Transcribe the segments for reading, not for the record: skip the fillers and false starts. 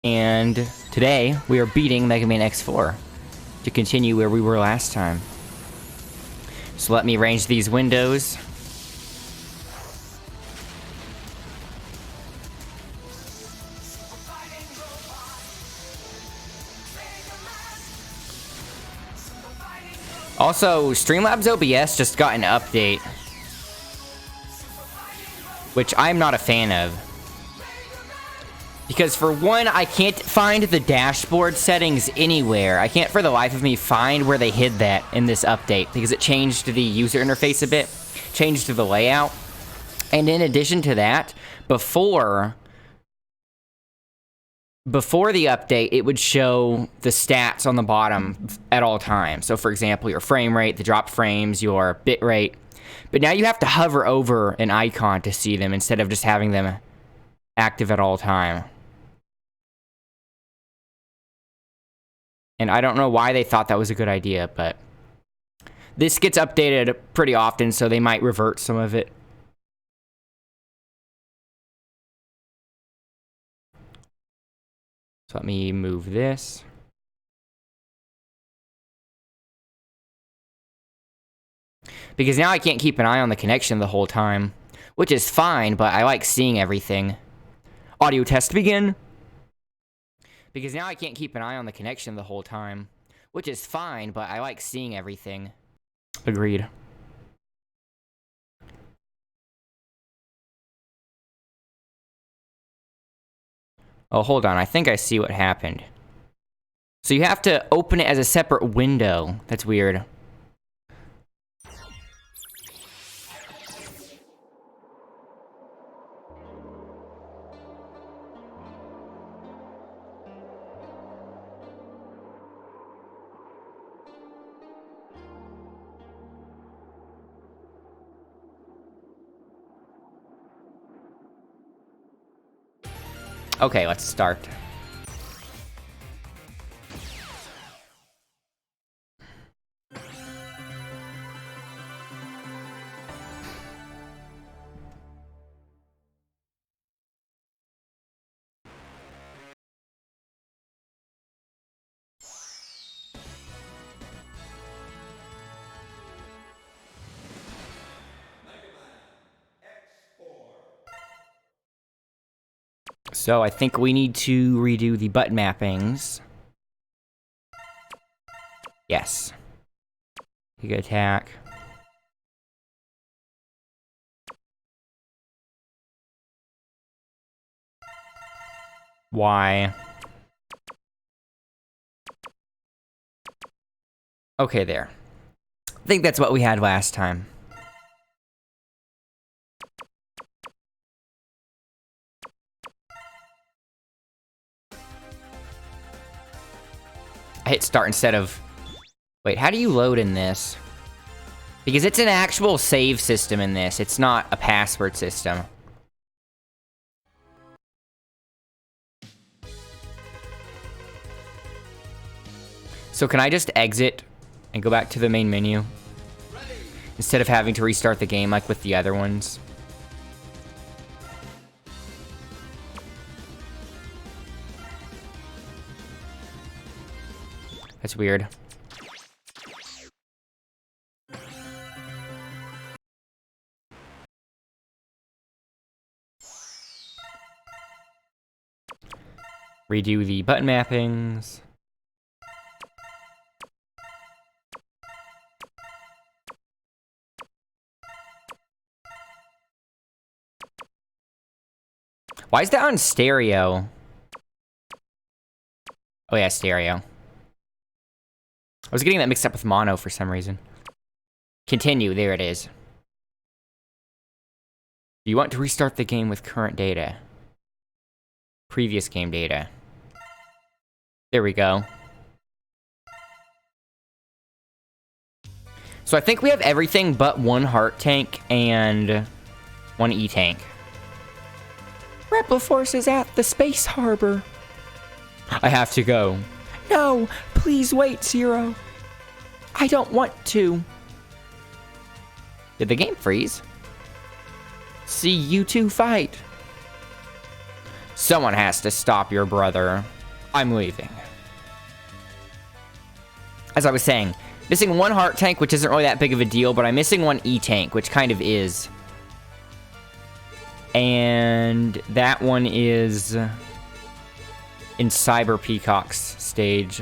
And today, we are beating Megaman X4 to continue where we were last time. So let me arrange these windows. Also, Streamlabs OBS just got an update, which I'm not a fan of. Because for one, I can't find the dashboard settings anywhere. I can't for the life of me find where they hid that in this update, because it changed the user interface a bit, changed the layout. And in addition to that, before the update, it would show the stats on the bottom at all times. So for example, your frame rate, the drop frames, your bit rate. But now you have to hover over an icon to see them instead of just having them active at all time. And I don't know why they thought that was a good idea, but this gets updated pretty often, so they might revert some of it. So let me move this. Because now I can't keep an eye on the connection the whole time, which is fine, but I like seeing everything. Audio test begin. Because now I can't keep an eye on the connection the whole time, which is fine, but I like seeing everything. Agreed. Oh, hold on. I think I see what happened. So you have to open it as a separate window. That's weird. Okay, let's start. So I think we need to redo the button mappings. Yes. You can attack. Y. Okay, there. I think that's what we had last time. I hit start instead of... Wait, how do you load in this? Because it's an actual save system in this. It's not a password system. So can I just exit and go back to the main menu? Instead of having to restart the game like with the other ones? That's weird. Redo the button mappings. Why is that on stereo? Oh yeah, stereo. I was getting that mixed up with mono for some reason. Continue, there it is. You want to restart the game with current data. Previous game data. There we go. So I think we have everything but one heart tank and one E-tank. Repliforce is at the space harbor. I have to go. No, please wait, Zero. I don't want to. Did the game freeze? See you two fight. Someone has to stop your brother. I'm leaving. As I was saying, missing one heart tank, which isn't really that big of a deal, but I'm missing one E-tank, which kind of is. And that one is in Cyber Peacock's stage.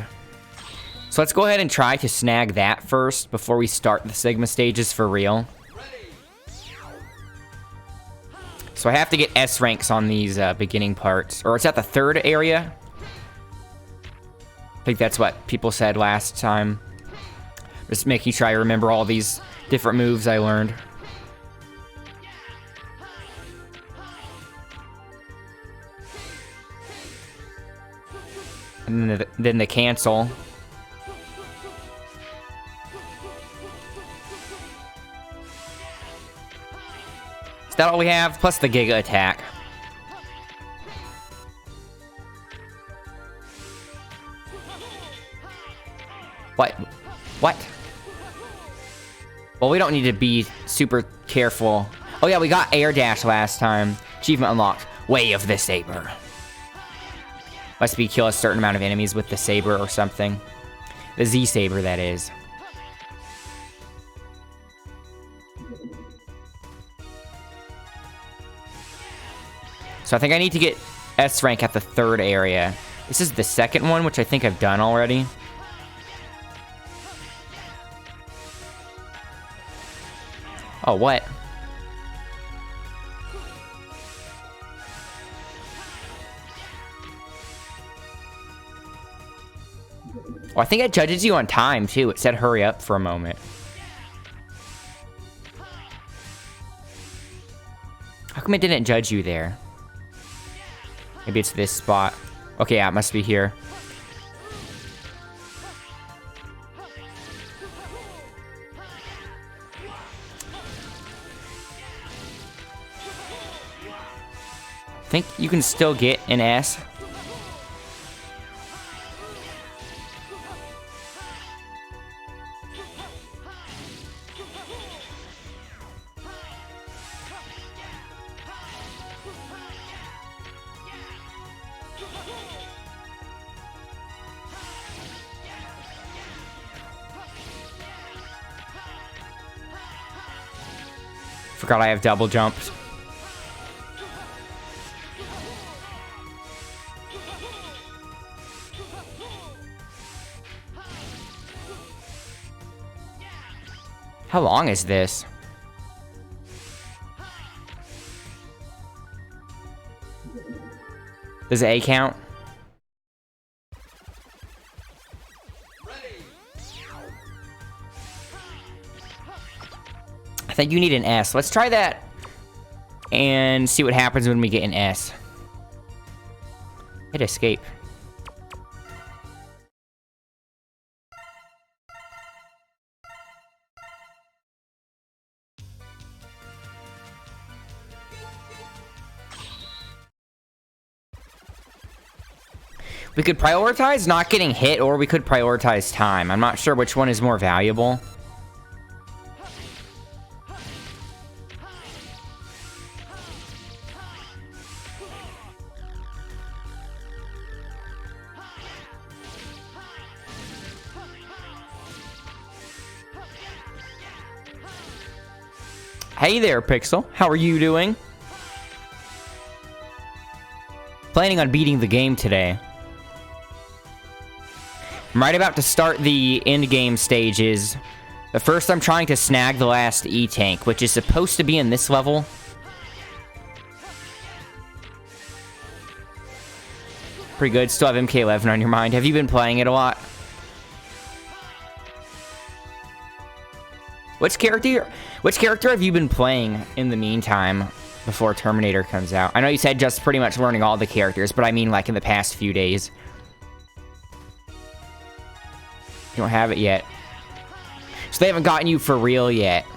So let's go ahead and try to snag that first before we start the Sigma stages for real. So I have to get S ranks on these beginning parts. Or it's at the third area. I think that's what people said last time. Just making sure I remember all these different moves I learned. And then the cancel. Is that all we have? Plus the Giga attack. What? What? Well, we don't need to be super careful. Oh yeah, we got air dash last time. Achievement unlocked. Way of the Saber. Must be kill a certain amount of enemies with the Saber or something. The Z Saber, that is. So I think I need to get S rank at the third area. This is the second one, which I think I've done already. Oh, what? Oh, I think it judges you on time, too. It said hurry up for a moment. How come it didn't judge you there? Maybe it's this spot. Okay, yeah, it must be here. I think you can still get an S. Forgot I have double jumps. How long is this? Does A count? I think you need an S. Let's try that and see what happens when we get an S. Hit escape. We could prioritize not getting hit, or we could prioritize time. I'm not sure which one is more valuable. Hey there, Pixel. How are you doing? Planning on beating the game today. I'm right about to start the end game stages. But first I'm trying to snag the last E-Tank, which is supposed to be in this level. Pretty good. Still have MK11 on your mind. Have you been playing it a lot? Which character have you been playing in the meantime before Terminator comes out? I know you said just pretty much learning all the characters, but I mean like in the past few days. You don't have it yet. So they haven't gotten you for real yet.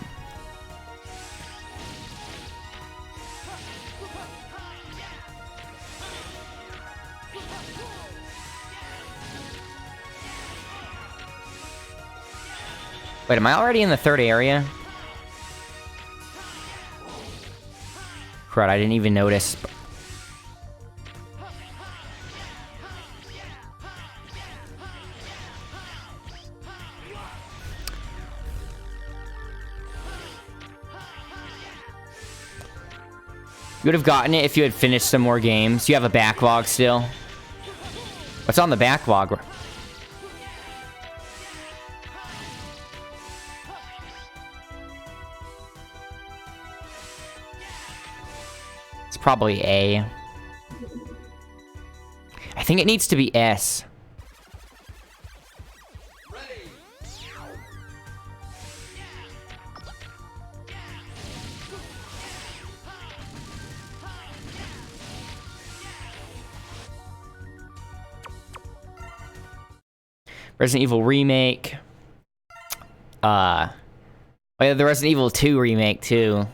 Wait, am I already in the third area? Crud, I didn't even notice. You would have gotten it if you had finished some more games. You have a backlog still. What's on the backlog? It's probably A. I think it needs to be S. Resident Evil Remake. Oh yeah, the Resident Evil 2 remake too.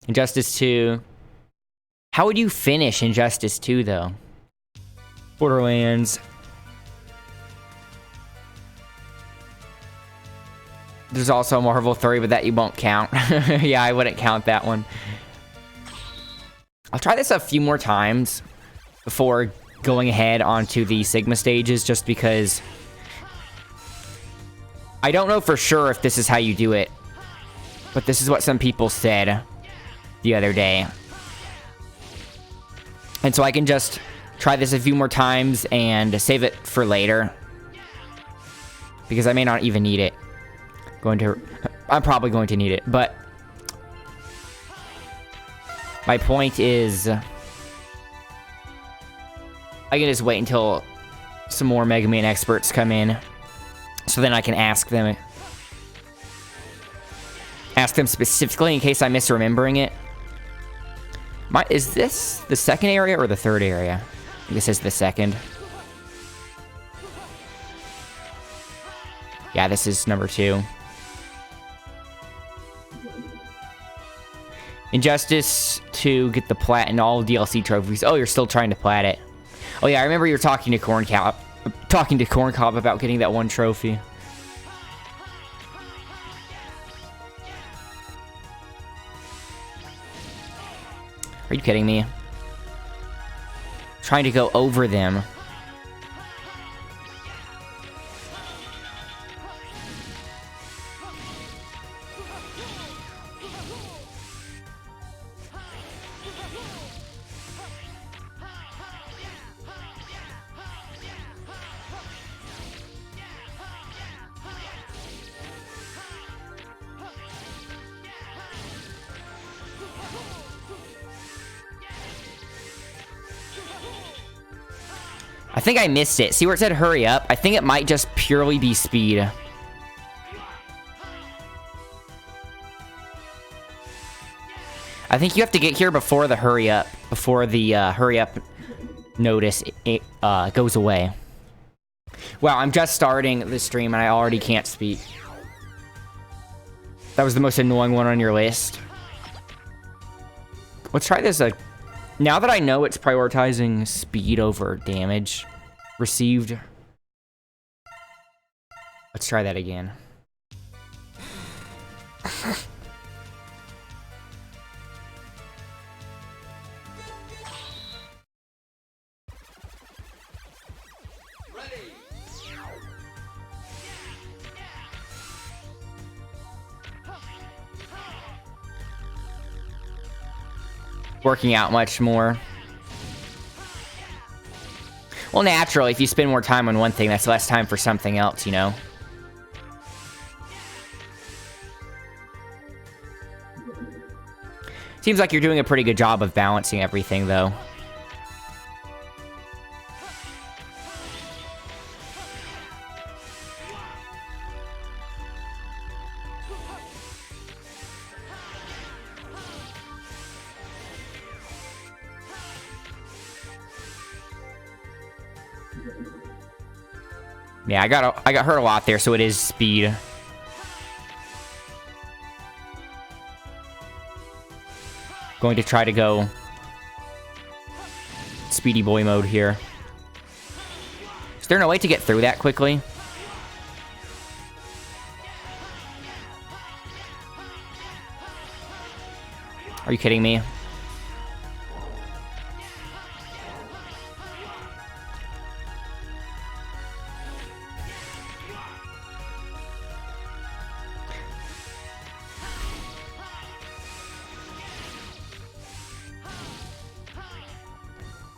Injustice 2. How would you finish Injustice 2 though? Borderlands. There's also Marvel 3, but that you won't count. Yeah, I wouldn't count that one. I'll try this a few more times before going ahead onto the Sigma stages, just because I don't know for sure if this is how you do it, but this is what some people said the other day. And so I can just try this a few more times and save it for later, because I may not even need it. I'm probably going to need it, but my point is I can just wait until some more Mega Man experts come in, so then I can ask them specifically in case I'm misremembering it. Is this the second area or the third area? This is the second. Yeah, this is number 2. Injustice 2, get the plat and all DLC trophies. Oh, you're still trying to plat it. Oh yeah, I remember you were talking to Corn Cob about getting that one trophy. Are you kidding me? Trying to go over them. I think I missed it. See where it said hurry up? I think it might just purely be speed. I think you have to get here before the hurry up. Before the hurry up notice goes away. Wow, I'm just starting the stream and I already can't speak. That was the most annoying one on your list. Let's try this. Now that I know it's prioritizing speed over damage received, let's try that again. Working out much more. Well, naturally, if you spend more time on one thing, that's less time for something else, you know? Seems like you're doing a pretty good job of balancing everything, though. Yeah, I got hurt a lot there, so it is speed. Going to try to go speedy boy mode here. Is there no way to get through that quickly? Are you kidding me?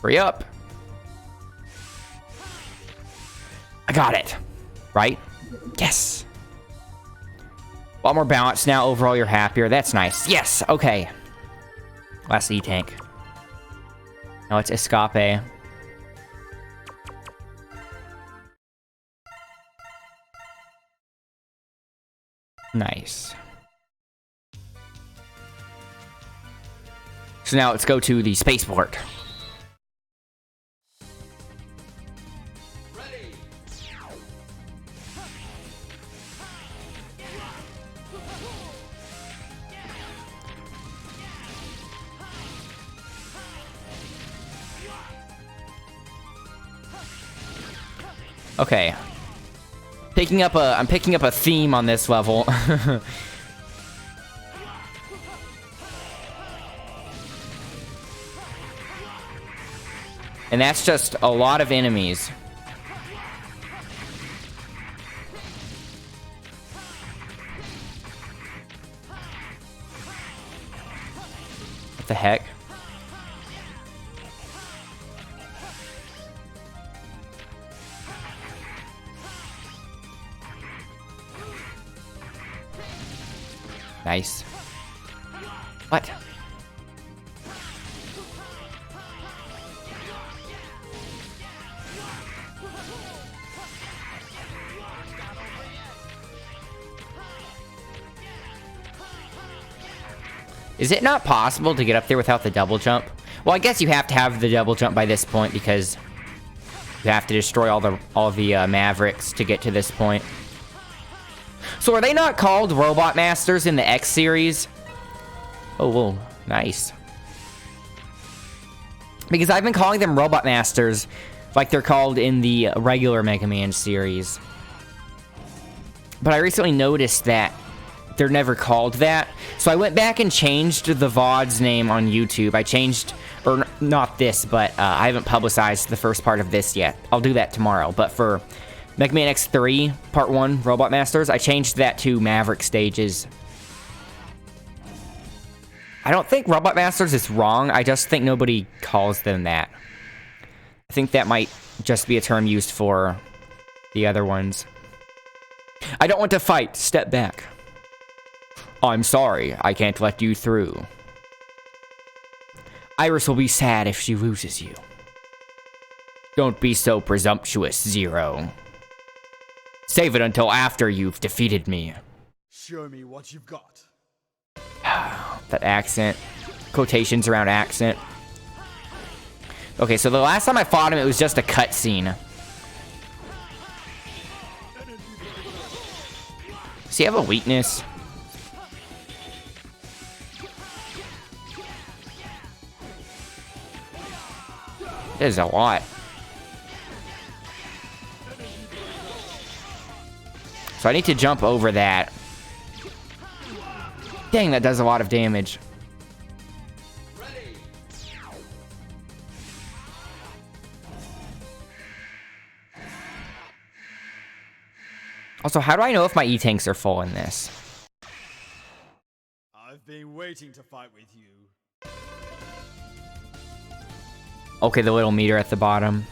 Hurry up. I got it. Right? Yes. A lot more balance now. Overall, you're happier. That's nice. Yes. Okay. Last E-Tank. Now it's Escape. Nice. So now let's go to the spaceport. Ready. Okay. I'm picking up a theme on this level. And that's just a lot of enemies. What the heck? Nice. What? Is it not possible to get up there without the double jump? Well, I guess you have to have the double jump by this point because you have to destroy all the Mavericks to get to this point. So are they not called Robot Masters in the X series? Oh, whoa, nice. Because I've been calling them Robot Masters like they're called in the regular Mega Man series. But I recently noticed that they're never called that. So I went back and changed the VOD's name on YouTube. I changed, or not this, but I haven't publicized the first part of this yet. I'll do that tomorrow. But for Mega Man X3 Part 1 Robot Masters, I changed that to Maverick Stages. I don't think Robot Masters is wrong. I just think nobody calls them that. I think that might just be a term used for the other ones. I don't want to fight. Step back. I'm sorry. I can't let you through. Iris will be sad if she loses you. Don't be so presumptuous, Zero. Save it until after you've defeated me. Show me what you've got. That accent. Quotations around accent. Okay, so the last time I fought him, it was just a cutscene. Does he have a weakness? There's a lot. So I need to jump over that. Dang, that does a lot of damage. Also, how do I know if my E-tanks are full in this? I've been waiting to fight with you. Okay, the little meter at the bottom.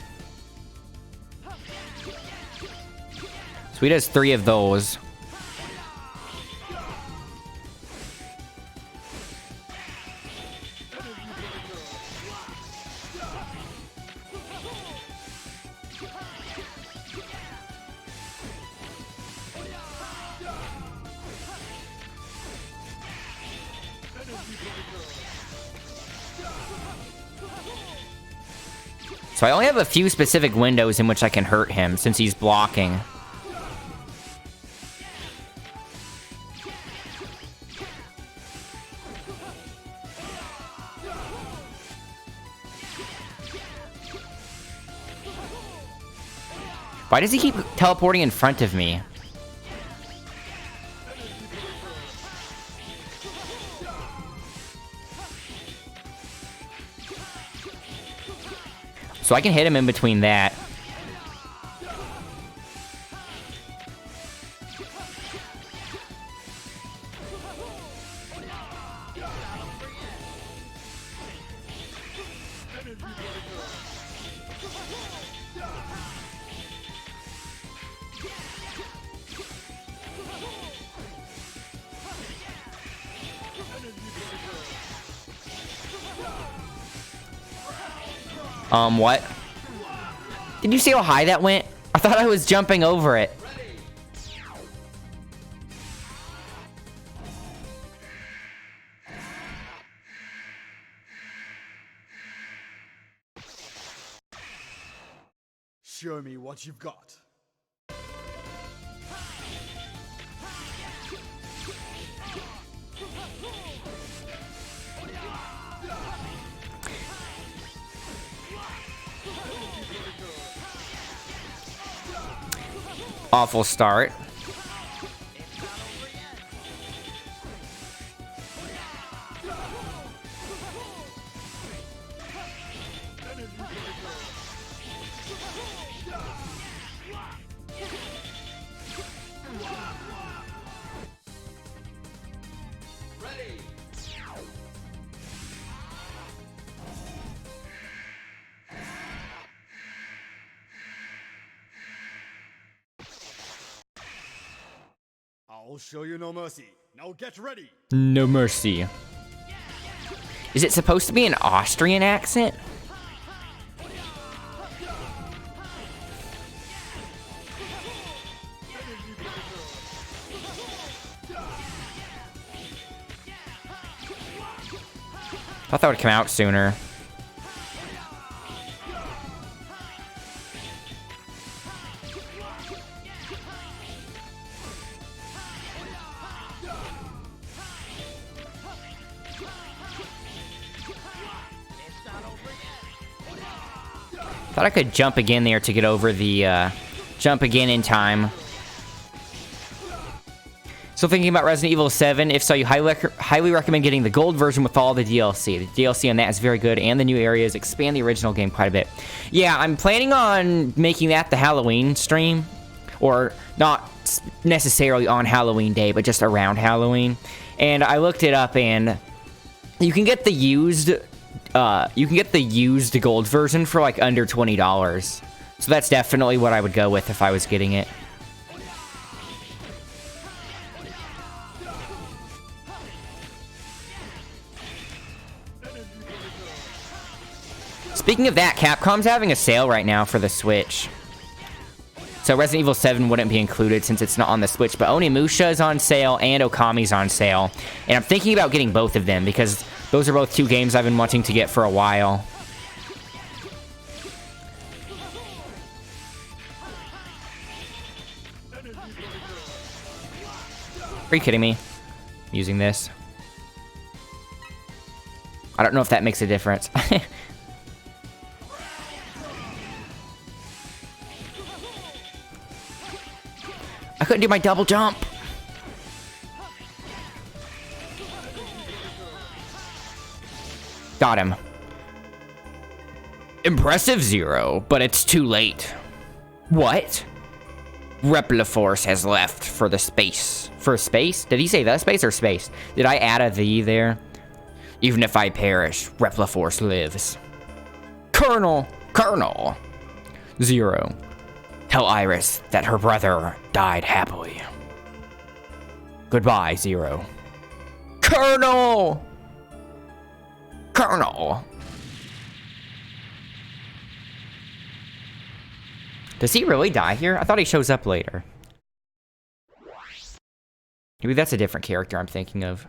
So he does 3 of those. So I only have a few specific windows in which I can hurt him since he's blocking. Why does he keep teleporting in front of me? So I can hit him in between that. What? Did you see how high that went? I thought I was jumping over it. Show me what you've got. Awful start. I'll show you no mercy. Now get ready. No mercy. Is it supposed to be an Austrian accent? I thought that would come out sooner. Thought I could jump again there to get over the jump again in time. Still thinking about Resident Evil 7? If so, you highly recommend getting the gold version with all the DLC. The DLC on that is very good, and the new areas expand the original game quite a bit. Yeah, I'm planning on making that the Halloween stream. Or not necessarily on Halloween day, but just around Halloween. And I looked it up, and you can get the used gold version for like under $20. So that's definitely what I would go with if I was getting it. Speaking of that, Capcom's having a sale right now for the Switch. So Resident Evil 7 wouldn't be included since it's not on the Switch, but Onimusha is on sale and Okami's on sale. And I'm thinking about getting both of them because those are both two games I've been wanting to get for a while. Are you kidding me? I'm using this. I don't know if that makes a difference. I couldn't do my double jump. Got him. Impressive, Zero, but it's too late. What? Repliforce has left for the space. For space? Did he say the space or space? Did I add a "the" there? Even if I perish, Repliforce lives. Colonel! Zero. Tell Iris that her brother died happily. Goodbye, Zero. Colonel! Does he really die here? I thought he shows up later. Maybe that's a different character I'm thinking of.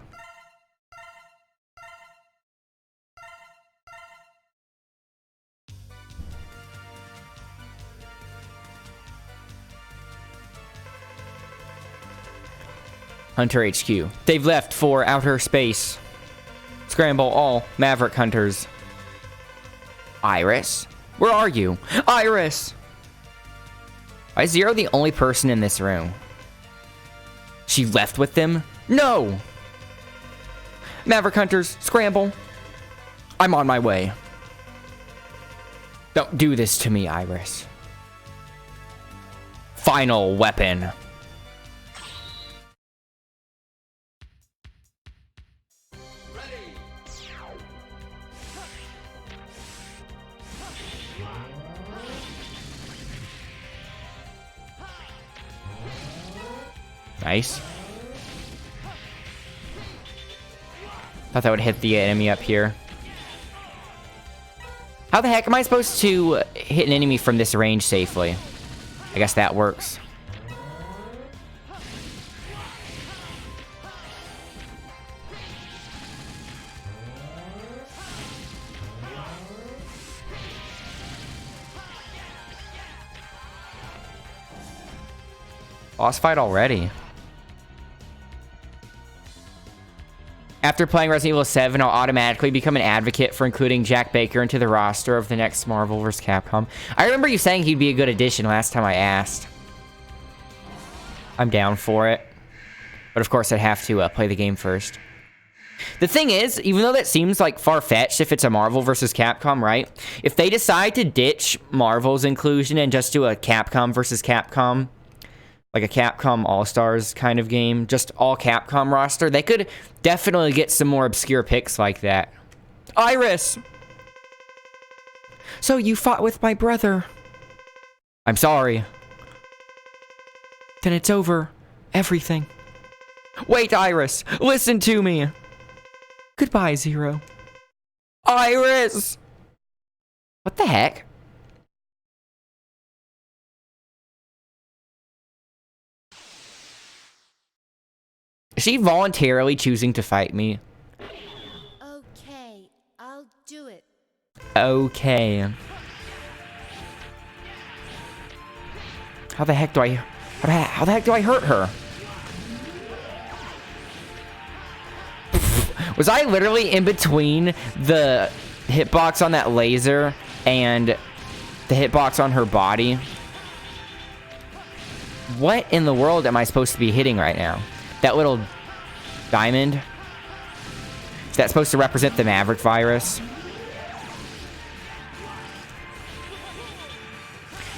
Hunter HQ. They've left for outer space. Scramble all Maverick Hunters. Iris? Where are you? Iris! Why is Zero the only person in this room? She left with them? No! Maverick Hunters, scramble. I'm on my way. Don't do this to me, Iris. Final weapon. Nice. Thought that would hit the enemy up here. How the heck am I supposed to hit an enemy from this range safely? I guess that works. Boss fight already. After playing Resident Evil 7, I'll automatically become an advocate for including Jack Baker into the roster of the next Marvel vs. Capcom. I remember you saying he'd be a good addition last time I asked. I'm down for it. But of course, I'd have to play the game first. The thing is, even though that seems like far-fetched if it's a Marvel vs. Capcom, right? If they decide to ditch Marvel's inclusion and just do a Capcom vs. Capcom, like a Capcom All-Stars kind of game, just all Capcom roster, they could definitely get some more obscure picks like that. Iris! So you fought with my brother. I'm sorry. Then it's over. Everything. Wait, Iris! Listen to me! Goodbye, Zero. Iris! What the heck? Is she voluntarily choosing to fight me? Okay, I'll do it. Okay. How the heck do I... How the heck do I hurt her? Was I literally in between the hitbox on that laser and the hitbox on her body? What in the world am I supposed to be hitting right now? That little diamond? Is that supposed to represent the Maverick virus?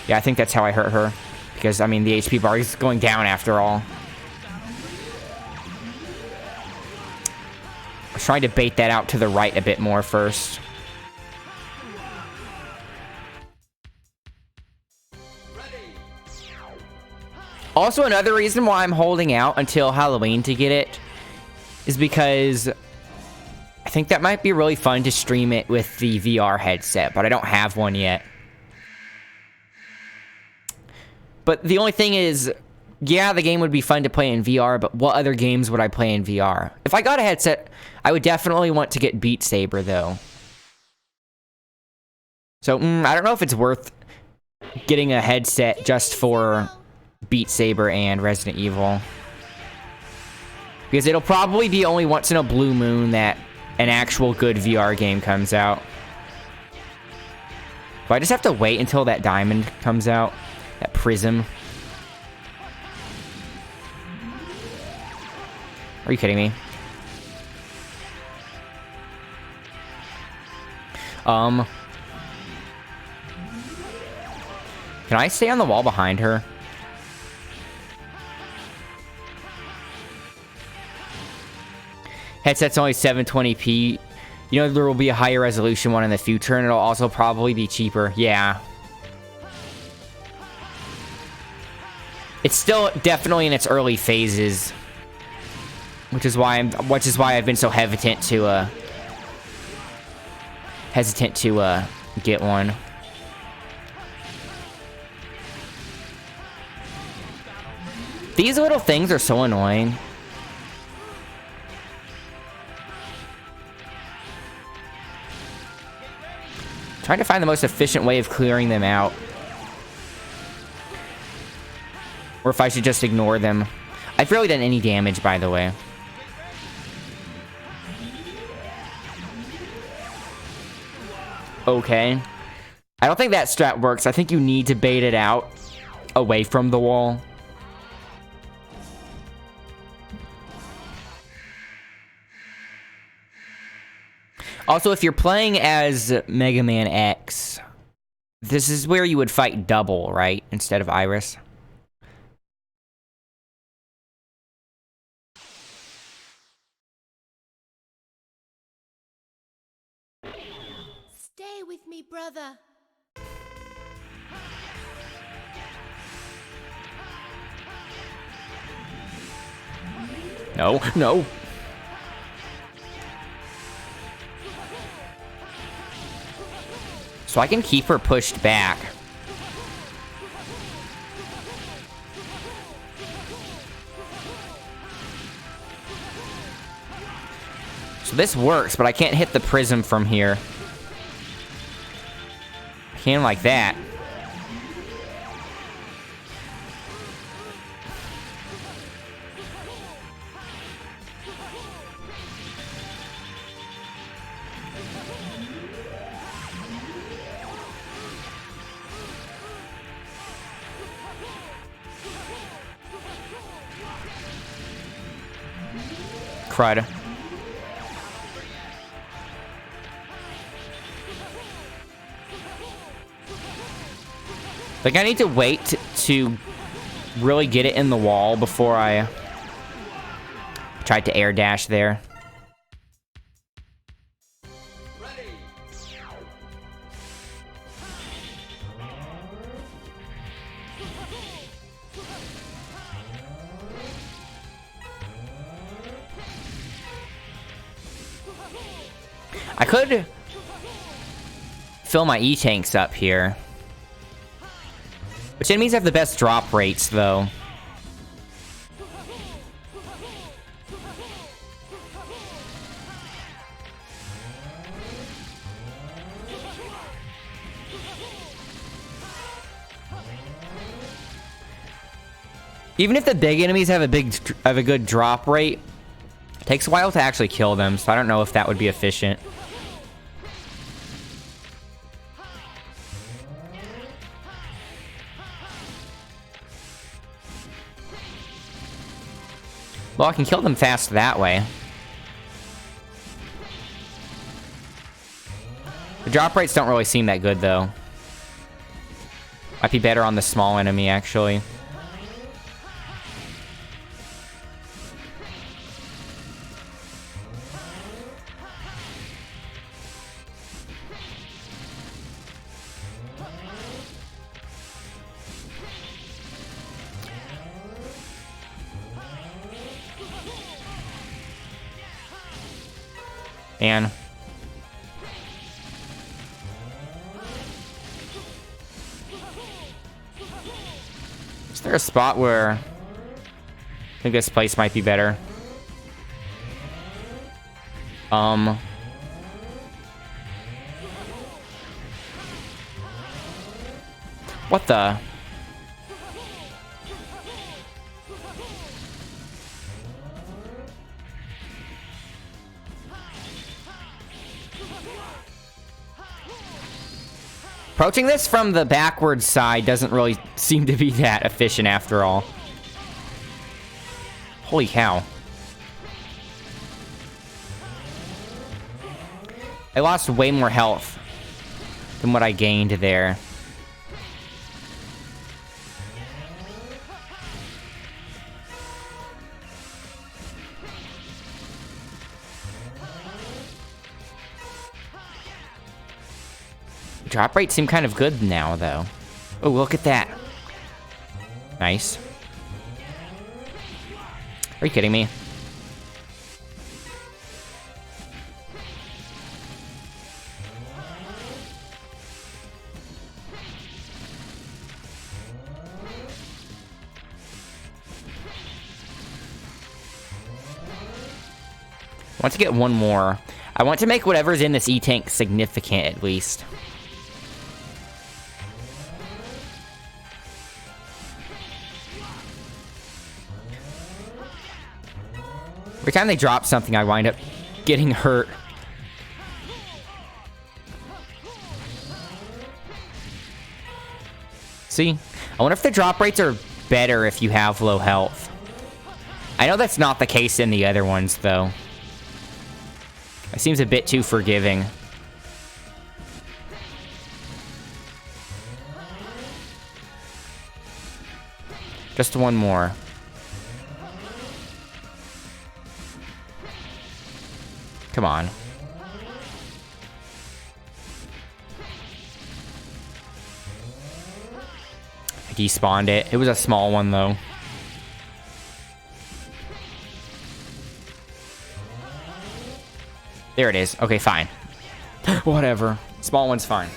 Yeah, I think that's how I hurt her. Because, I mean, the HP bar is going down after all. I was trying to bait that out to the right a bit more first. Also, another reason why I'm holding out until Halloween to get it is because I think that might be really fun to stream it with the VR headset, but I don't have one yet. But the only thing is, yeah, the game would be fun to play in VR, but what other games would I play in VR? If I got a headset, I would definitely want to get Beat Saber, though. So, I don't know if it's worth getting a headset just for Beat Saber and Resident Evil. Because it'll probably be only once in a blue moon that an actual good VR game comes out. But I just have to wait until that diamond comes out. That prism. Are you kidding me? Can I stay on the wall behind her? Headset's only 720p. You know, there will be a higher resolution one in the future, and it'll also probably be cheaper. Yeah. It's still definitely in its early phases, which is why I've been so hesitant to get one. These little things are so annoying. Trying to find the most efficient way of clearing them out. Or if I should just ignore them. I've barely done any damage, by the way. Okay. I don't think that strat works. I think you need to bait it out away from the wall. Also, if you're playing as Mega Man X, this is where you would fight double, right? Instead of Iris. Stay with me, brother. No, no. So I can keep her pushed back. So this works, but I can't hit the prism from here. I can like that. Crud. Like, I need to wait to really get it in the wall before I tried to air dash there. I could fill my E-tanks up here. Which enemies have the best drop rates, though? Even if the big enemies have a good drop rate, it takes a while to actually kill them, so I don't know if that would be efficient. Well, I can kill them fast that way. The drop rates don't really seem that good, though. Might be better on the small enemy, actually. And is there a spot where I think this place might be better? What the? Approaching this from the backwards side doesn't really seem to be that efficient after all. Holy cow. I lost way more health than what I gained there. Drop rates seem kind of good now, though. Oh, look at that. Nice. Are you kidding me? I want to get one more. I want to make whatever's in this E-tank significant, at least. Every time they drop something, I wind up getting hurt. See? I wonder if the drop rates are better if you have low health. I know that's not the case in the other ones, though. It seems a bit too forgiving. Just one more. Come on. I despawned it. It was a small one, though. There it is. Okay, fine. Whatever. Small one's fine.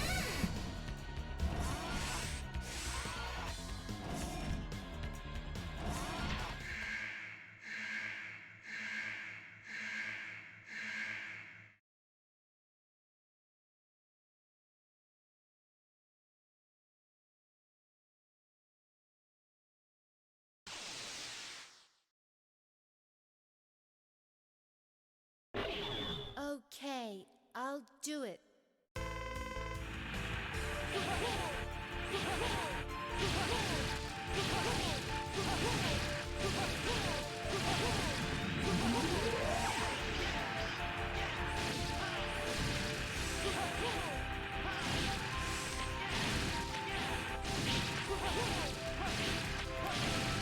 I'll do it.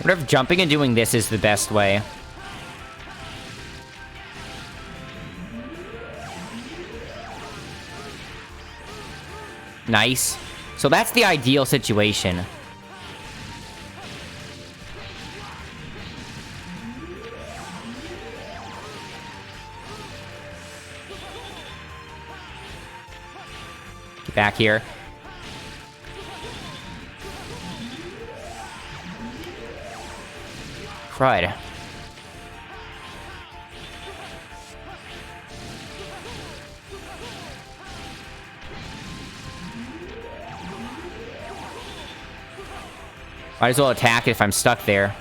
What if jumping and doing this is the best way? Nice. So that's the ideal situation. Get back here. Crud. Might as well attack it if I'm stuck there.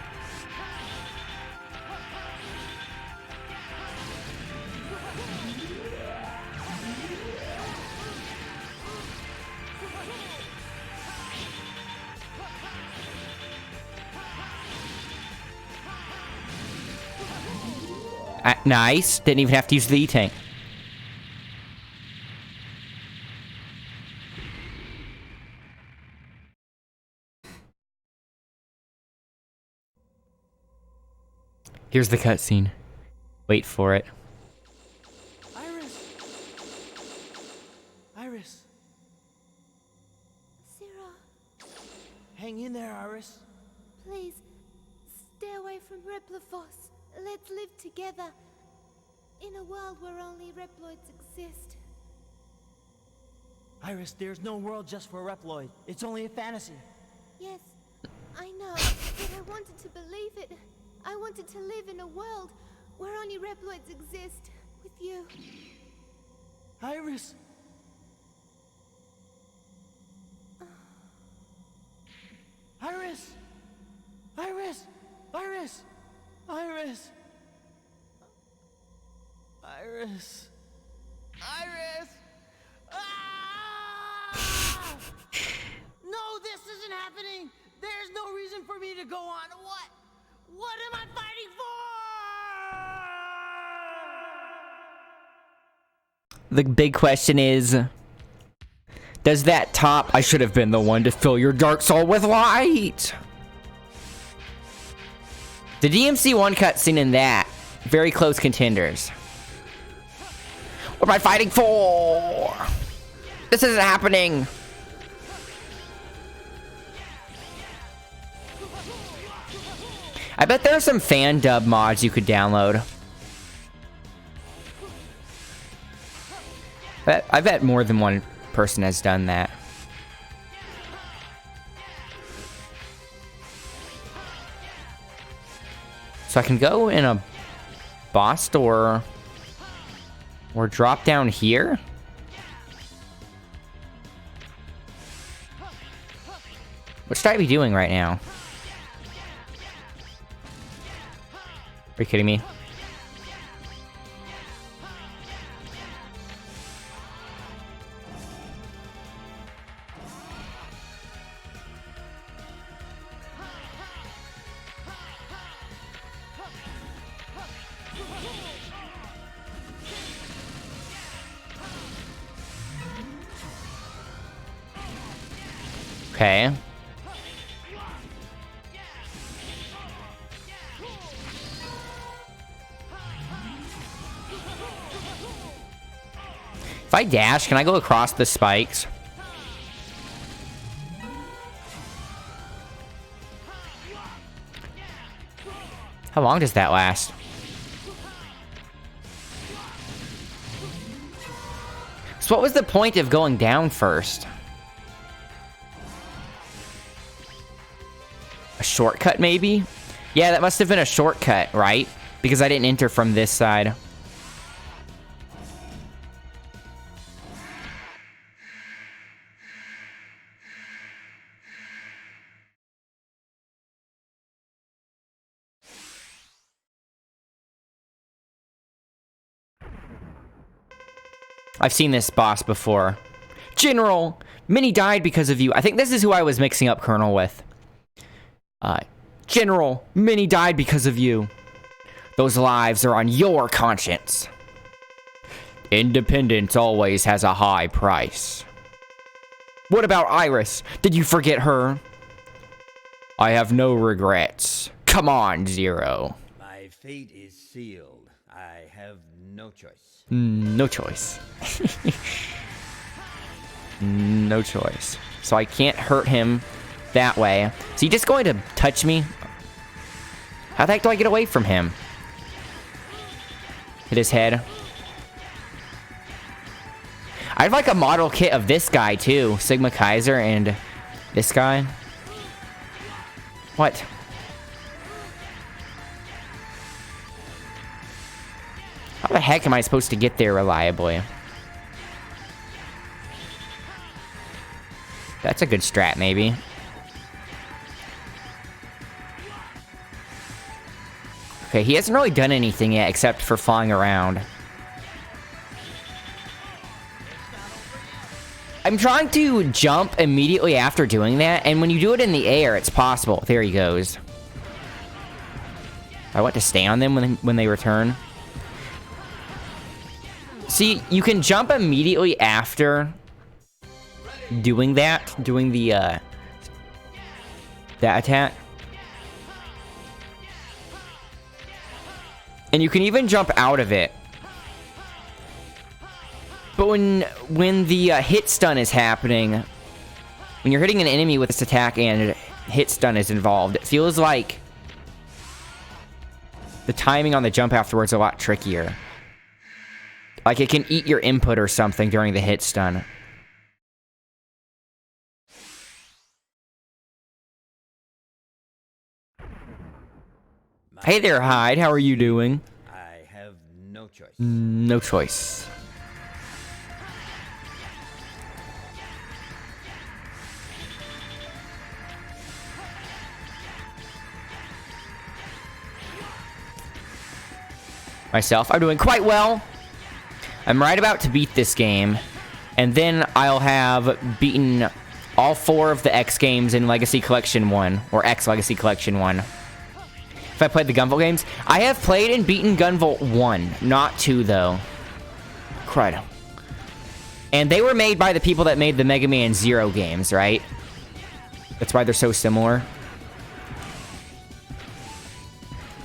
Nice. Didn't even have to use the E-Tank. Here's the cutscene. Wait for it. Iris! Iris! Zero, Hang in there, Iris. please, stay away from Replophos. Let's live together. In a world where only Reploids exist. Iris, there's no world just for Reploid. It's only a fantasy. Yes, I know, but I wanted to believe it. I wanted to live in a world where only Reploids exist with you. Iris! Iris! Iris! Iris! Iris! Iris! Iris! Ah! No, this isn't happening! There's no reason for me to go on. What am I fighting for? The big question is, does that top "I should have been the one to fill your dark soul with light"? The DMC1 cutscene and that, very close contenders. What am I fighting for? This isn't happening. I bet there are some fan dub mods you could download. I bet more than one person has done that. So I can go in a boss door or drop down here. What should I be doing right now? Are you kidding me? Okay. If I dash, can I go across the spikes? How long does that last? So what was the point of going down first? A shortcut, maybe? Yeah, that must have been a shortcut, right? Because I didn't enter from this side. I've seen this boss before. General, many died because of you. I think this is who I was mixing up Colonel with. General, many died because of you. Those lives are on your conscience. Independence always has a high price. What about Iris? Did you forget her? I have no regrets. Come on, Zero. My fate is sealed. I have no choice. No choice. No choice. So I can't hurt him that way. Is he just going to touch me? How the heck do I get away from him? Hit his head. I'd like a model kit of this guy too. Sigma Kaiser and this guy. What? How the heck am I supposed to get there reliably? That's a good strat, maybe. Okay, he hasn't really done anything yet except for flying around. I'm trying to jump immediately after doing that, and when you do it in the air, it's possible. There he goes. I want to stay on them when they return. See, you can jump immediately after doing that, doing the, that attack. And you can even jump out of it. But when the hit stun is happening, when you're hitting an enemy with this attack and hit stun is involved, it feels like the timing on the jump afterwards is a lot trickier. Like it can eat your input or something during the hit stun. Hey there, Hyde. How are you doing? I have no choice. No choice. Myself, I'm doing quite well. I'm right about to beat this game, and then I'll have beaten all 4 of the X games in Legacy Collection 1, or X Legacy Collection 1. If I played the Gunvolt games, I have played and beaten Gunvolt 1, not 2 though. Crud. And they were made by the people that made the Megaman Zero games, right? That's why they're so similar.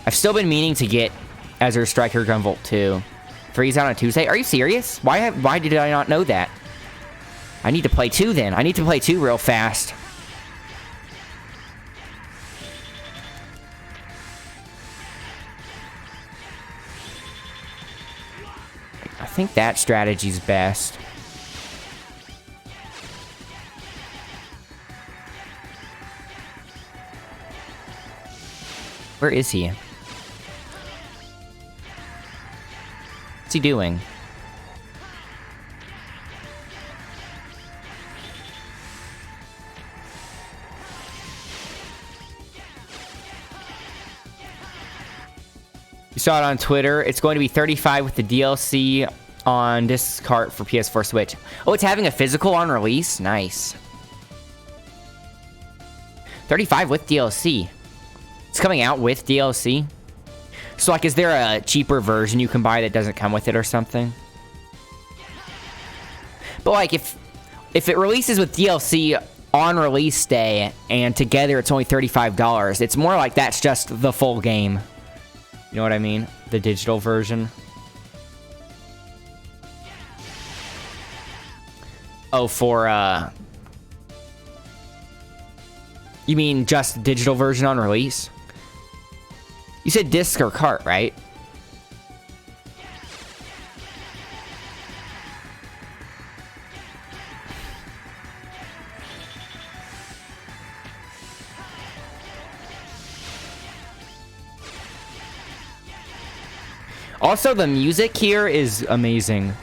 I've still been meaning to get Azure Striker Gunvolt 2. 3's out on Tuesday. Are you serious? Why did I not know that? I need to play 2 then. I need to play 2 real fast. I think that strategy's best. Where is he? What's he doing? You saw it on Twitter. It's going to be $35 with the DLC on this cart for PS4 Switch. Oh, it's having a physical on release? Nice. $35 with DLC. It's coming out with DLC. So, like, is there a cheaper version you can buy that doesn't come with it or something? But, like, if it releases with DLC on release day and together it's only $35, it's more like that's just the full game. You know what I mean? The digital version. Oh, for, you mean just digital version on release? You said disc or cart, right? Also, the music here is amazing.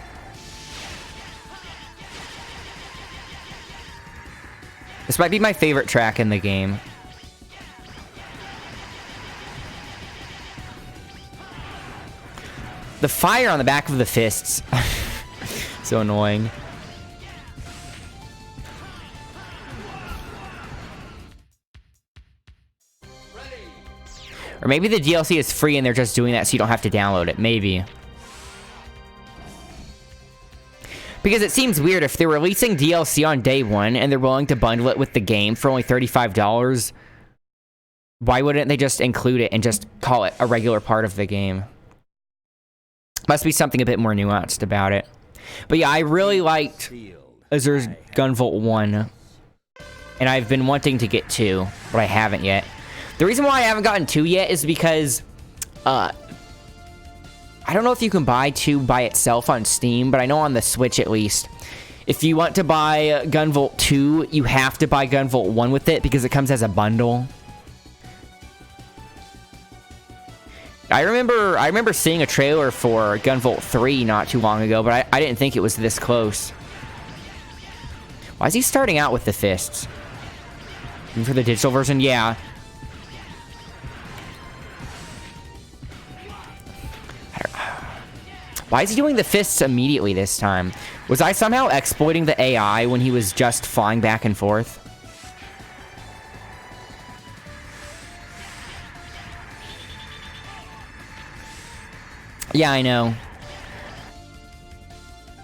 This might be my favorite track in the game. The fire on the back of the fists. So annoying. Or maybe the DLC is free and they're just doing that so you don't have to download it. Maybe. Because it seems weird if they're releasing DLC on day one and they're willing to bundle it with the game for only $35. Why wouldn't they just include it and just call it a regular part of the game? Must be something a bit more nuanced about it. But yeah, I really liked Azur's Gunvolt 1. And I've been wanting to get 2, but I haven't yet. The reason why I haven't gotten 2 yet is because, I don't know if you can buy 2 by itself on Steam, but I know on the Switch at least. If you want to buy Gunvolt 2, you have to buy Gunvolt 1 with it because it comes as a bundle. I remember seeing a trailer for Gunvolt 3 not too long ago, but I didn't think it was this close. Why is he starting out with the fists? And for the digital version, yeah. Why is he doing the fists immediately this time? Was I somehow exploiting the AI when he was just flying back and forth? Yeah, I know.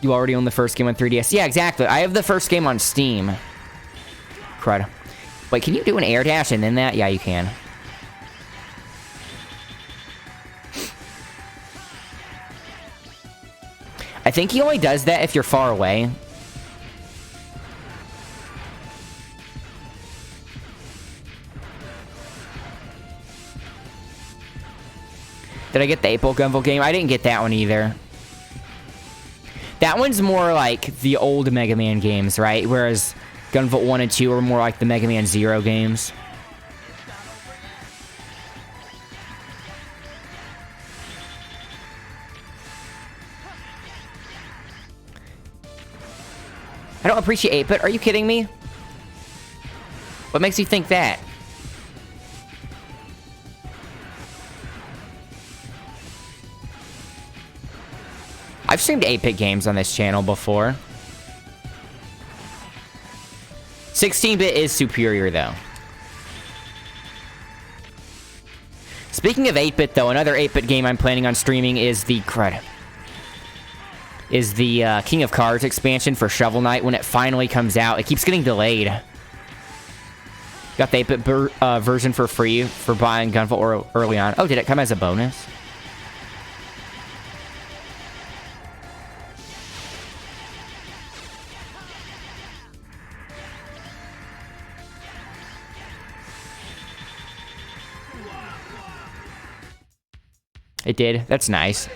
You already own the first game on 3DS. Yeah, exactly. I have the first game on Steam. Crud. Wait, can you do an air dash and then that? Yeah, you can. I think he only does that if you're far away. Did I get the April Gunvolt game? I didn't get that one either. That one's more like the old Mega Man games, right? Whereas Gunvolt 1 and 2 are more like the Mega Man Zero games. I don't appreciate 8-bit. Are you kidding me? What makes you think that? I've streamed 8-bit games on this channel before. 16-bit is superior, though. Speaking of 8-bit, though, another 8-bit game I'm planning on streaming is the King of Cards expansion for Shovel Knight when it finally comes out. It keeps getting delayed. Got the 8-bit version for free for buying Gunvolt early on. Oh, did it come as a bonus? It did. That's nice.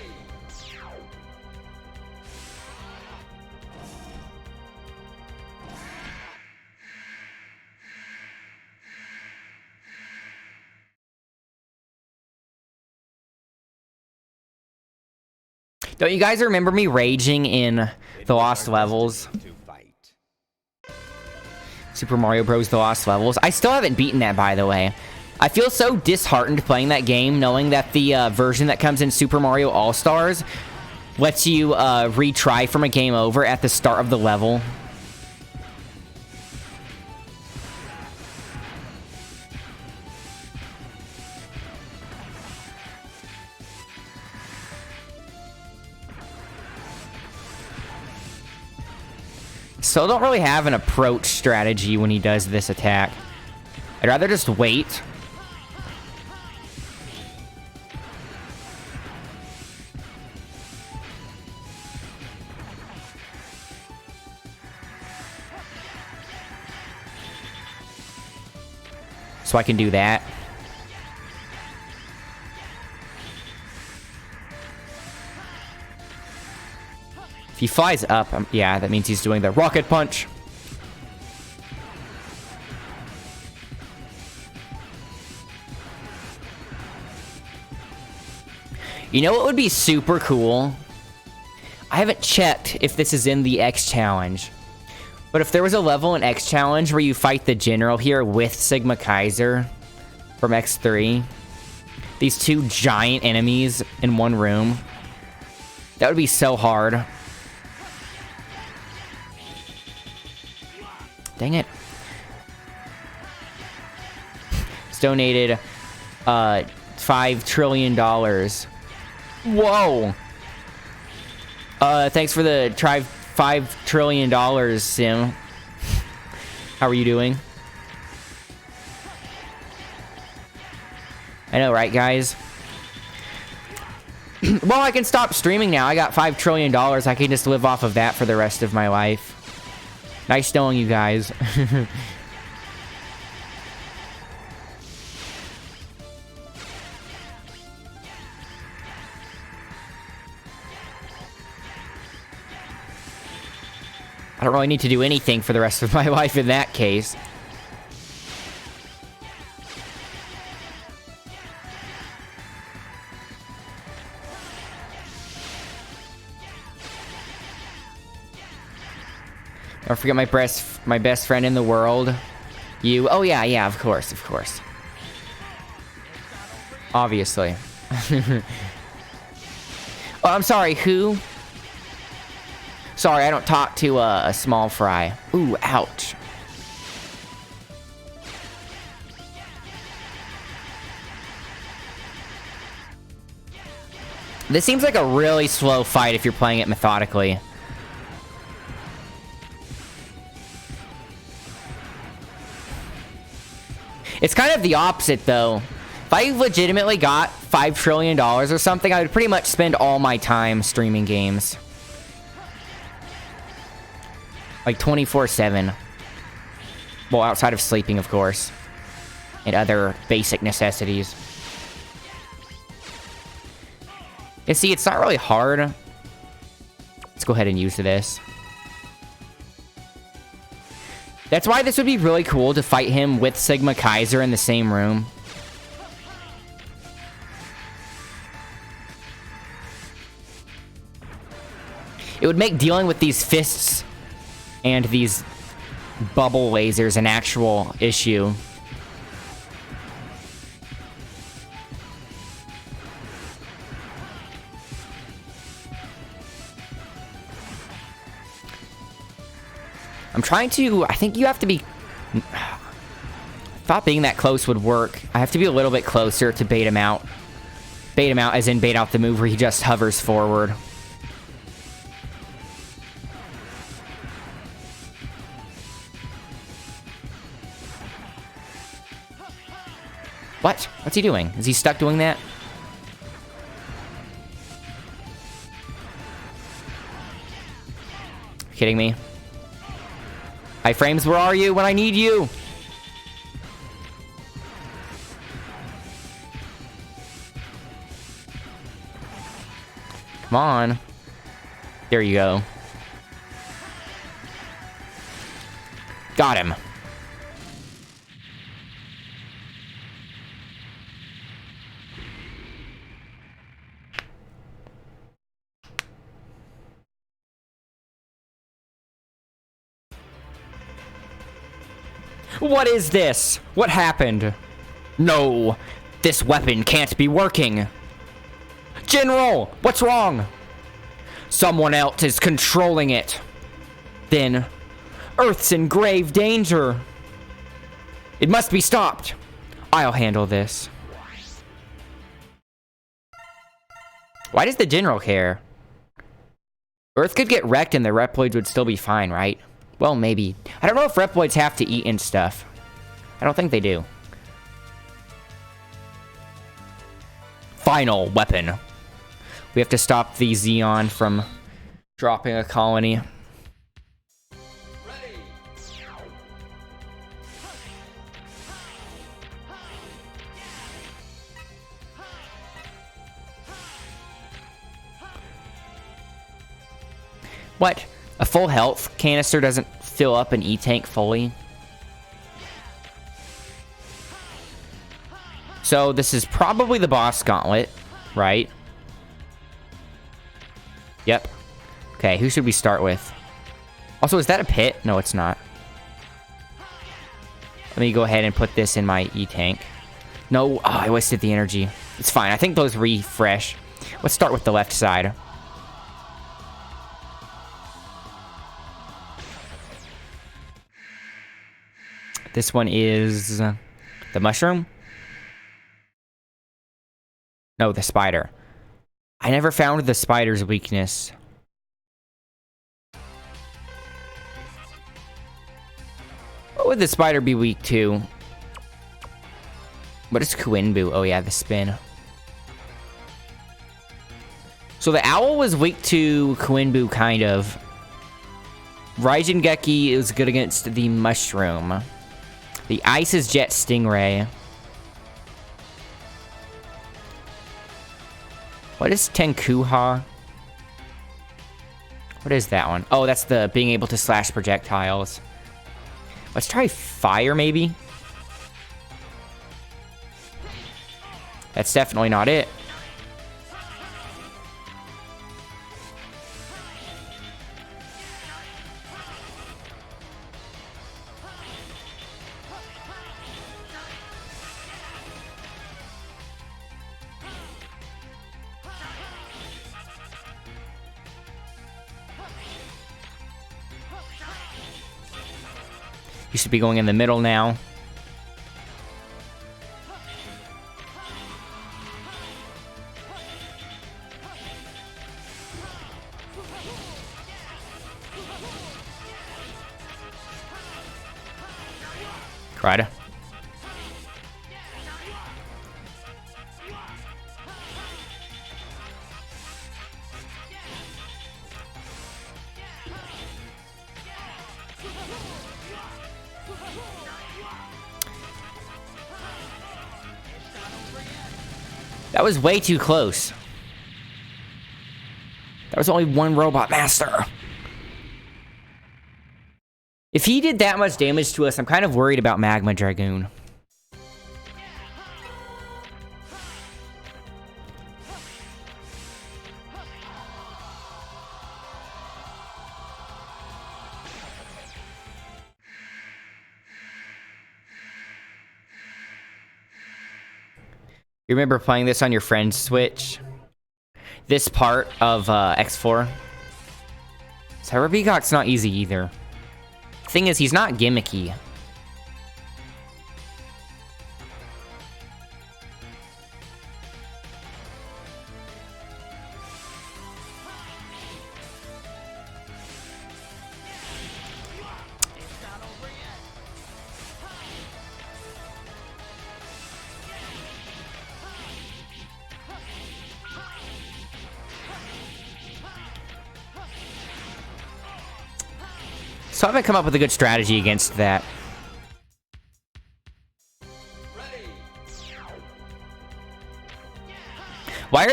Don't you guys remember me raging in The Lost Levels? Super Mario Bros. The Lost Levels. I still haven't beaten that, by the way. I feel so disheartened playing that game, knowing that the version that comes in Super Mario All-Stars lets you retry from a game over at the start of the level. Still don't really have an approach strategy when he does this attack. I'd rather just wait. So I can do that. If he flies up, yeah, that means he's doing the rocket punch. You know what would be super cool? I haven't checked if this is in the X Challenge. But if there was a level in X Challenge where you fight the General here with Sigma Kaiser from X3, these two giant enemies in one room, that would be so hard. Dang it. It's donated $5 trillion. Whoa. Thanks for the $5 trillion, Sim. How are you doing? I know, right, guys? Well, I can stop streaming now. I got $5 trillion. I can just live off of that for the rest of my life. Nice knowing you guys. I don't really need to do anything for the rest of my life in that case. Don't forget my best friend in the world. You. Oh, yeah, of course. Obviously. Oh, I'm sorry, who? Sorry, I don't talk to a small fry. Ooh, ouch. This seems like a really slow fight if you're playing it methodically. It's kind of the opposite, though. If I legitimately got $5 trillion or something, I would pretty much spend all my time streaming games. Like 24/7. Well, outside of sleeping, of course. And other basic necessities. You see, it's not really hard. Let's go ahead and use this. That's why this would be really cool to fight him with Sigma Kaiser in the same room. It would make dealing with these fists and these bubble lasers an actual issue. I'm trying to... I think you have to be... I thought being that close would work. I have to be a little bit closer to bait him out. Bait him out as in bait out the move where he just hovers forward. What? What's he doing? Is he stuck doing that? Kidding me? Hi, Frames, where are you when I need you? Come on. There you go. Got him. What is this? What happened? No, this weapon can't be working. General, what's wrong? Someone else is controlling it. Then, Earth's in grave danger. It must be stopped. I'll handle this. Why does the General care? Earth could get wrecked and the Reploids would still be fine, right? Well, maybe. I don't know if Reploids have to eat and stuff. I don't think they do. Final weapon. We have to stop the Xeon from dropping a colony. Ready. What? A full health canister doesn't fill up an E-tank fully? So this is probably the boss gauntlet, right? Yep. Okay, who should we start with? Also, is that a pit? No, it's not. Let me go ahead and put this in my E-tank. No, oh, I wasted the energy. It's fine, I think those refresh. Let's start with the left side. This one is the mushroom? No, the spider. I never found the spider's weakness. What would the spider be weak to? What is Kuinbu? Oh yeah, the spin. So the owl was weak to Kuinbu, kind of. Raijingeki is good against the mushroom. The ice is Jet Stingray. What is Tenkuha? What is that one? Oh, that's the being able to slash projectiles. Let's try fire, maybe? That's definitely not it. You should be going in the middle now. Cried. That was way too close. That was only one robot master. If he did that much damage to us, I'm kind of worried about Magma Dragoon. You remember playing this on your friend's Switch? This part of X4? Cyber Peacock's not easy either. Thing is, he's not gimmicky. So I haven't come up with a good strategy against that. Why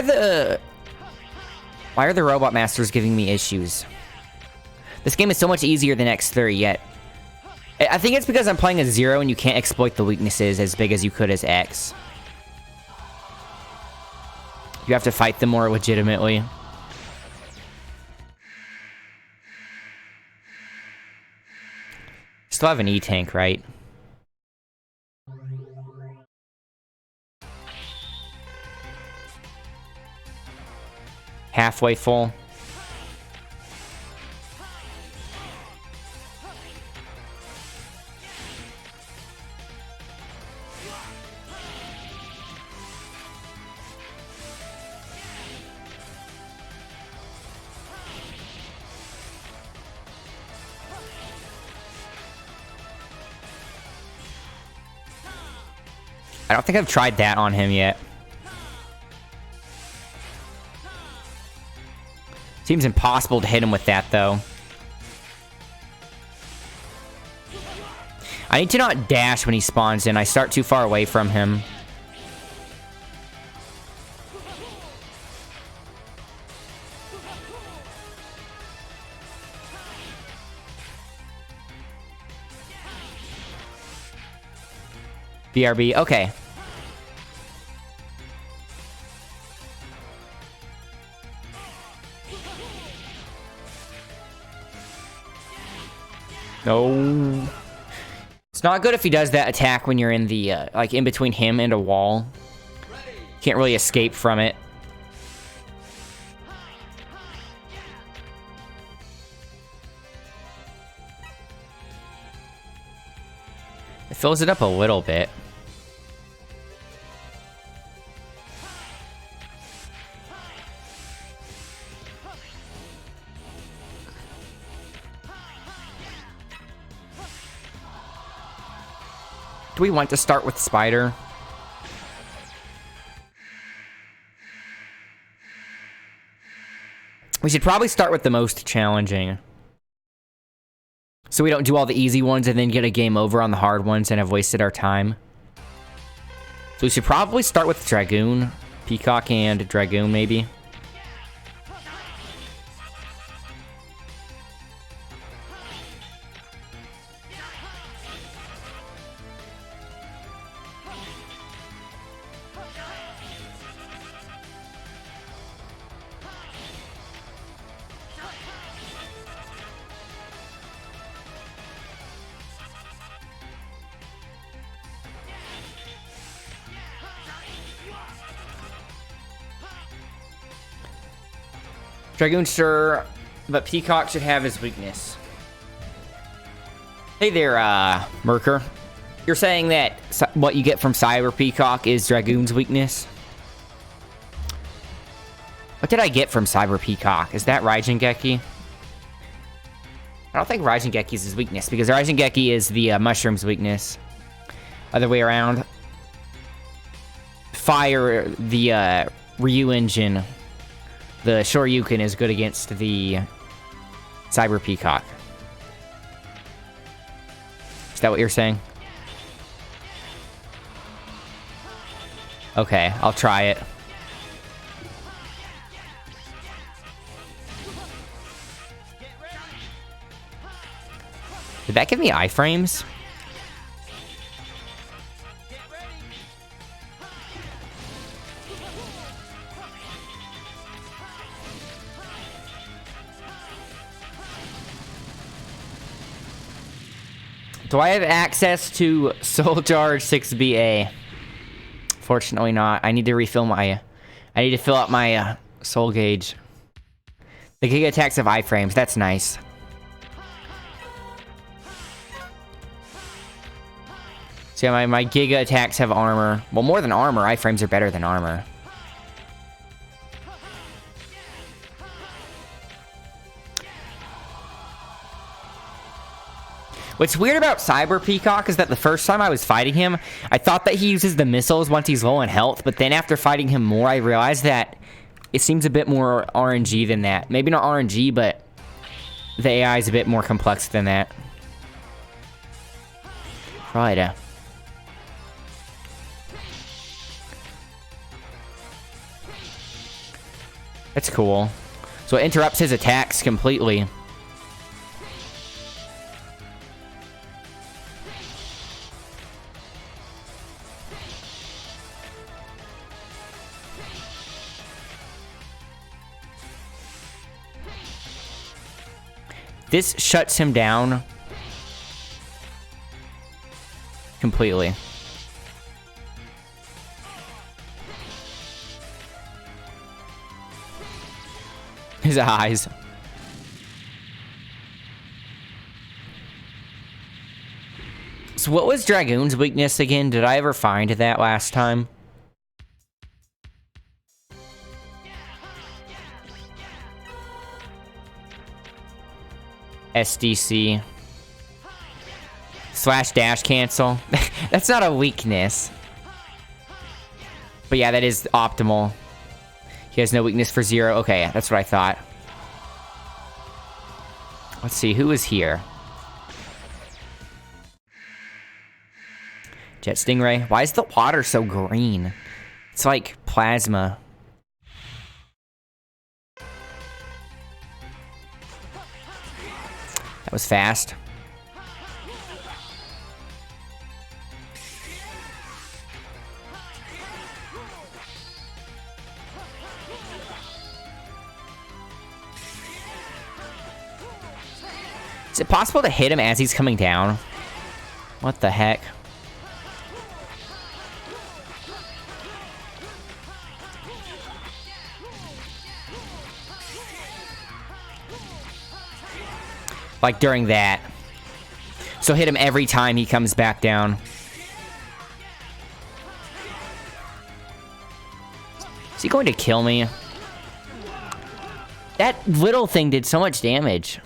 are the Robot Masters giving me issues? This game is so much easier than X3, yet I think it's because I'm playing as Zero and you can't exploit the weaknesses as big as you could as X. You have to fight them more legitimately. Still have an E-Tank, right? Halfway full. I don't think I've tried that on him yet. Seems impossible to hit him with that, though. I need to not dash when he spawns in. I start too far away from him. BRB, okay. No. It's not good if he does that attack when you're in the, like, in between him and a wall. Can't really escape from it. Fills it up a little bit. Do we want to start with Spider? We should probably start with the most challenging. So we don't do all the easy ones and then get a game over on the hard ones and have wasted our time. So we should probably start with Dragoon. Peacock and Dragoon, maybe. Dragoon, sure, but Peacock should have his weakness. Hey there, Merker. You're saying that what you get from Cyber Peacock is Dragoon's weakness? What did I get from Cyber Peacock? Is that Raijengeki? I don't think Raijengeki is his weakness, because Raijengeki is the Mushroom's weakness. Other way around. Fire, the Ryu engine. The Shoryuken is good against the Cyber Peacock. Is that what you're saying? Okay, I'll try it. Did that give me iframes? Do I have access to Soul Charge 6BA? Fortunately not. I need to refill my... I need to fill up my soul gauge. The Giga attacks have iframes. That's nice. So yeah, my Giga attacks have armor. Well, more than armor. Iframes are better than armor. What's weird about Cyber Peacock is that the first time I was fighting him, I thought that he uses the missiles once he's low in health, but then after fighting him more, I realized that it seems a bit more RNG than that. Maybe not RNG, but the AI is a bit more complex than that. Right. That's cool. So it interrupts his attacks completely. This shuts him down completely. His eyes. So what was Dragoon's weakness again? Did I ever find that last time? SDC. Slash dash cancel. That's not a weakness. But yeah, that is optimal. He has no weakness for Zero. Okay, that's what I thought. Let's see, who is here? Jet Stingray. Why is the water so green? It's like plasma. That was fast. Is it possible to hit him as he's coming down? What the heck? Like during that. So hit him every time he comes back down. Is he going to kill me? That little thing did so much damage.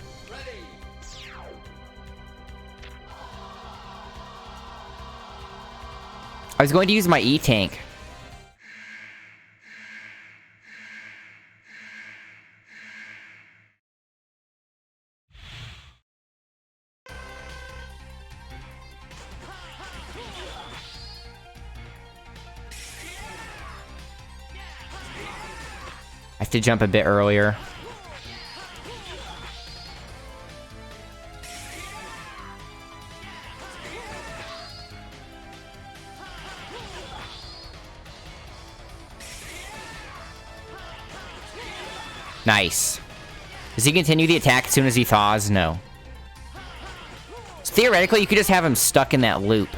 I was going to use my E-Tank. I have to jump a bit earlier. Nice. Does he continue the attack as soon as he thaws? No. So theoretically, you could just have him stuck in that loop.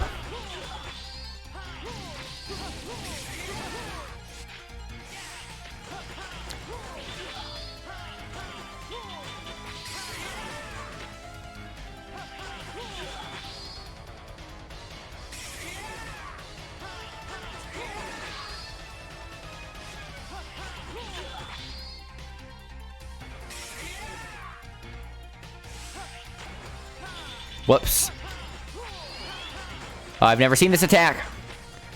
Whoops. Oh, I've never seen this attack.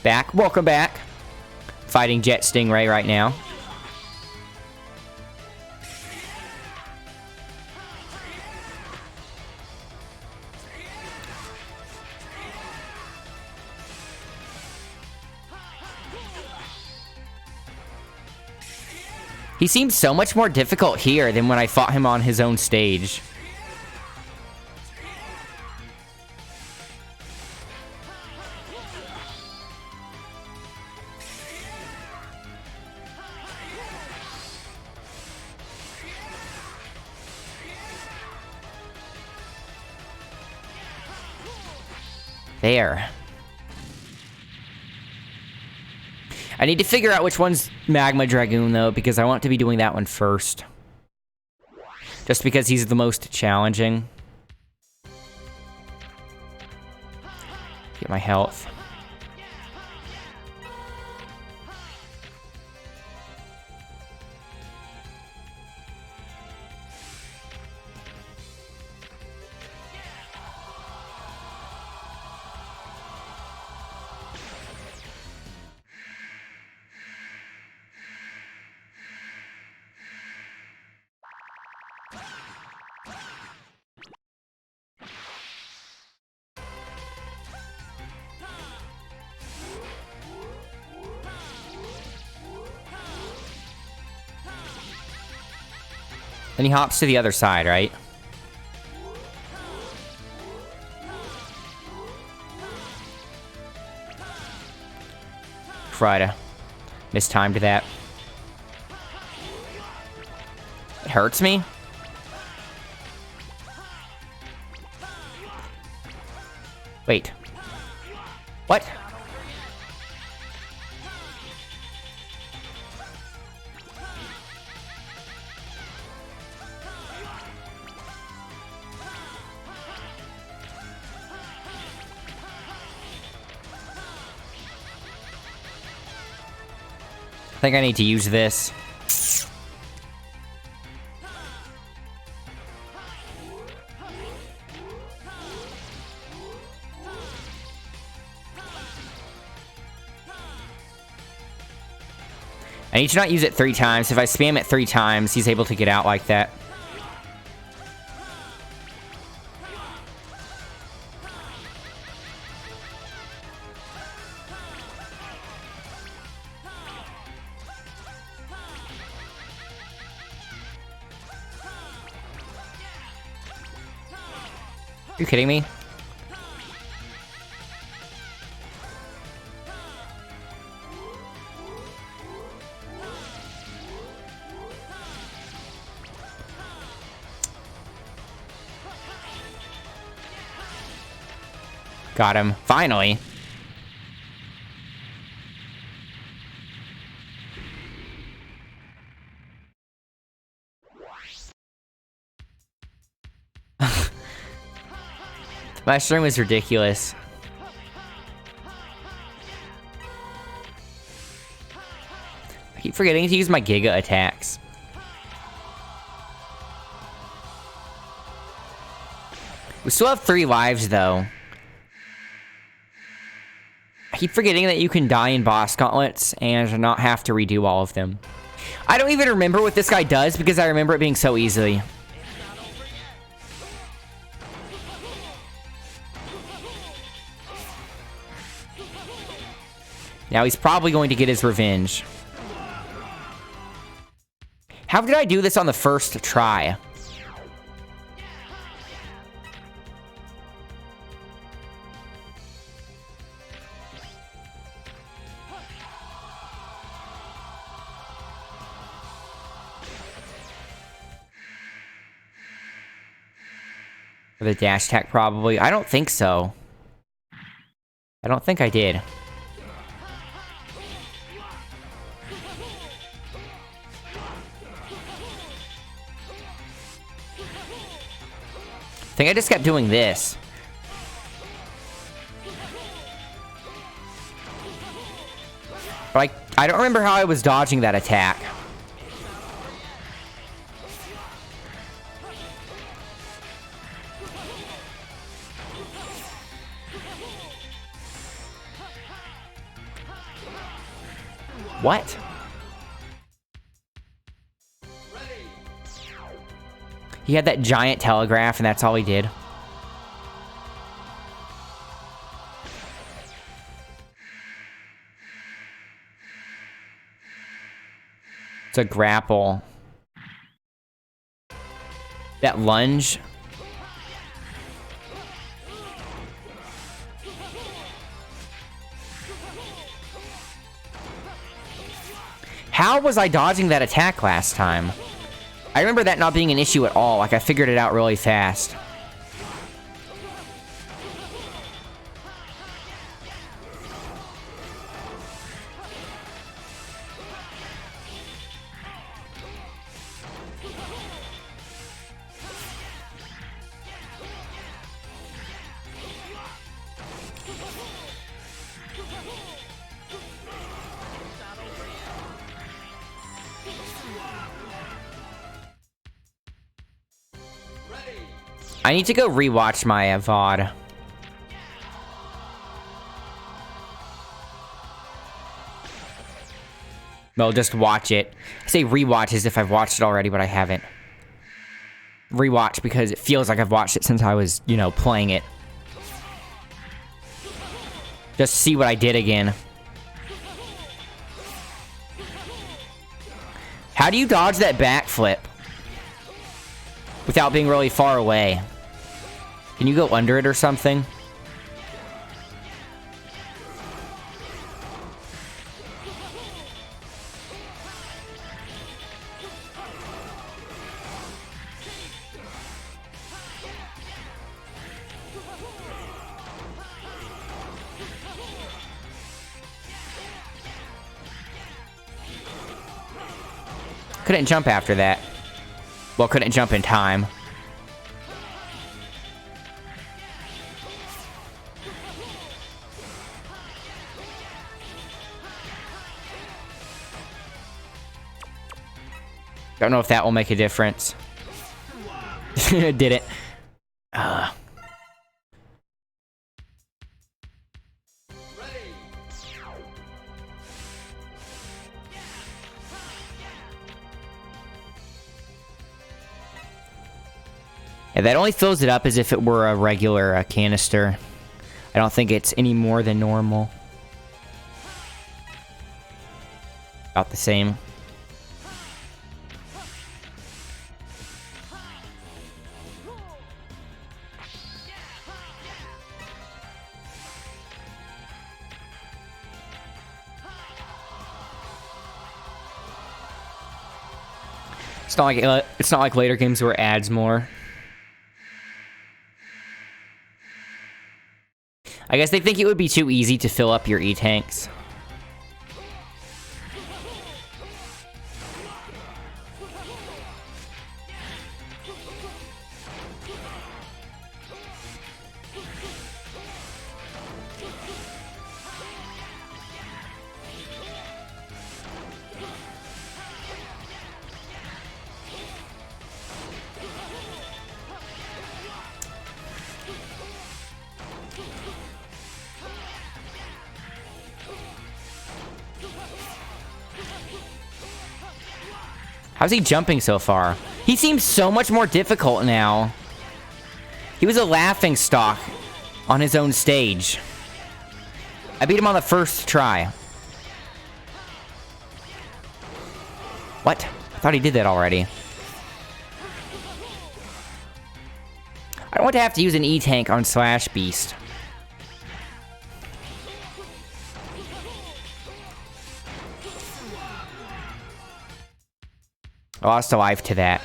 Back. Welcome back. Fighting Jet Stingray right now. He seems so much more difficult here than when I fought him on his own stage. There. I need to figure out which one's Magma Dragoon, though, because I want to be doing that one first. Just because he's the most challenging. Get my health. Then he hops to the other side, right? Friday. Mistimed that. It hurts me? Wait. What? I think I need to use this. I need to not use it 3 times. If I spam it 3 times, he's able to get out like that. You kidding me? Got him. Finally. Mushroom is ridiculous. I keep forgetting to use my Giga attacks. We still have 3 lives, though. I keep forgetting that you can die in boss gauntlets and not have to redo all of them. I don't even remember what this guy does because I remember it being so easy. Now he's probably going to get his revenge. How did I do this on the first try? The dash attack, probably. I don't think so. I don't think I did. I think I just kept doing this. But I don't remember how I was dodging that attack. What? He had that giant telegraph, and that's all he did. It's a grapple. That lunge. How was I dodging that attack last time? I remember that not being an issue at all. Like, I figured it out really fast. I need to go rewatch my VOD. No, just watch it. I say rewatch as if I've watched it already, but I haven't. Rewatch because it feels like I've watched it since I was, you know, playing it. Just see what I did again. How do you dodge that backflip without being really far away? Can you go under it or something? Couldn't jump after that. Well, couldn't jump in time. Don't know if that will make a difference. Did it. Yeah, that only fills it up as if it were a regular canister. I don't think it's any more than normal. About the same. It's not like later games where it adds more. I guess they think it would be too easy to fill up your E-tanks. How's he jumping so far? He seems so much more difficult now. He was a laughing stock on his own stage. I beat him on the first try. What? I thought he did that already. I don't want to have to use an E-Tank on Slash Beast. I lost a life to that.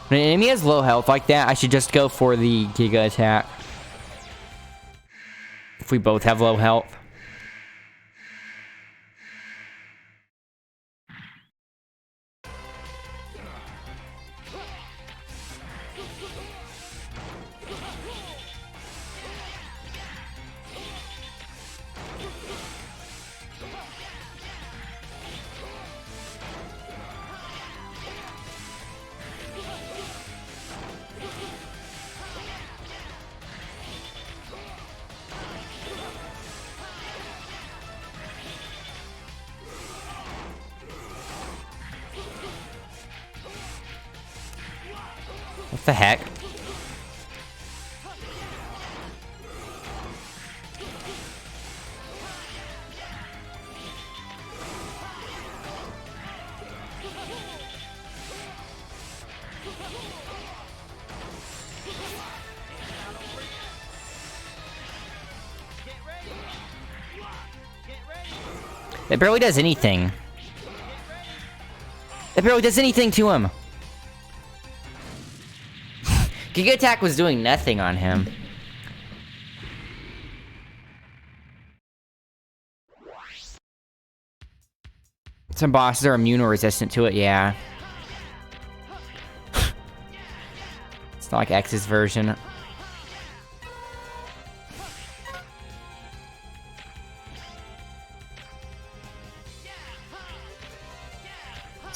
When an enemy has low health like that, I should just go for the Giga attack. If we both have low health. What the heck? It barely does anything. It barely does anything to him. Giga Attack was doing nothing on him. Some bosses are immune or resistant to it, yeah. It's not like X's version.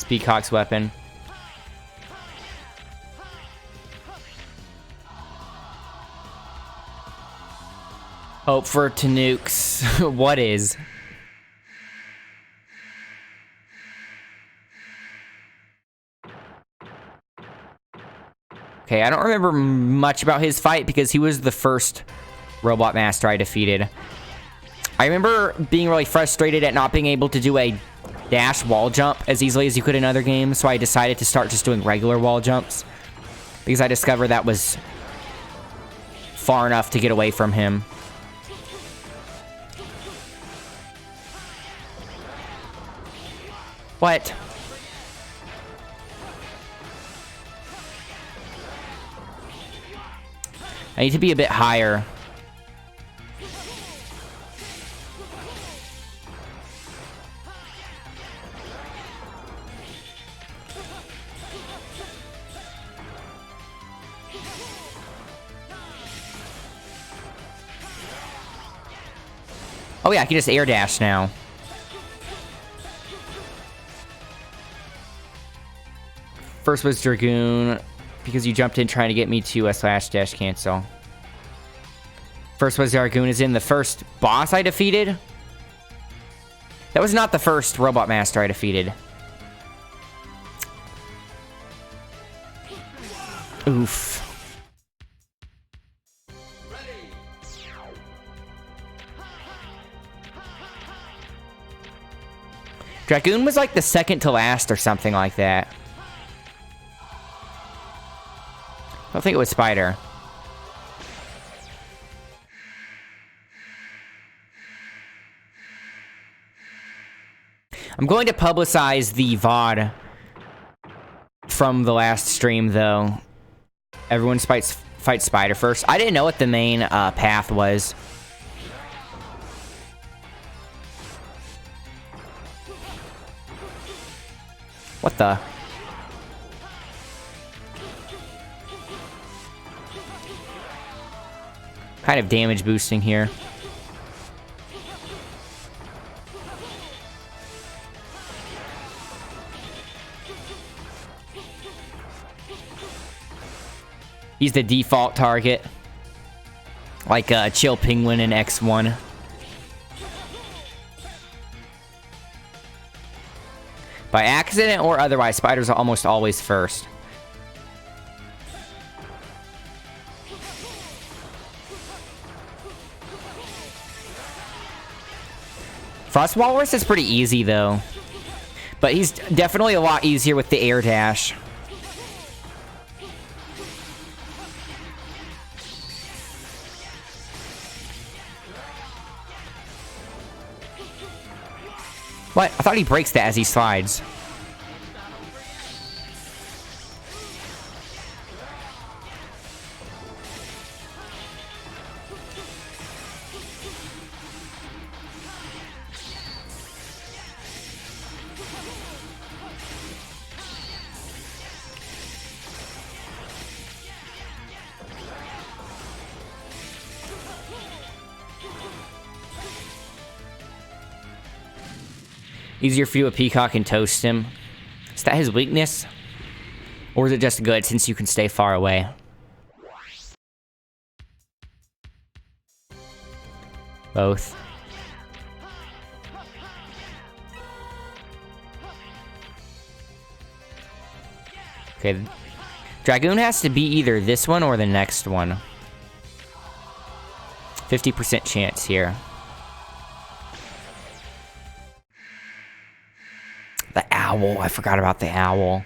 Peacock's weapon. Hope for Tanukes. What is? Okay, I don't remember much about his fight because he was the first robot master I defeated. I remember being really frustrated at not being able to do a dash wall jump as easily as you could in other games, so I decided to start just doing regular wall jumps because I discovered that was far enough to get away from him. What? I need to be a bit higher. Oh yeah, I can just air dash now. First was Dragoon, because you jumped in trying to get me to a slash dash cancel. First was Dragoon is in the first boss I defeated. That was not the first Robot Master I defeated. Oof. Dragoon was like the second to last or something like that. I don't think it was Spider. I'm going to publicize the VOD from the last stream, though. Everyone fights Spider first. I didn't know what the main path was. What the? Kind of damage boosting here. He's the default target. Like Chill Penguin in X1. By accident or otherwise, spiders are almost always first. Frost Walrus is pretty easy, though. But he's definitely a lot easier with the air dash. What? I thought he breaks that as he slides. Easier for you a peacock and toast him. Is that his weakness? Or is it just good since you can stay far away? Both. Okay. Dragoon has to be either this one or the next one. 50% chance here. The owl. I forgot about the owl.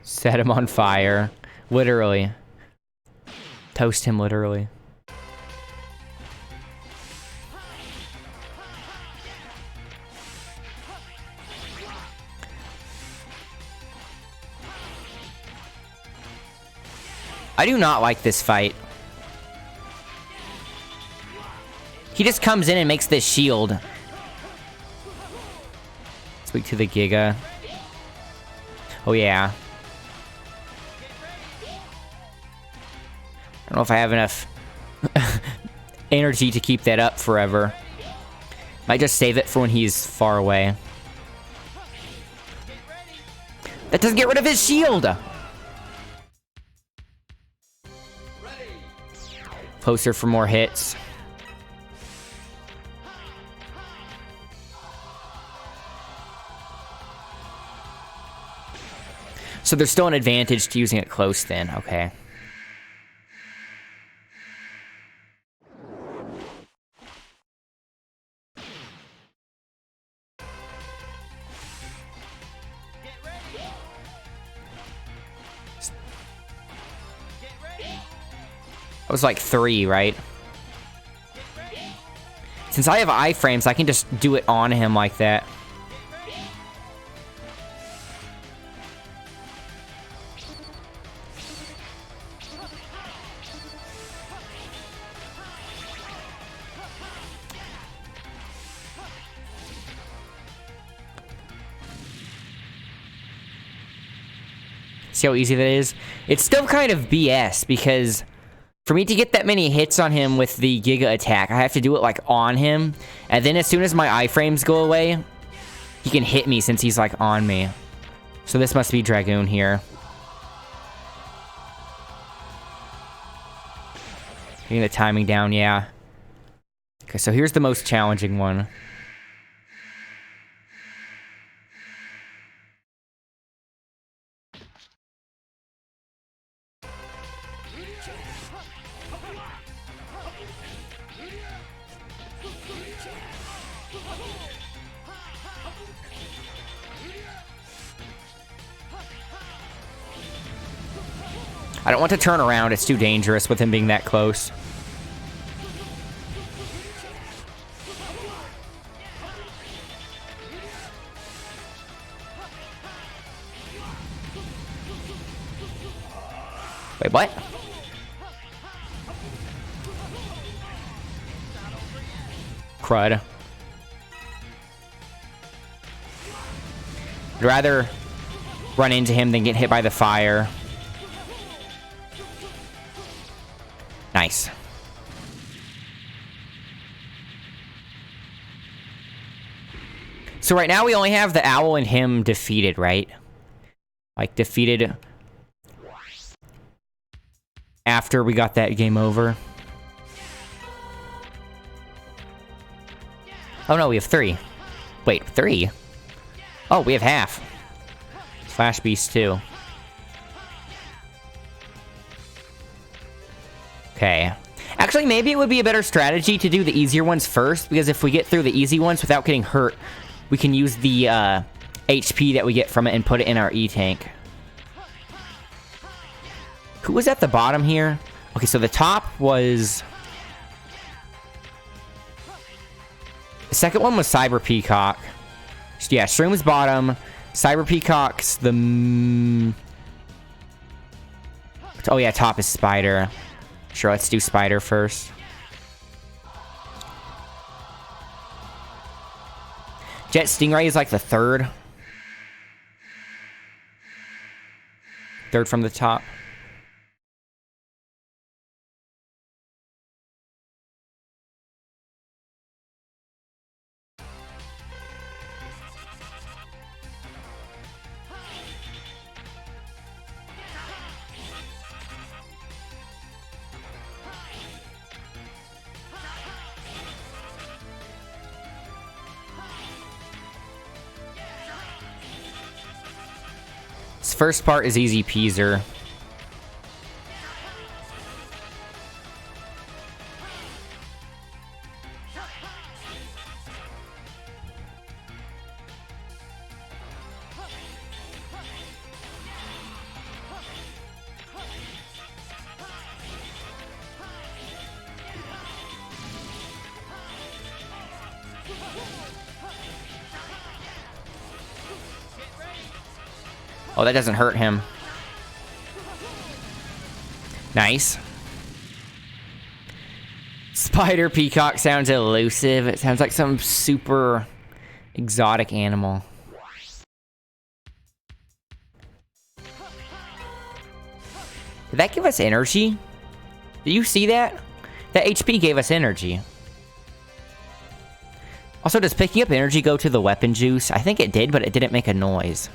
Set him on fire. Literally. Toast him literally. I do not like this fight. He just comes in and makes this shield. Speak to the Giga. Oh yeah. I don't know if I have enough energy to keep that up forever. Might just save it for when he's far away. That doesn't get rid of his shield! Closer for more hits. So there's still an advantage to using it close then, okay. That was like 3, right? Since I have iframes, I can just do it on him like that. See how easy that is? It's still kind of BS because for me to get that many hits on him with the Giga attack, I have to do it like on him. And then as soon as my iframes go away, he can hit me since he's like on me. So this must be Dragoon here. Getting the timing down, yeah. Okay, so here's the most challenging one. I don't want to turn around, it's too dangerous with him being that close. Wait, what? Crud. I'd rather run into him than get hit by the fire. Nice. So right now we only have the owl and him defeated, right? Like defeated after we got that game over. Oh no, we have 3. Wait, 3? Oh, we have half. Flash Beast too. Okay. Actually, maybe it would be a better strategy to do the easier ones first, because if we get through the easy ones without getting hurt, we can use the HP that we get from it and put it in our E-Tank. Who was at the bottom here? Okay, so the top was... The second one was Cyber Peacock. Yeah, Shroom was bottom. Cyber Peacock's the... Oh yeah, top is Spider. Sure, let's do Spider first. Jet Stingray is like the third. Third from the top. This first part is easy peaser. Oh, that doesn't hurt him. Nice. Spider Peacock sounds elusive. It sounds like some super exotic animal. Did that give us energy? Did you see that? That HP gave us energy. Also, does picking up energy go to the weapon juice? I think it did, but it didn't make a noise.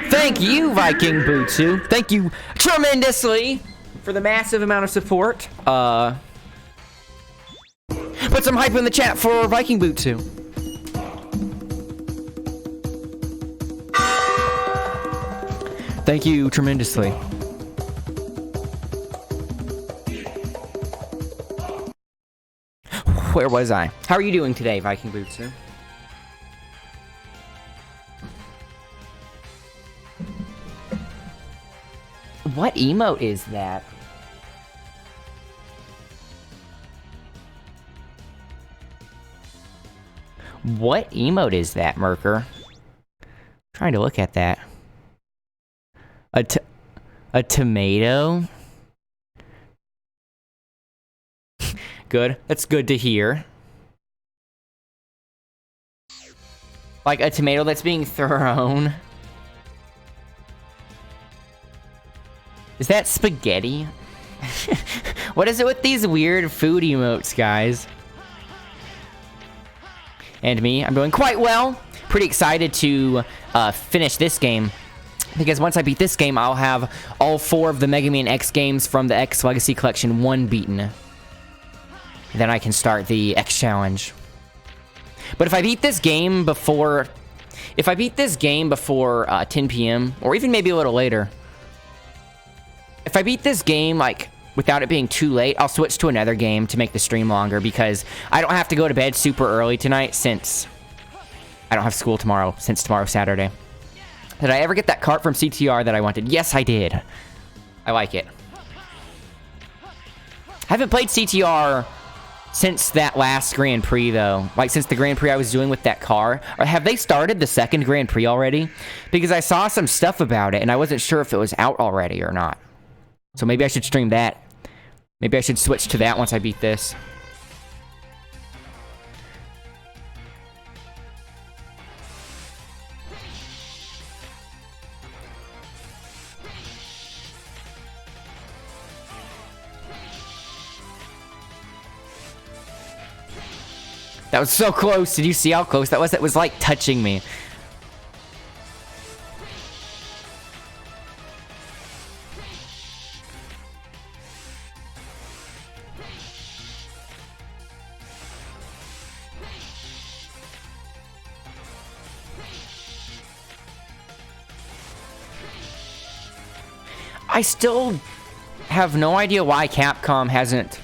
Thank you, Viking Butsu. Thank you tremendously for the massive amount of support. Put some hype in the chat for Viking Butsu. Thank you tremendously. Where was I? How are you doing today, Viking Butsu? What emote is that? What emote is that, Merker? Trying to look at that. A tomato? Good. That's good to hear. Like a tomato that's being thrown. Is that spaghetti? What is it with these weird food emotes, guys? And me, I'm doing quite well. Pretty excited to finish this game. Because once I beat this game, I'll have all 4 of the Mega Man X games from the X Legacy Collection 1 beaten. Then I can start the X Challenge. But if I beat this game before... If I beat this game before 10 p.m., or even maybe a little later... If I beat this game, like, without it being too late, I'll switch to another game to make the stream longer, because I don't have to go to bed super early tonight, since I don't have school tomorrow, since tomorrow's Saturday. Did I ever get that cart from CTR that I wanted? Yes, I did. I like it. I haven't played CTR since that last Grand Prix, though. Like, since the Grand Prix I was doing with that car. Or have they started the second Grand Prix already? Because I saw some stuff about it, and I wasn't sure if it was out already or not. So maybe I should stream that. Maybe I should switch to that once I beat this. That was so close. Did you see how close that was? That was like touching me. I still have no idea why Capcom hasn't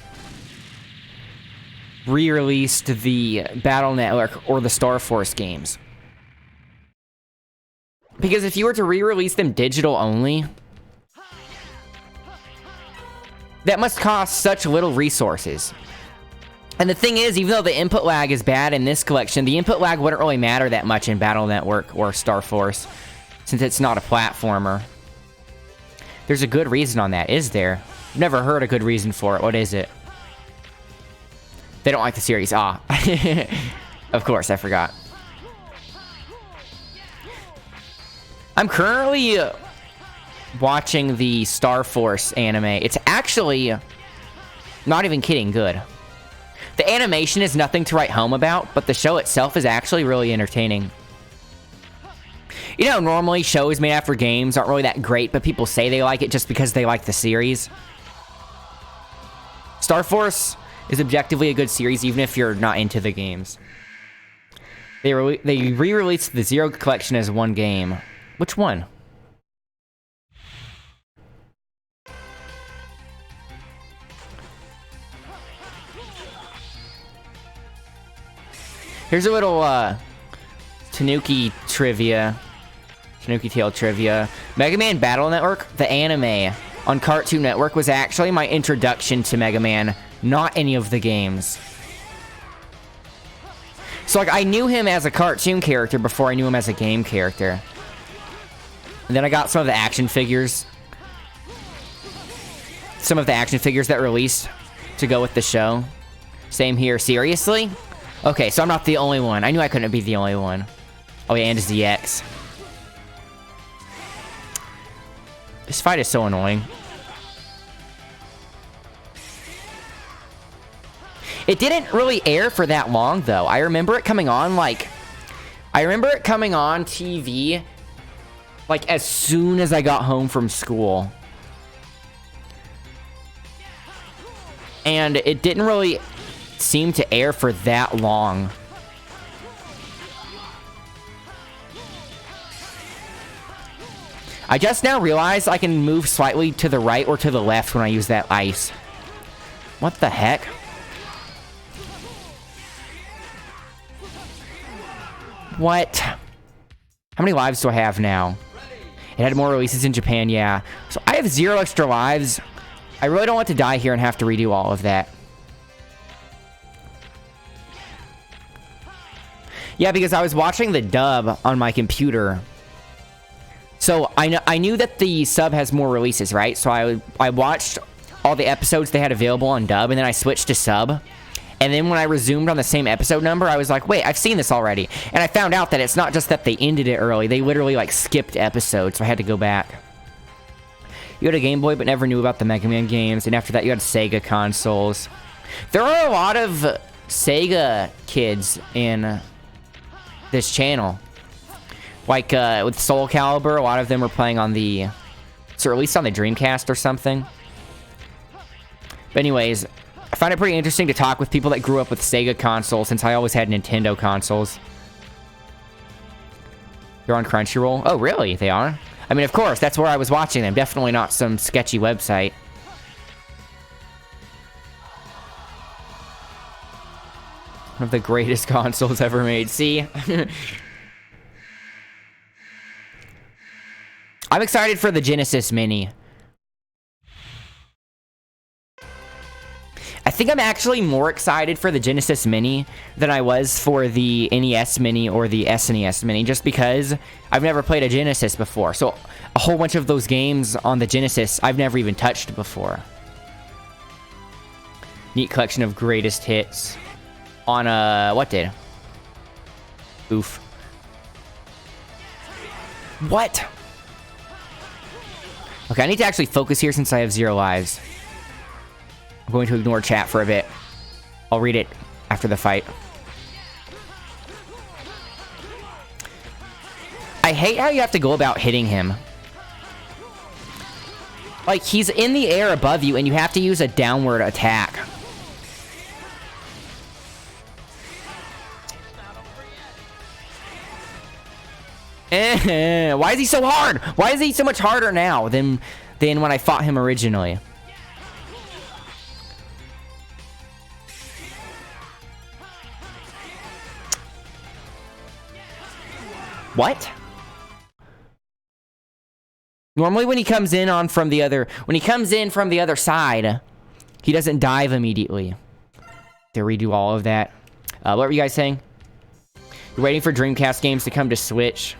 re-released the Battle Network or the Star Force games. Because if you were to re-release them digital only, that must cost such little resources. And the thing is, even though the input lag is bad in this collection, the input lag wouldn't really matter that much in Battle Network or Star Force, since it's not a platformer. There's a good reason on that, is there? I've never heard a good reason for it. What is it? They don't like the series. Ah. Of course, I forgot. I'm currently watching the Star Force anime. It's actually, not even kidding, good. The animation is nothing to write home about, but the show itself is actually really entertaining. You know, normally shows made after games aren't really that great, but people say they like it just because they like the series. Star Force is objectively a good series, even if you're not into the games. They re-released the Zero Collection as one game. Which one? Here's a little, Tanuki trivia. Tanuki Tale trivia. Mega Man Battle Network, the anime on Cartoon Network, was actually my introduction to Mega Man, not any of the games. So, like, I knew him as a cartoon character before I knew him as a game character. And then I got some of the action figures. Some of the action figures that released to go with the show. Same here. Seriously? Okay, so I'm not the only one. I knew I couldn't be the only one. Oh yeah, and ZX. This fight is so annoying. It didn't really air for that long, though. I remember it coming on, like... I remember it coming on TV, like, as soon as I got home from school. And it didn't really seem to air for that long. I just now realized I can move slightly to the right or to the left when I use that ice. What the heck? What? How many lives do I have now? It had more releases in Japan, yeah. So I have 0 extra lives. I really don't want to die here and have to redo all of that. Yeah, because I was watching the dub on my computer. So I knew that the sub has more releases, right? So I watched all the episodes they had available on dub, and then I switched to sub. And then when I resumed on the same episode number, I was like, wait, I've seen this already. And I found out that it's not just that they ended it early. They literally, like, skipped episodes, so I had to go back. You had a Game Boy but never knew about the Mega Man games, and after that you had Sega consoles. There are a lot of Sega kids in this channel. Like, with Soul Calibur, a lot of them were playing on the... So at least on the Dreamcast or something. But anyways, I find it pretty interesting to talk with people that grew up with Sega consoles, since I always had Nintendo consoles. They're on Crunchyroll? Oh, really? They are? I mean, of course, that's where I was watching them. Definitely not some sketchy website. One of the greatest consoles ever made. See? I'm excited for the Genesis Mini. I think I'm actually more excited for the Genesis Mini than I was for the NES Mini or the SNES Mini, just because I've never played a Genesis before. So a whole bunch of those games on the Genesis I've never even touched before. Neat collection of greatest hits. On what did? Oof. What? Okay, I need to actually focus here since I have 0 lives. I'm going to ignore chat for a bit. I'll read it after the fight. I hate how you have to go about hitting him. Like, he's in the air above you, and you have to use a downward attack. Why is he so hard? Why is he so much harder now than than when I fought him originally. What? Normally when he comes in from the other side, he doesn't dive immediately. To redo all of that. What were you guys saying? You're waiting for Dreamcast games to come to Switch.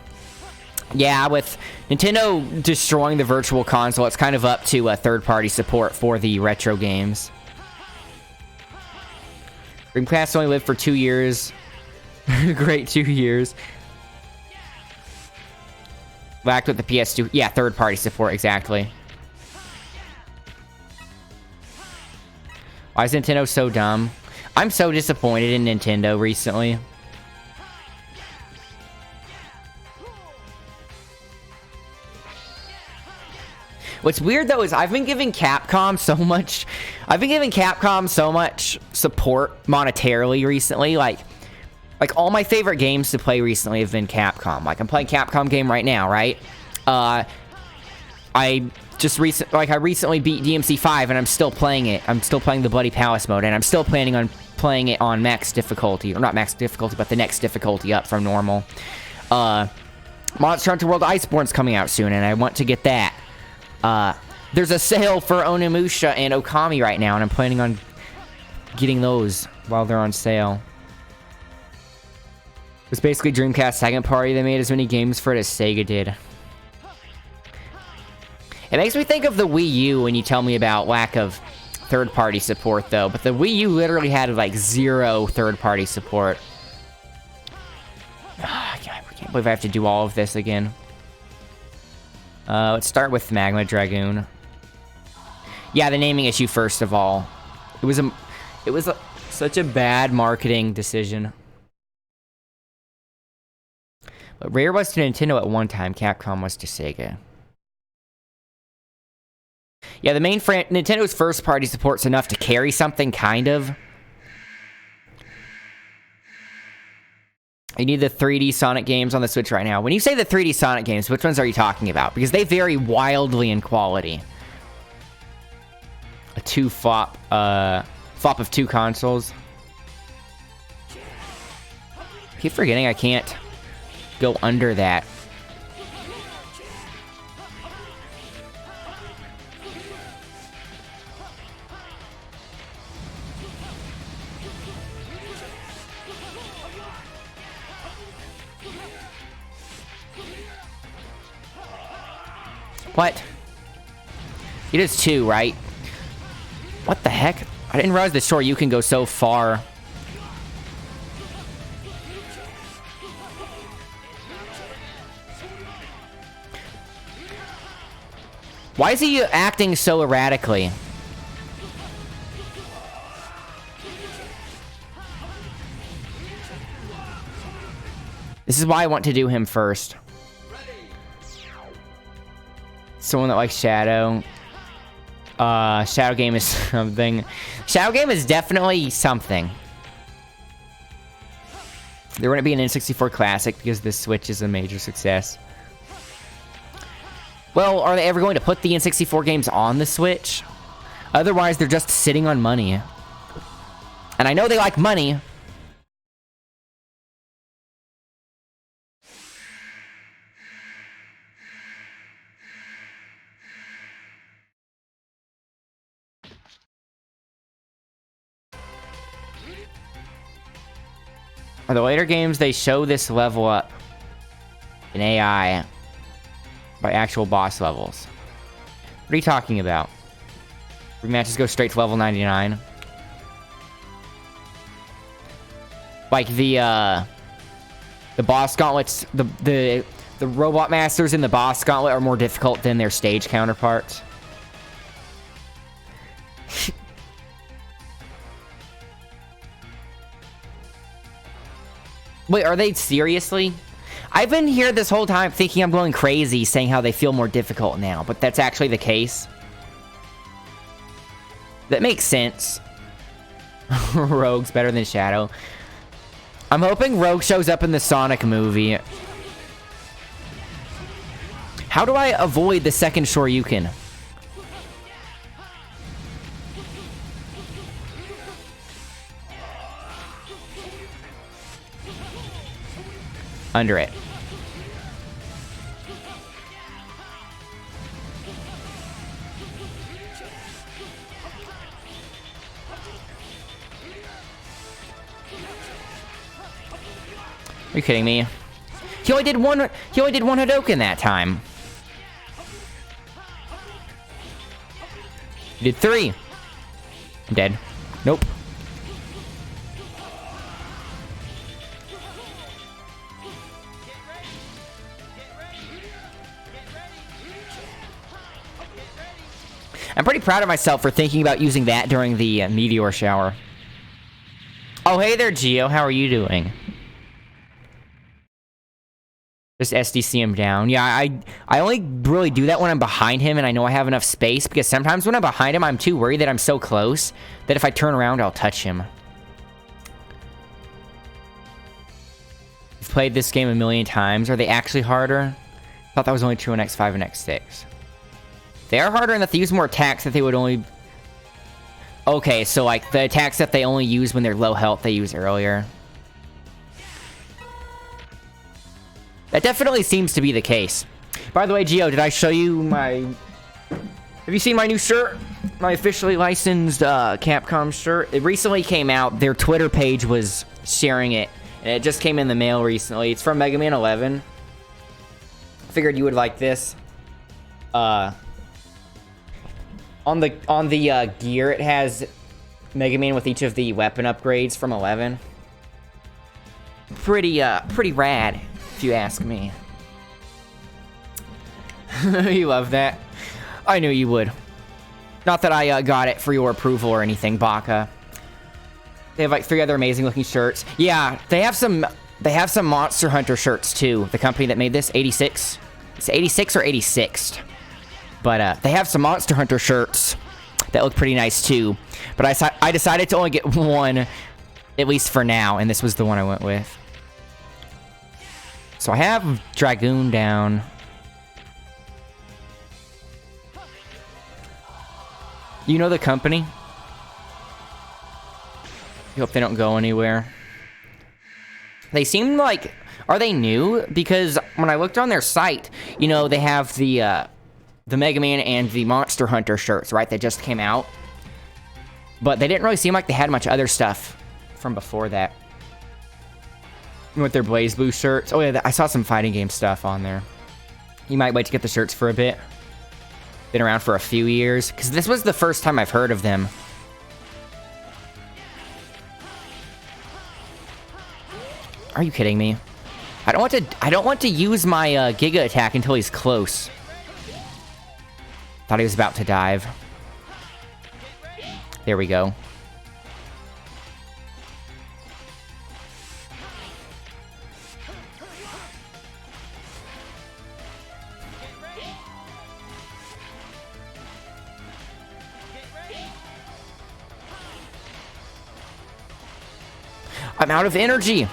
Yeah, with Nintendo destroying the Virtual Console, it's kind of up to third-party support for the retro games. Dreamcast only lived for 2 years. Great 2 years. Lacked with the PS2. Yeah, third-party support, exactly. Why is Nintendo so dumb? I'm so disappointed in Nintendo recently. What's weird though is I've been giving Capcom so much support monetarily recently. Like all my favorite games to play recently have been Capcom. Like I'm playing Capcom game right now, right? I recently beat DMC5 and I'm still playing it. I'm still playing the Bloody Palace mode and I'm still planning on playing it on max difficulty, or not max difficulty, but the next difficulty up from normal. Monster Hunter World Iceborne's coming out soon and I want to get that. There's a sale for Onimusha and Okami right now, and I'm planning on getting those while they're on sale. It's basically Dreamcast second party. They made as many games for it as Sega did. It makes me think of the Wii U when you tell me about lack of third-party support, though. But the Wii U literally had, like, 0 third-party support. I can't believe I have to do all of this again. Let's start with Magma Dragoon. Yeah, the naming issue first of all. It was such a bad marketing decision. But Rare was to Nintendo at one time, Capcom was to Sega. Yeah, the main Nintendo's first party support's enough to carry something, kind of. You need the 3D Sonic games on the Switch right now. When you say the 3D Sonic games, which ones are you talking about? Because they vary wildly in quality. A flop of 2 consoles. I keep forgetting I can't go under that. What? It is 2, right? What the heck? I didn't realize the short you can go so far. Why is he acting so erratically? This is why I want to do him first. Someone that likes Shadow. Shadow Game is something. Shadow Game is definitely something. There wouldn't be an N64 Classic because the Switch is a major success. Well, are they ever going to put the N64 games on the Switch? Otherwise, they're just sitting on money. And I know they like money. For the later games, they show this level up in AI by actual boss levels. What are you talking about? Rematches go straight to level 99. Like the boss gauntlets, the robot masters in the boss gauntlet are more difficult than their stage counterparts. Wait, are they seriously? I've been here this whole time thinking I'm going crazy saying how they feel more difficult now, but that's actually the case. That makes sense. Rogue's better than Shadow. I'm hoping Rogue shows up in the Sonic movie. How do I avoid the second Shoryuken? under it. Are you kidding me? He only did one Hadouken that time. He did 3. I'm dead. Nope. I'm pretty proud of myself for thinking about using that during the meteor shower. Oh, hey there, Geo. How are you doing? Just SDC him down. Yeah, I only really do that when I'm behind him and I know I have enough space, because sometimes when I'm behind him, I'm too worried that I'm so close that if I turn around, I'll touch him. I've played this game a million times. Are they actually harder? I thought that was only true in X5 and X6. They are harder in that they use more attacks that they would only... Okay, so like the attacks that they only use when they're low health, they use earlier. That definitely seems to be the case. By the way, Gio, did I show you my... Have you seen my new shirt? My officially licensed Capcom shirt? It recently came out. Their Twitter page was sharing it. And it just came in the mail recently. It's from Megaman 11. I figured you would like this. On the gear, it has Mega Man with each of the weapon upgrades from 11. Pretty rad, if you ask me. You love that? I knew you would. Not that I got it for your approval or anything, Baka. They have like 3 other amazing looking shirts. Yeah, they have some Monster Hunter shirts too. The company that made this, 86. It's 86 or 86th. But they have some Monster Hunter shirts that look pretty nice too. But I decided to only get one, at least for now, and this was the one I went with. So I have Dragoon down. You know the company? You hope they don't go anywhere. They seem like... Are they new? Because when I looked on their site, you know, they have the Mega Man and the Monster Hunter shirts, right? That just came out. But they didn't really seem like they had much other stuff from before that. With their Blaze Blue shirts. Oh yeah, I saw some fighting game stuff on there. You might wait to get the shirts for a bit. Been around for a few years. Because this was the first time I've heard of them. Are you kidding me? I don't want to use my Giga attack until he's close. Thought he was about to dive. There we go. I'm out of energy.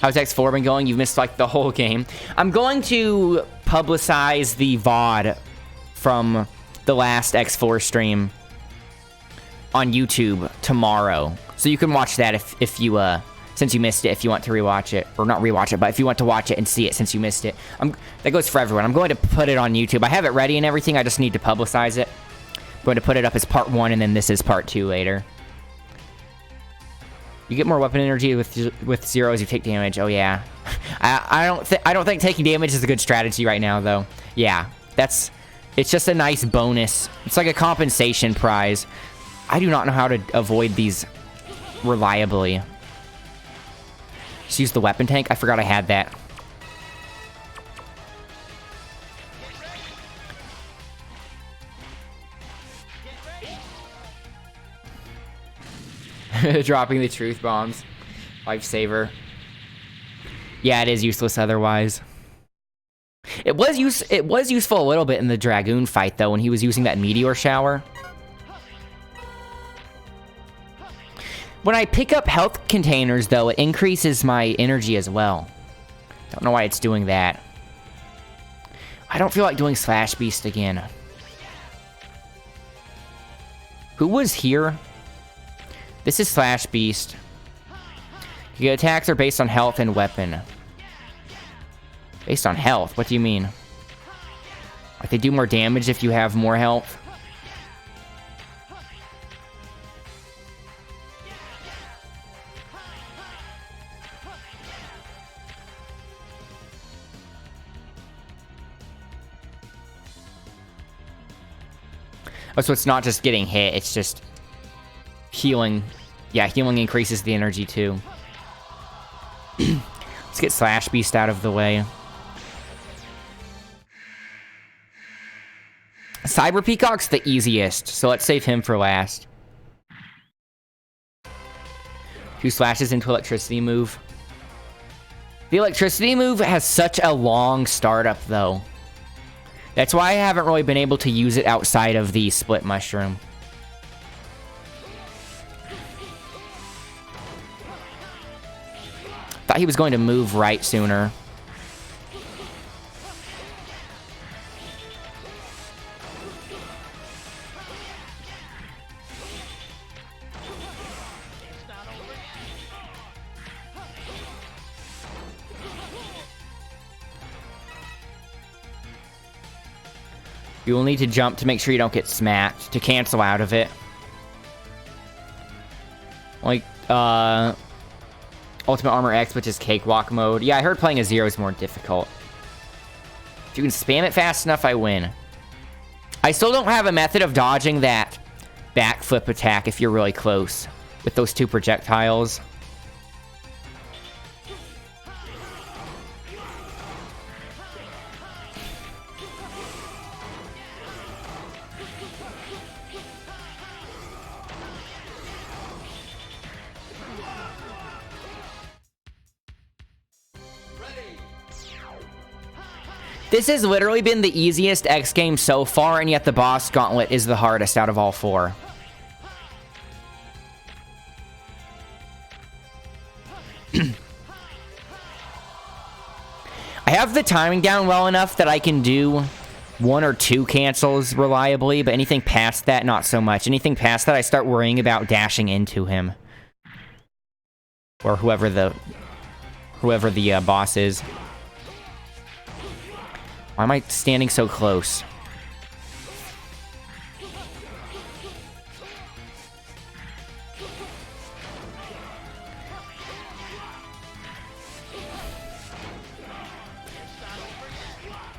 How's X4 been going? You've missed like the whole game. I'm going to publicize the VOD from the last X4 stream on YouTube tomorrow. So you can watch that if you, since you missed it, if you want to rewatch it. Or not rewatch it, but if you want to watch it and see it since you missed it. That goes for everyone. I'm going to put it on YouTube. I have it ready and everything, I just need to publicize it. I'm going to put it up as part 1 and then this is part 2 later. You get more weapon energy with Zero as you take damage. Oh yeah. I don't think taking damage is a good strategy right now though. Yeah. It's just a nice bonus. It's like a compensation prize. I do not know how to avoid these reliably. Just use the weapon tank. I forgot I had that. Dropping the truth bombs. Lifesaver. Yeah, it is useless otherwise. It was useful a little bit in the Dragoon fight, though, when he was using that meteor shower. When I pick up health containers, though, it increases my energy as well. Don't know why it's doing that. I don't feel like doing Slash Beast again. Who was here? This is Slash Beast. Your attacks are based on health and weapon. Based on health? What do you mean? Like they do more damage if you have more health? Oh, so it's not just getting hit, it's just healing. Yeah, healing increases the energy too. Let's get Slash Beast out of the way. Cyber Peacock's the easiest, so let's save him for last. 2 slashes into electricity move. The electricity move has such a long startup, though. That's why I haven't really been able to use it outside of the split mushroom. Thought he was going to move right sooner. You will need to jump to make sure you don't get smacked, to cancel out of it. Like, Ultimate Armor X, which is Cakewalk mode. Yeah, I heard playing a Zero is more difficult. If you can spam it fast enough, I win. I still don't have a method of dodging that backflip attack if you're really close with those 2 projectiles. This has literally been the easiest X game so far, and yet the boss gauntlet is the hardest out of all 4. I have the timing down well enough that I can do 1 or 2 cancels reliably, but anything past that, not so much. Anything past that, I start worrying about dashing into him. Or whoever the boss is. Why am I standing so close?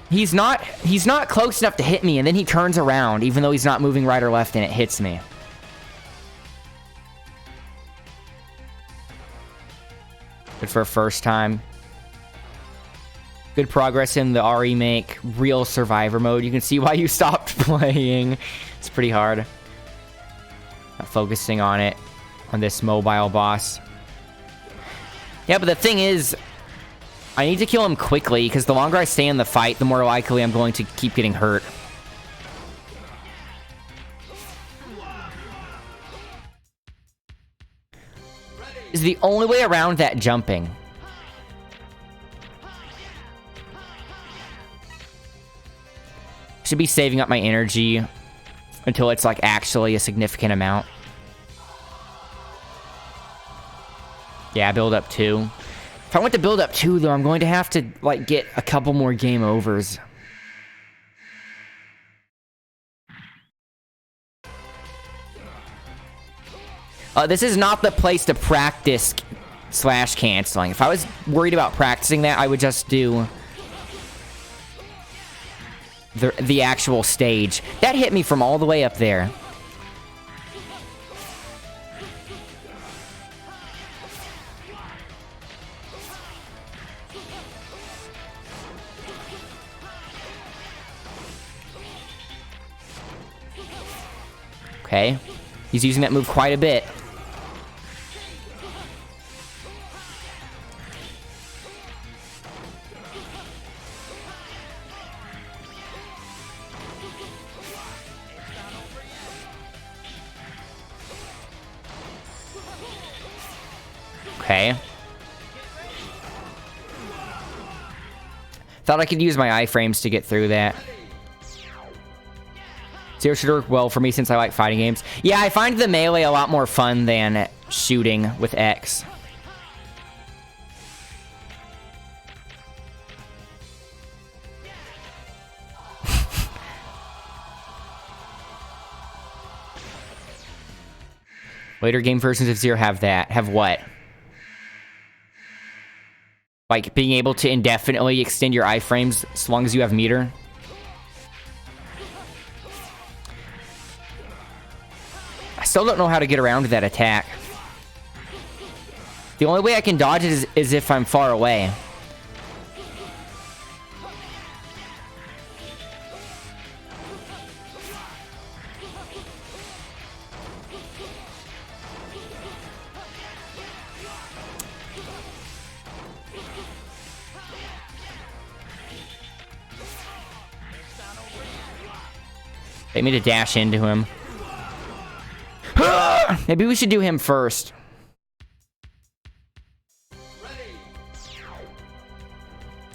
He's not close enough to hit me, and then he turns around, even though he's not moving right or left, and it hits me. Good for a first time. Good progress in the RE make real survivor mode. You can see why you stopped playing. It's pretty hard. Not focusing on it, on this mobile boss. Yeah, but the thing is, I need to kill him quickly, because the longer I stay in the fight, the more likely I'm going to keep getting hurt. Is the only way around that jumping. Should be saving up my energy until it's like actually a significant amount. Yeah, build up 2. If I want to build up 2, though, I'm going to have to like get a couple more game overs. This is not the place to practice slash canceling. If I was worried about practicing that, I would just do the actual stage. That hit me from all the way up there. Okay. He's using that move quite a bit. Okay. Thought I could use my iframes to get through that. Zero should work well for me since I like fighting games. Yeah, I find the melee a lot more fun than shooting with X. Later game versions of Zero have that. Have what? Like, being able to indefinitely extend your iframes as long as you have meter? I still don't know how to get around that attack. The only way I can dodge it is if I'm far away. They made a dash into him. Maybe we should do him first.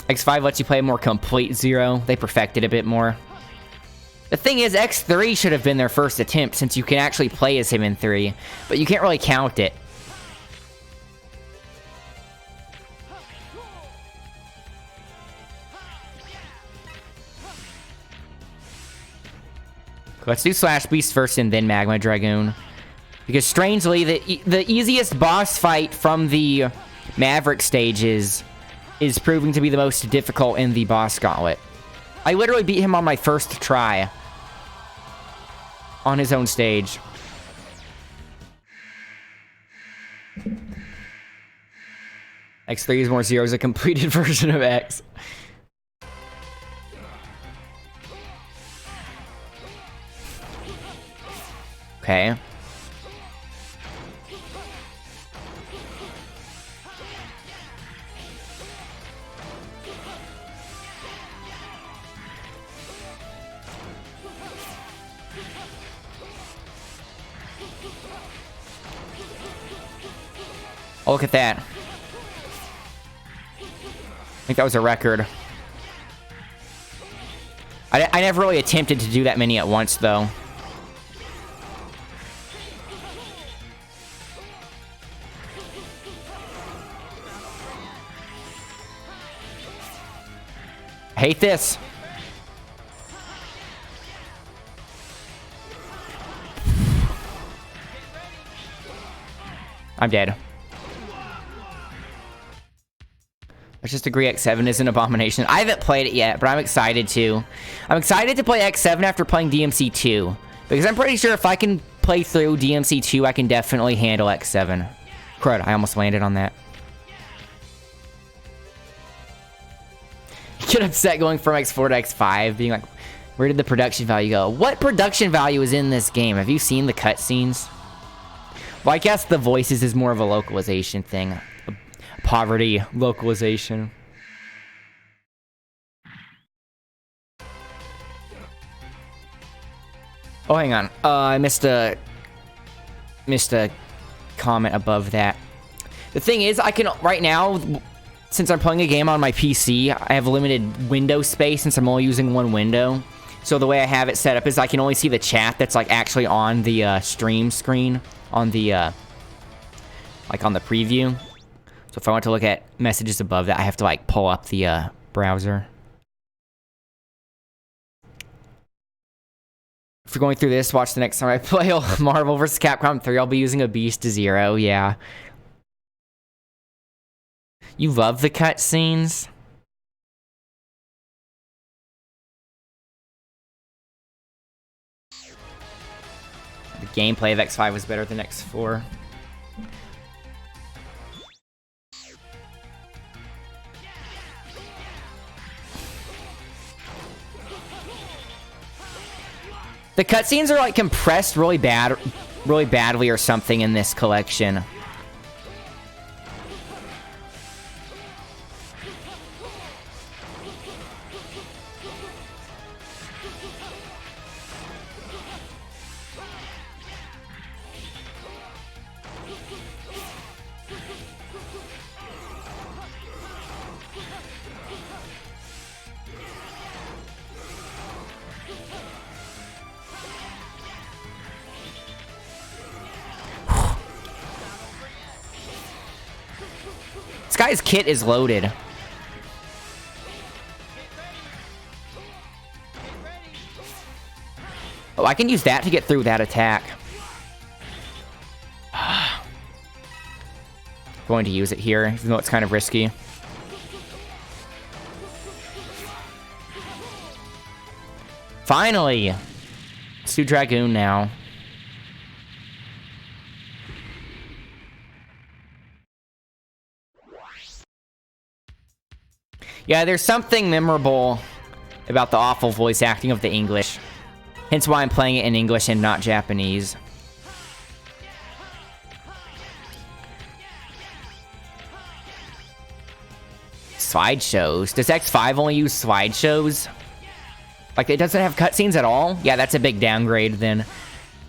X5 lets you play a more complete Zero. They perfected a bit more. The thing is, X3 should have been their first attempt since you can actually play as him in 3, but you can't really count it. Let's do Slash Beast first and then Magma Dragoon. Because strangely, the easiest boss fight from the Maverick stages is proving to be the most difficult in the boss gauntlet. I literally beat him on my first try. On his own stage. X3 is more Zero is a completed version of X. Okay. Oh, look at that. I think that was a record. I never really attempted to do that many at once, though. I hate this. I'm dead. Let's just agree X7 is an abomination. I haven't played it yet, but I'm excited to. I'm excited to play X7 after playing DMC2. Because I'm pretty sure if I can play through DMC2, I can definitely handle X7. Crud, I almost landed on that. Get upset going from X4 to X5, being like, where did the production value go? What production value is in this game? Have you seen the cutscenes? Well, I guess the voices is more of a localization thing. A poverty localization. Oh, hang on. I missed a comment above that. The thing is, I can, right now, since I'm playing a game on my PC, I have limited window space since I'm only using one window. So the way I have it set up is I can only see the chat that's like actually on the stream screen, on the, like on the preview. So if I want to look at messages above that, I have to like pull up the browser. If you're going through this, watch the next time I play Marvel vs. Capcom 3. I'll be using a Beast Zero, yeah. You love the cutscenes? The gameplay of X5 was better than X4. The cutscenes are like compressed really badly or something in this collection. This guy's kit is loaded. Oh, I can use that to get through that attack. going to use it here, even though it's kind of risky. Finally! Let's do Dragoon now. Yeah, there's something memorable about the awful voice acting of the English. Hence why I'm playing it in English and not Japanese. Slideshows. Does X5 only use slideshows? Like, it doesn't have cutscenes at all? Yeah, that's a big downgrade then.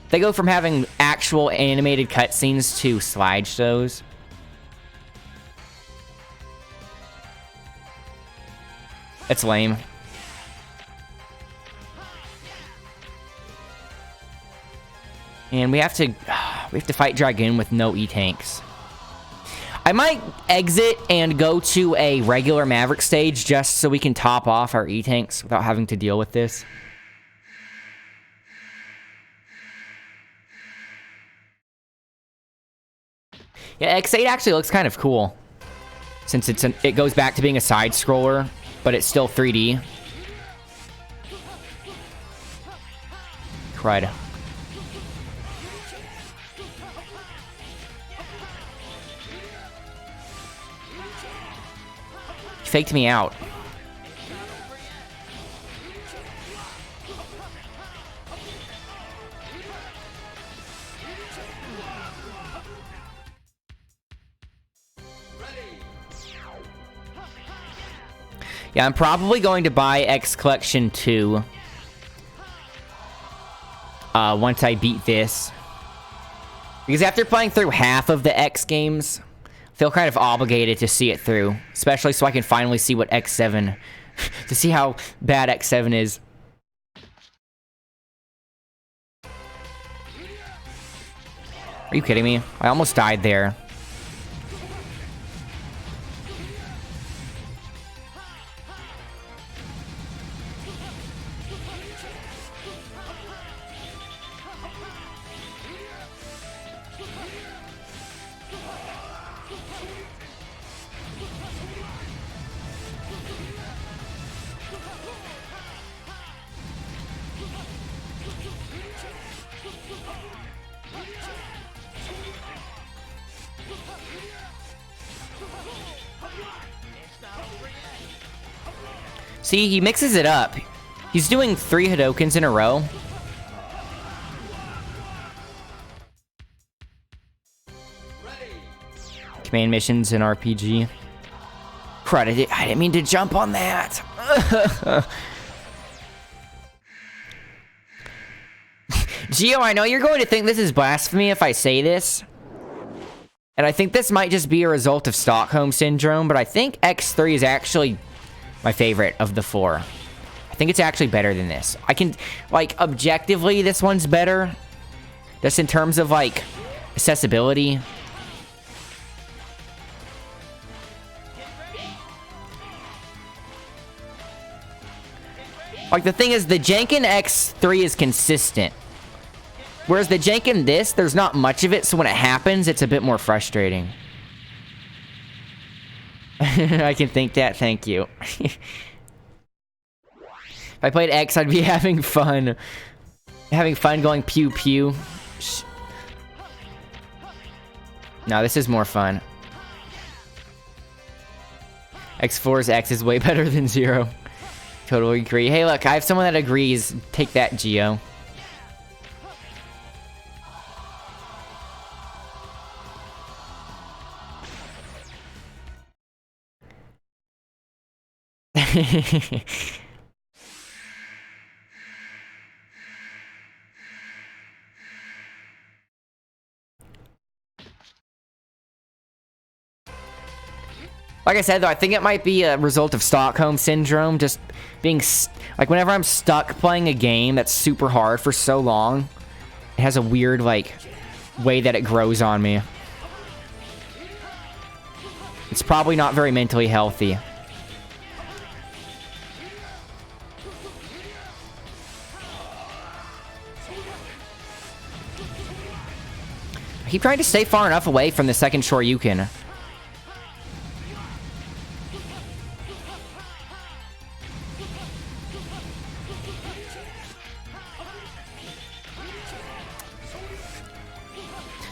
They go from having actual animated cutscenes to slideshows. That's lame. And we have to fight Dragoon with no E-tanks. I might exit and go to a regular Maverick stage just so we can top off our E-tanks without having to deal with this. Yeah, X8 actually looks kind of cool. Since it goes back to being a side-scroller, but it's still 3D. Crud. He faked me out. Yeah, I'm probably going to buy X Collection 2 once I beat this. Because after playing through half of the X games, I feel kind of obligated to see it through. Especially so I can finally see what X7... to see how bad X7 is. Are you kidding me? I almost died there. See, he mixes it up. He's doing 3 Hadokens in a row. Command missions in RPG. Crud, I didn't mean to jump on that. Gio, I know you're going to think this is blasphemy if I say this. And I think this might just be a result of Stockholm Syndrome, but I think X3 is actually my favorite of the 4. I think it's actually better than this. I can, like, objectively, this one's better. Just in terms of, like, accessibility. Like, the thing is, the jank in X3 is consistent. Whereas the jank in this, there's not much of it, so when it happens, it's a bit more frustrating. I can think that, thank you. If I played X, I'd be having fun. Having fun going pew pew. No, this is more fun. X4's X is way better than 0. Totally agree. Hey, look, I have someone that agrees. Take that, Gio. Like I said, though, I think it might be a result of Stockholm Syndrome. Just being... like, whenever I'm stuck playing a game that's super hard for so long, it has a weird, like, way that it grows on me. It's probably not very mentally healthy. I keep trying to stay far enough away from the second Shoryuken.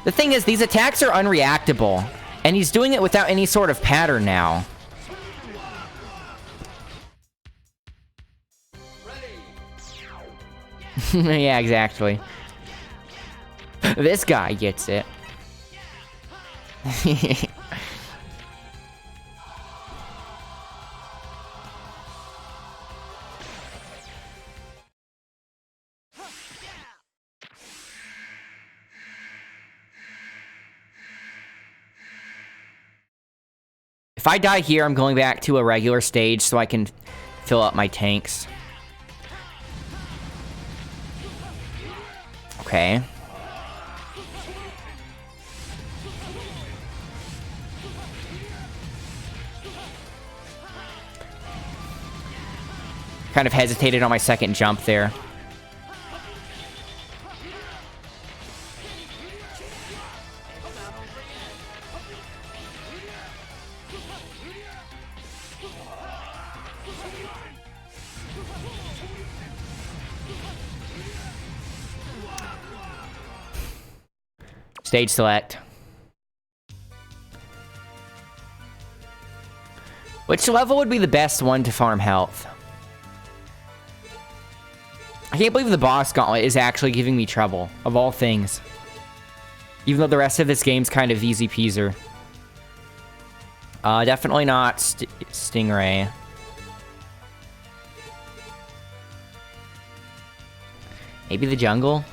The thing is, these attacks are unreactable, and he's doing it without any sort of pattern now. Yeah, exactly. This guy gets it. If I die here, I'm going back to a regular stage so I can fill up my tanks. Okay. Kind of hesitated on my second jump there. Stage select. Which level would be the best one to farm health? I can't believe the boss gauntlet is actually giving me trouble, of all things. Even though the rest of this game's kind of easy peaser. Definitely not Stingray. Maybe the jungle?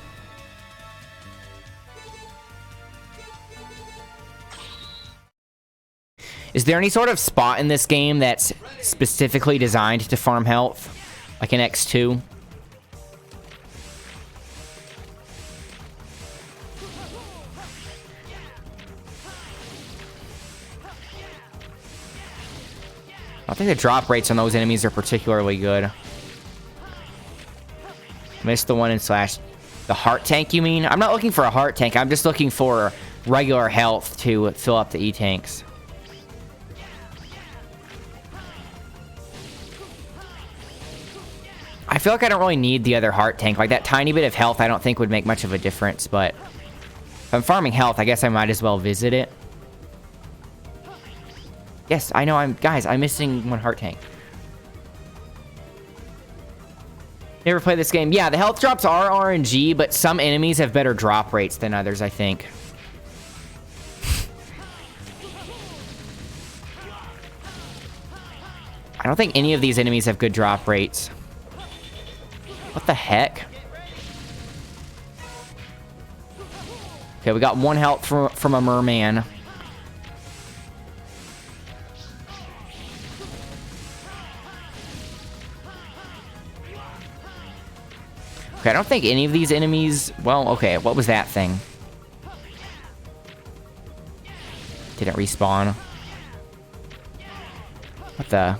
Is there any sort of spot in this game that's specifically designed to farm health? Like in X2? I don't think the drop rates on those enemies are particularly good. Missed the one in slash. The heart tank, you mean? I'm not looking for a heart tank. I'm just looking for regular health to fill up the E-tanks. I feel like I don't really need the other heart tank. Like, that tiny bit of health I don't think would make much of a difference, but if I'm farming health, I guess I might as well visit it. Yes, I know guys, I'm missing one heart tank. Never played this game. Yeah, the health drops are RNG, but some enemies have better drop rates than others, I think. I don't think any of these enemies have good drop rates. What the heck? Okay, we got one health from a merman. Okay, I don't think any of these enemies... Well, okay, what was that thing? Didn't respawn. What the...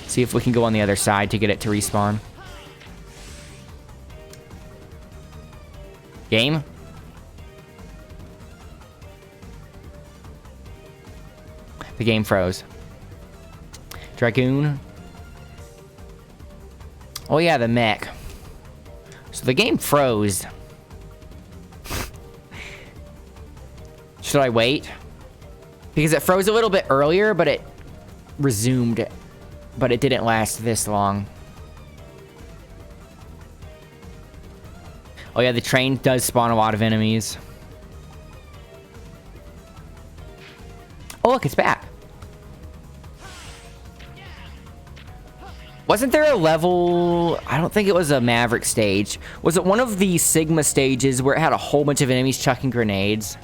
See if we can go on the other side to get it to respawn. Game? The game froze. Dragoon? Oh yeah, the mech. So the game froze. Should I wait? Because it froze a little bit earlier, but it resumed. But it didn't last this long. Oh yeah, the train does spawn a lot of enemies. Oh look, it's back. Wasn't there a level... I don't think it was a Maverick stage. Was it one of the Sigma stages where it had a whole bunch of enemies chucking grenades?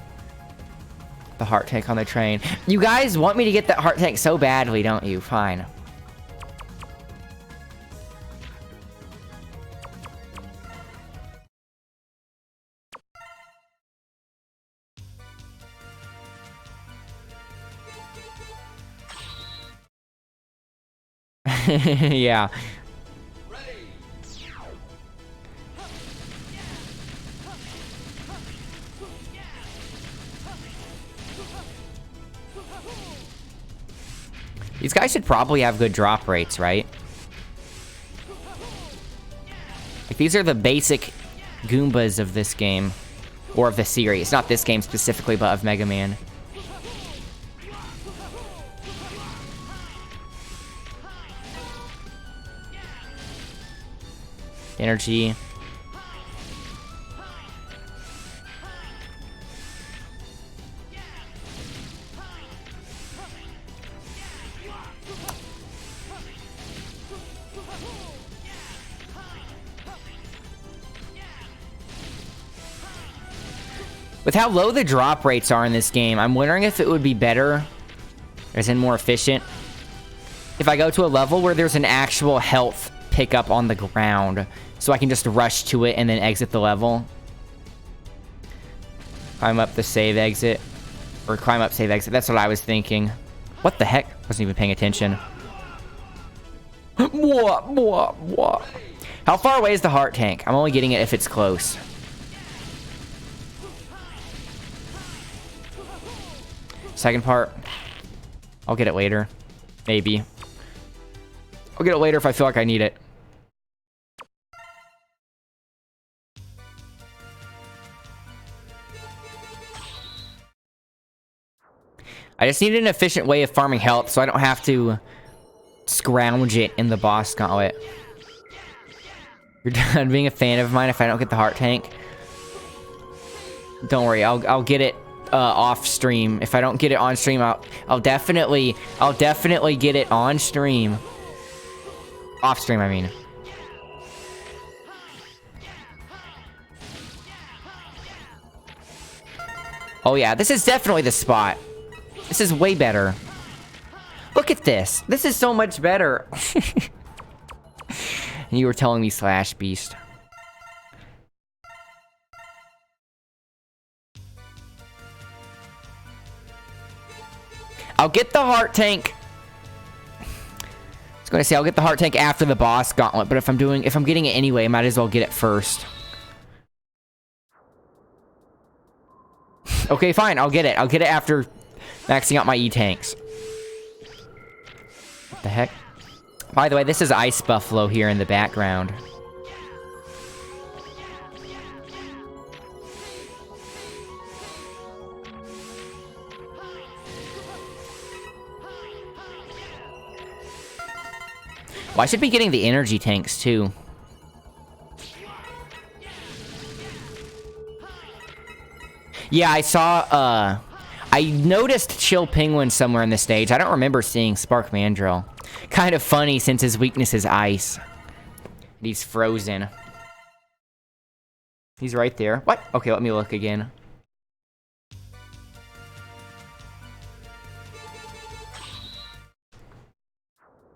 The heart tank on the train. You guys want me to get that heart tank so badly, don't you? Fine. Yeah. These guys should probably have good drop rates, right? these are the basic Goombas of this game. Or of the series. Not this game specifically, but of Mega Man. Energy. With how low the drop rates are in this game, I'm wondering if it would be better, as in more efficient, if I go to a level where there's an actual health pickup on the ground, so I can just rush to it and then exit the level. Climb up the save exit. Or climb up save exit. That's what I was thinking. What the heck? Wasn't even paying attention. How far away is the heart tank? I'm only getting it if it's close. Second part. I'll get it later. Maybe. I'll get it later if I feel like I need it. I just need an efficient way of farming health so I don't have to scrounge it in the boss gauntlet. You're done being a fan of mine if I don't get the heart tank? Don't worry, I'll get it off stream. If I don't get it on stream, I'll definitely get it on stream. Off stream, I mean. Oh yeah, this is definitely the spot. This is way better. Look at this. This is so much better. You were telling me Slash Beast. I'll get the heart tank. I was gonna say I'll get the heart tank after the boss gauntlet, but if I'm getting it anyway, I might as well get it first. Okay, fine, I'll get it. I'll get it after maxing out my E-tanks. What the heck? By the way, this is Ice Buffalo here in the background. Well, I should be getting the energy tanks, too. Yeah, I saw, I noticed Chill Penguin somewhere in the stage. I don't remember seeing Spark Mandrill. Kind of funny since his weakness is ice. He's frozen. He's right there. What? Okay, let me look again.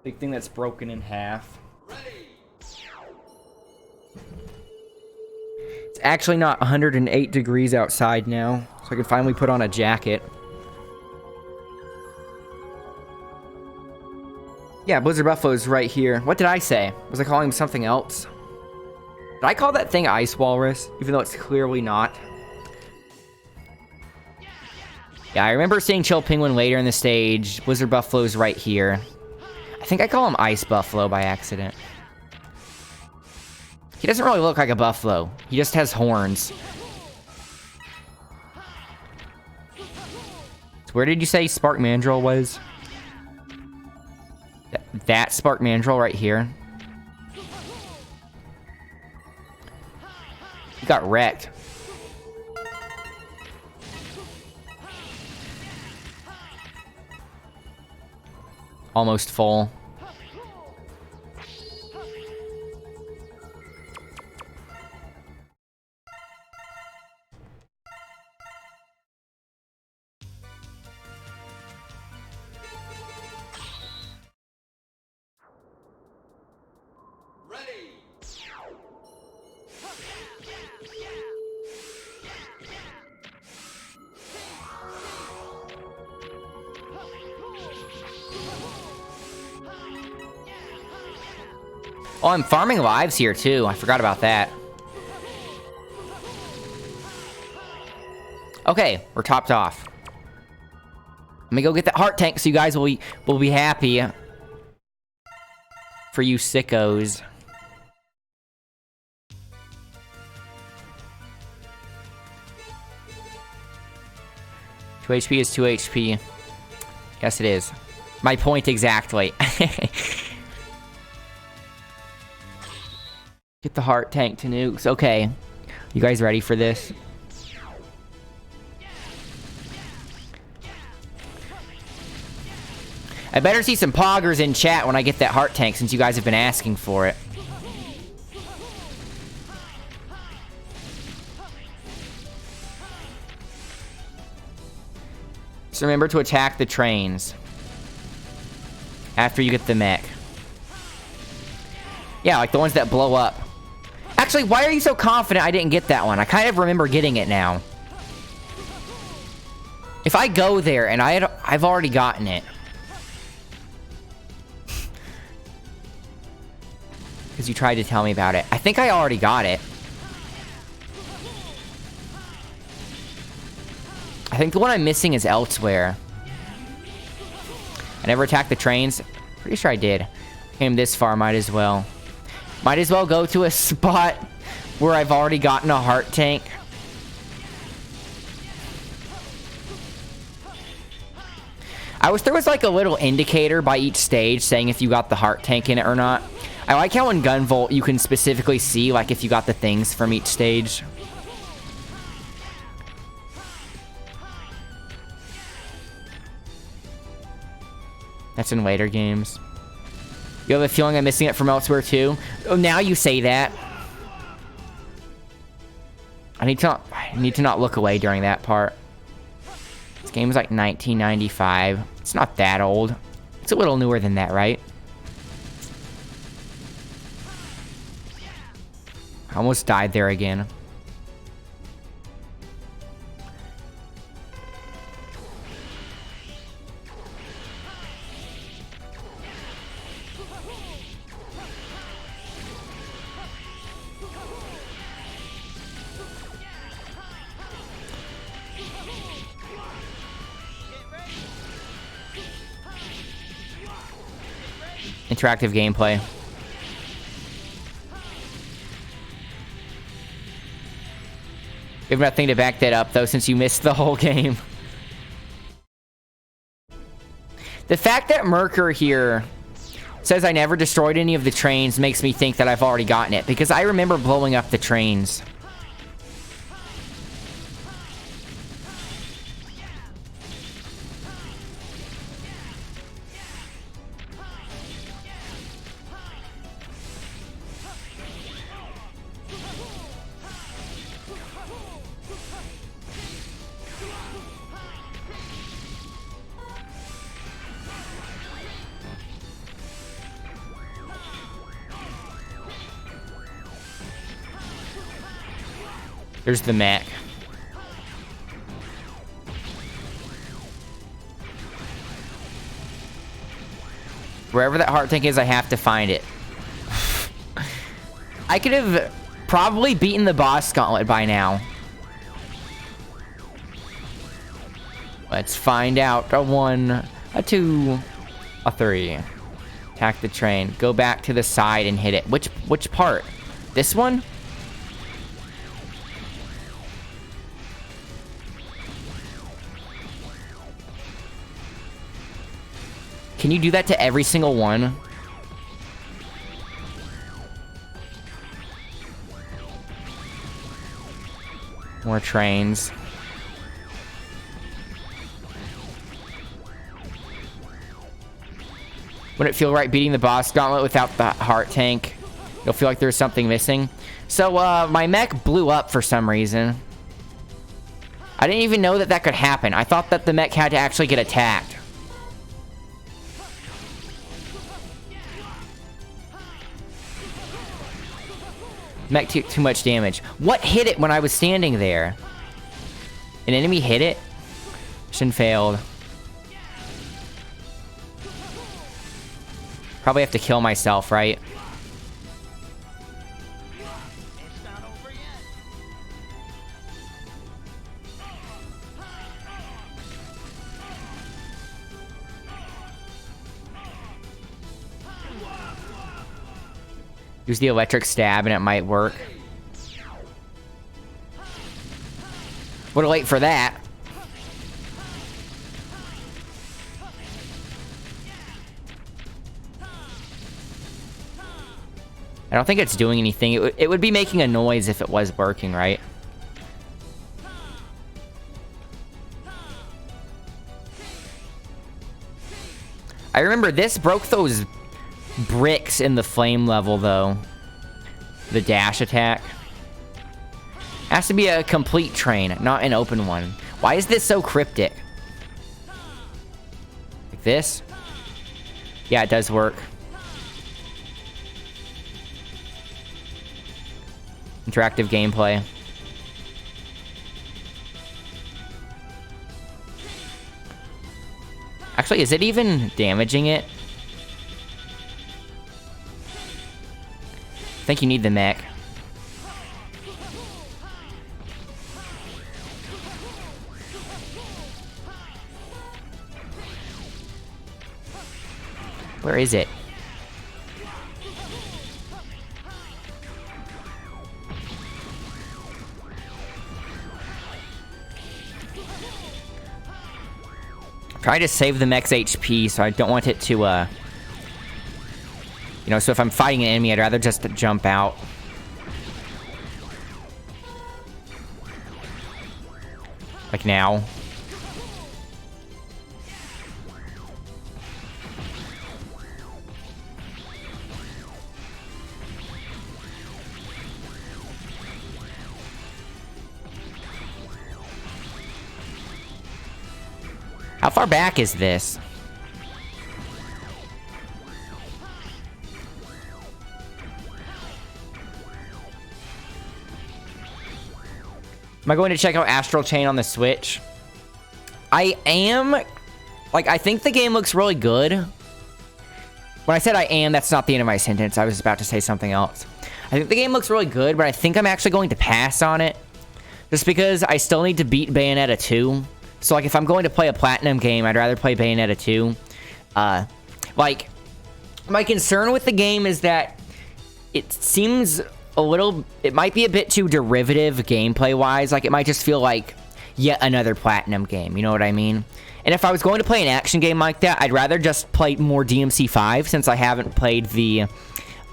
Big thing that's broken in half. It's actually not 108 degrees outside now, so I can finally put on a jacket. Yeah, Blizzard Buffalo's right here. What did I say? Was I calling him something else? Did I call that thing Ice Walrus, even though it's clearly not? Yeah, I remember seeing Chill Penguin later in the stage. Blizzard Buffalo's right here. I think I call him Ice Buffalo by accident. He doesn't really look like a buffalo. He just has horns. So where did you say Spark Mandrill was? That Spark Mandrill right here. He got wrecked. Almost full. Oh, I'm farming lives here, too. I forgot about that. Okay, we're topped off. Let me go get that heart tank so you guys will be happy. For you sickos. 2 HP is 2 HP. Yes, it is. My point exactly. Get the heart tank to nukes. Okay. You guys ready for this? I better see some poggers in chat when I get that heart tank, since you guys have been asking for it. So remember to attack the trains after you get the mech. Yeah, like the ones that blow up. Actually, why are you so confident I didn't get that one? I kind of remember getting it now. If I go there and I've already gotten it. Because you tried to tell me about it. I think I already got it. I think the one I'm missing is elsewhere. I never attacked the trains. Pretty sure I did. Came this far, might as well. Might as well go to a spot where I've already gotten a heart tank. I wish there was like a little indicator by each stage saying if you got the heart tank in it or not. I like how in Gunvolt you can specifically see like if you got the things from each stage. That's in later games. You have a feeling I'm missing it from elsewhere too? Oh, now you say that. I need to not look away during that part. This game is like 1995. It's not that old. It's a little newer than that, right? I almost died there again. Interactive gameplay. You have nothing to back that up, though, since you missed the whole game. The fact that Merker here says I never destroyed any of the trains makes me think that I've already gotten it, because I remember blowing up the trains. There's the mech. Wherever that heart tank is, I have to find it. I could have probably beaten the boss gauntlet by now. Let's find out. A 1, a 2, a 3. Attack the train. Go back to the side and hit it. Which part? This one? Can you do that to every single one? More trains. Wouldn't it feel right beating the boss gauntlet without the heart tank? You'll feel like there's something missing. So, my mech blew up for some reason. I didn't even know that that could happen. I thought that the mech had to actually get attacked. Mech took too much damage. What hit it when I was standing there? An enemy hit it? Mission failed. Probably have to kill myself, right? It's not over yet. Use the electric stab and it might work. Would've late for that. I don't think it's doing anything. It would be making a noise if it was working, right? I remember this broke those bricks in the flame level, though. The dash attack. Has to be a complete train, not an open one. Why is this so cryptic? Like this? Yeah, it does work. Interactive gameplay. Actually, is it even damaging it? I think you need the mech. Where is it? Try to save the mech's HP, so I don't want it to, you know, so if I'm fighting an enemy, I'd rather just jump out. Like now. How far back is this? Am I going to check out Astral Chain on the Switch? I am. Like, I think the game looks really good. When I said I am, that's not the end of my sentence. I was about to say something else. I think the game looks really good, but I think I'm actually going to pass on it. Just because I still need to beat Bayonetta 2. So, like, if I'm going to play a Platinum game, I'd rather play Bayonetta 2. Like, my concern with the game is that it seems a little... It might be a bit too derivative gameplay-wise. Like, it might just feel like yet another Platinum game. You know what I mean? And if I was going to play an action game like that, I'd rather just play more DMC 5, since I haven't played the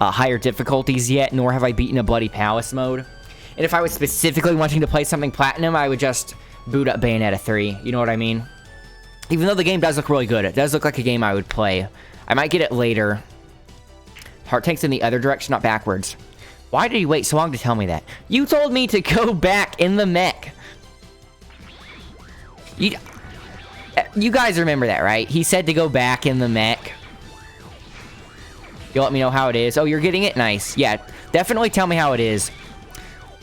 higher difficulties yet, nor have I beaten a Bloody Palace mode. And if I was specifically wanting to play something Platinum, I would just boot up Bayonetta 3, you know what I mean? Even though the game does look really good, it does look like a game I would play. I might get it later. Heart Tank's in the other direction, not backwards. Why did you wait so long to tell me that? You told me to go back in the mech. You guys remember that, right? He said to go back in the mech. You'll let me know how it is. Oh, you're getting it? Nice. Yeah, definitely tell me how it is.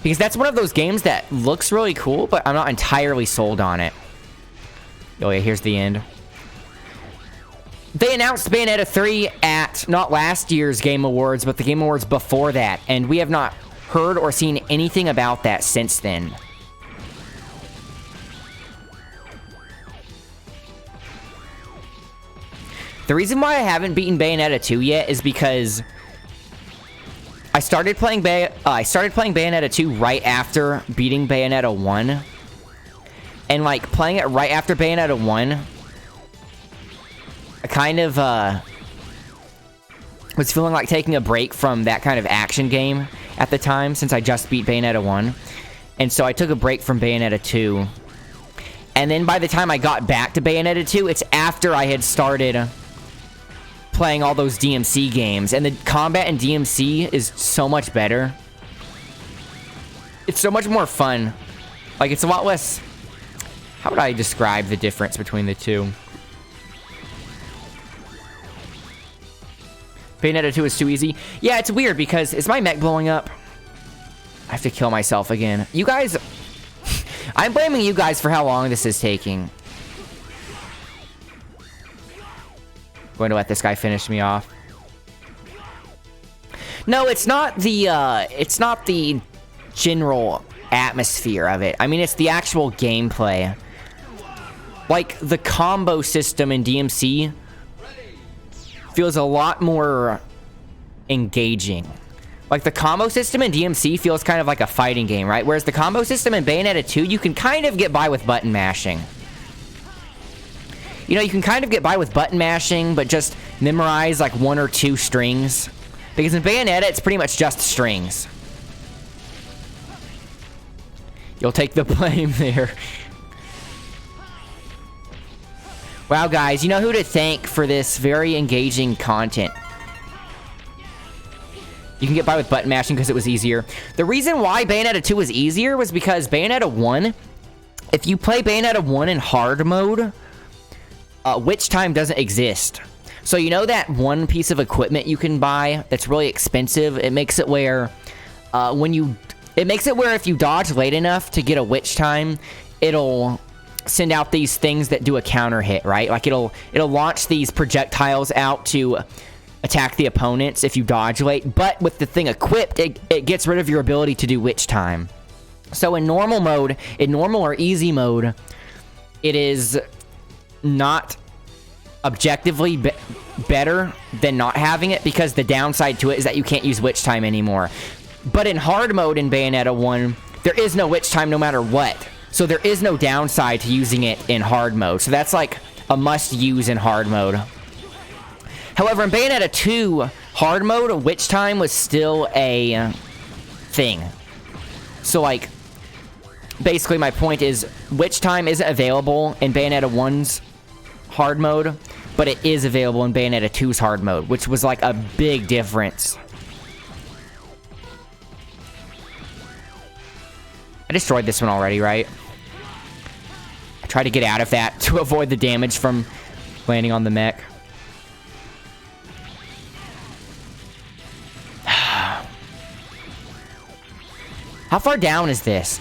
Because that's one of those games that looks really cool, but I'm not entirely sold on it. Oh yeah, here's the end. They announced Bayonetta 3 at, not last year's Game Awards, but the Game Awards before that, and we have not heard or seen anything about that since then. The reason why I haven't beaten Bayonetta 2 yet is because I started playing Bayonetta 2 right after beating Bayonetta 1. And, like, playing it right after Bayonetta 1, I kind of, was feeling like taking a break from that kind of action game at the time, since I just beat Bayonetta 1. And so I took a break from Bayonetta 2. And then by the time I got back to Bayonetta 2, it's after I had started playing all those DMC games, and the combat in DMC is so much better. It's so much more fun. Like, it's a lot less... How would I describe the difference between the two? Bayonetta 2 is too easy. Yeah, it's weird because... Is my mech blowing up? I have to kill myself again. You guys... I'm blaming you guys for how long this is taking. Going to let this guy finish me off. No, it's not the general atmosphere of it. I mean, it's the actual gameplay. Like, the combo system in DMC feels a lot more engaging. Like, the combo system in DMC feels kind of like a fighting game, right? Whereas the combo system in Bayonetta 2, you can kind of get by with button mashing. You know, you can kind of get by with button mashing, but just memorize, like, 1 or 2 strings Because in Bayonetta, it's pretty much just strings. You'll take the blame there. Wow, guys, you know who to thank for this very engaging content. You can get by with button mashing because it was easier. The reason why Bayonetta 2 was easier was because Bayonetta 1, if you play Bayonetta 1 in hard mode, witch time doesn't exist. So you know that one piece of equipment you can buy that's really expensive? It makes it where if you dodge late enough to get a witch time, it'll send out these things that do a counter hit, right? Like it'll launch these projectiles out to attack the opponents if you dodge late, but with the thing equipped, it gets rid of your ability to do witch time. So in normal mode, in normal or easy mode, it is not objectively better than not having it, because the downside to it is that you can't use witch time anymore. But in hard mode in Bayonetta 1, there is no witch time no matter what. So there is no downside to using it in hard mode. So that's like a must-use in hard mode. However, in Bayonetta 2, hard mode, witch time was still a thing. So, like, basically my point is, witch time isn't available in Bayonetta 1's hard mode, but it is available in Bayonetta 2's hard mode, which was, like, a big difference. I destroyed this one already, right? I tried to get out of that to avoid the damage from landing on the mech. How far down is this?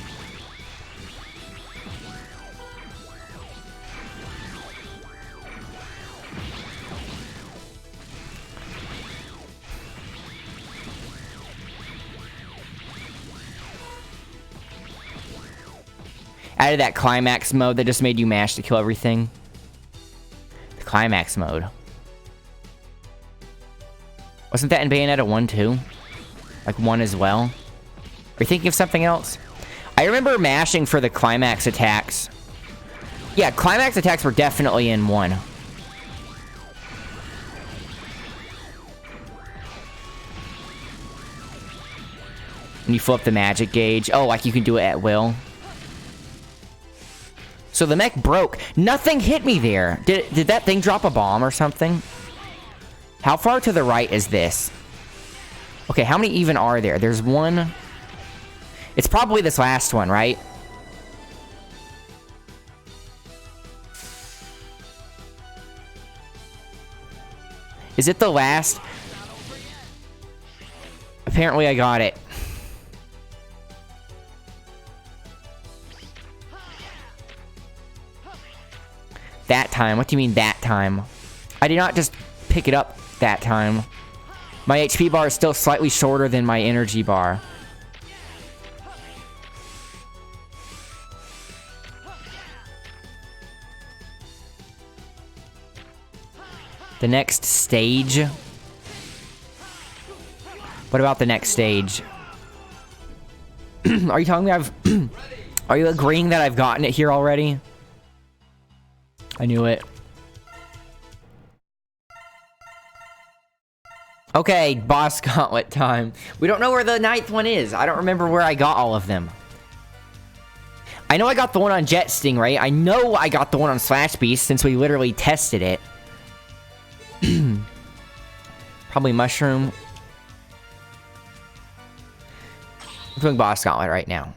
Added that climax mode that just made you mash to kill everything. The climax mode. Wasn't that in Bayonetta 1 too? Like 1 as well? Are you thinking of something else? I remember mashing for the climax attacks. Yeah, climax attacks were definitely in 1. When you flip the magic gauge. Oh, like you can do it at will. So the mech broke. Nothing hit me there. Did that thing drop a bomb or something? How far to the right is this? Okay, how many even are there? There's one. It's probably this last one, right? Is it the last? Apparently I got it. That time? What do you mean that time? I did not just pick it up that time. My HP bar is still slightly shorter than my energy bar. The next stage? What about the next stage? Are you telling me are you agreeing that I've gotten it here already? I knew it. Okay, boss gauntlet time. We don't know where the 9th one is. I don't remember where I got all of them. I know I got the one on Jet Stingray. I know I got the one on Slash Beast since we literally tested it. Probably Mushroom. I'm doing boss gauntlet right now.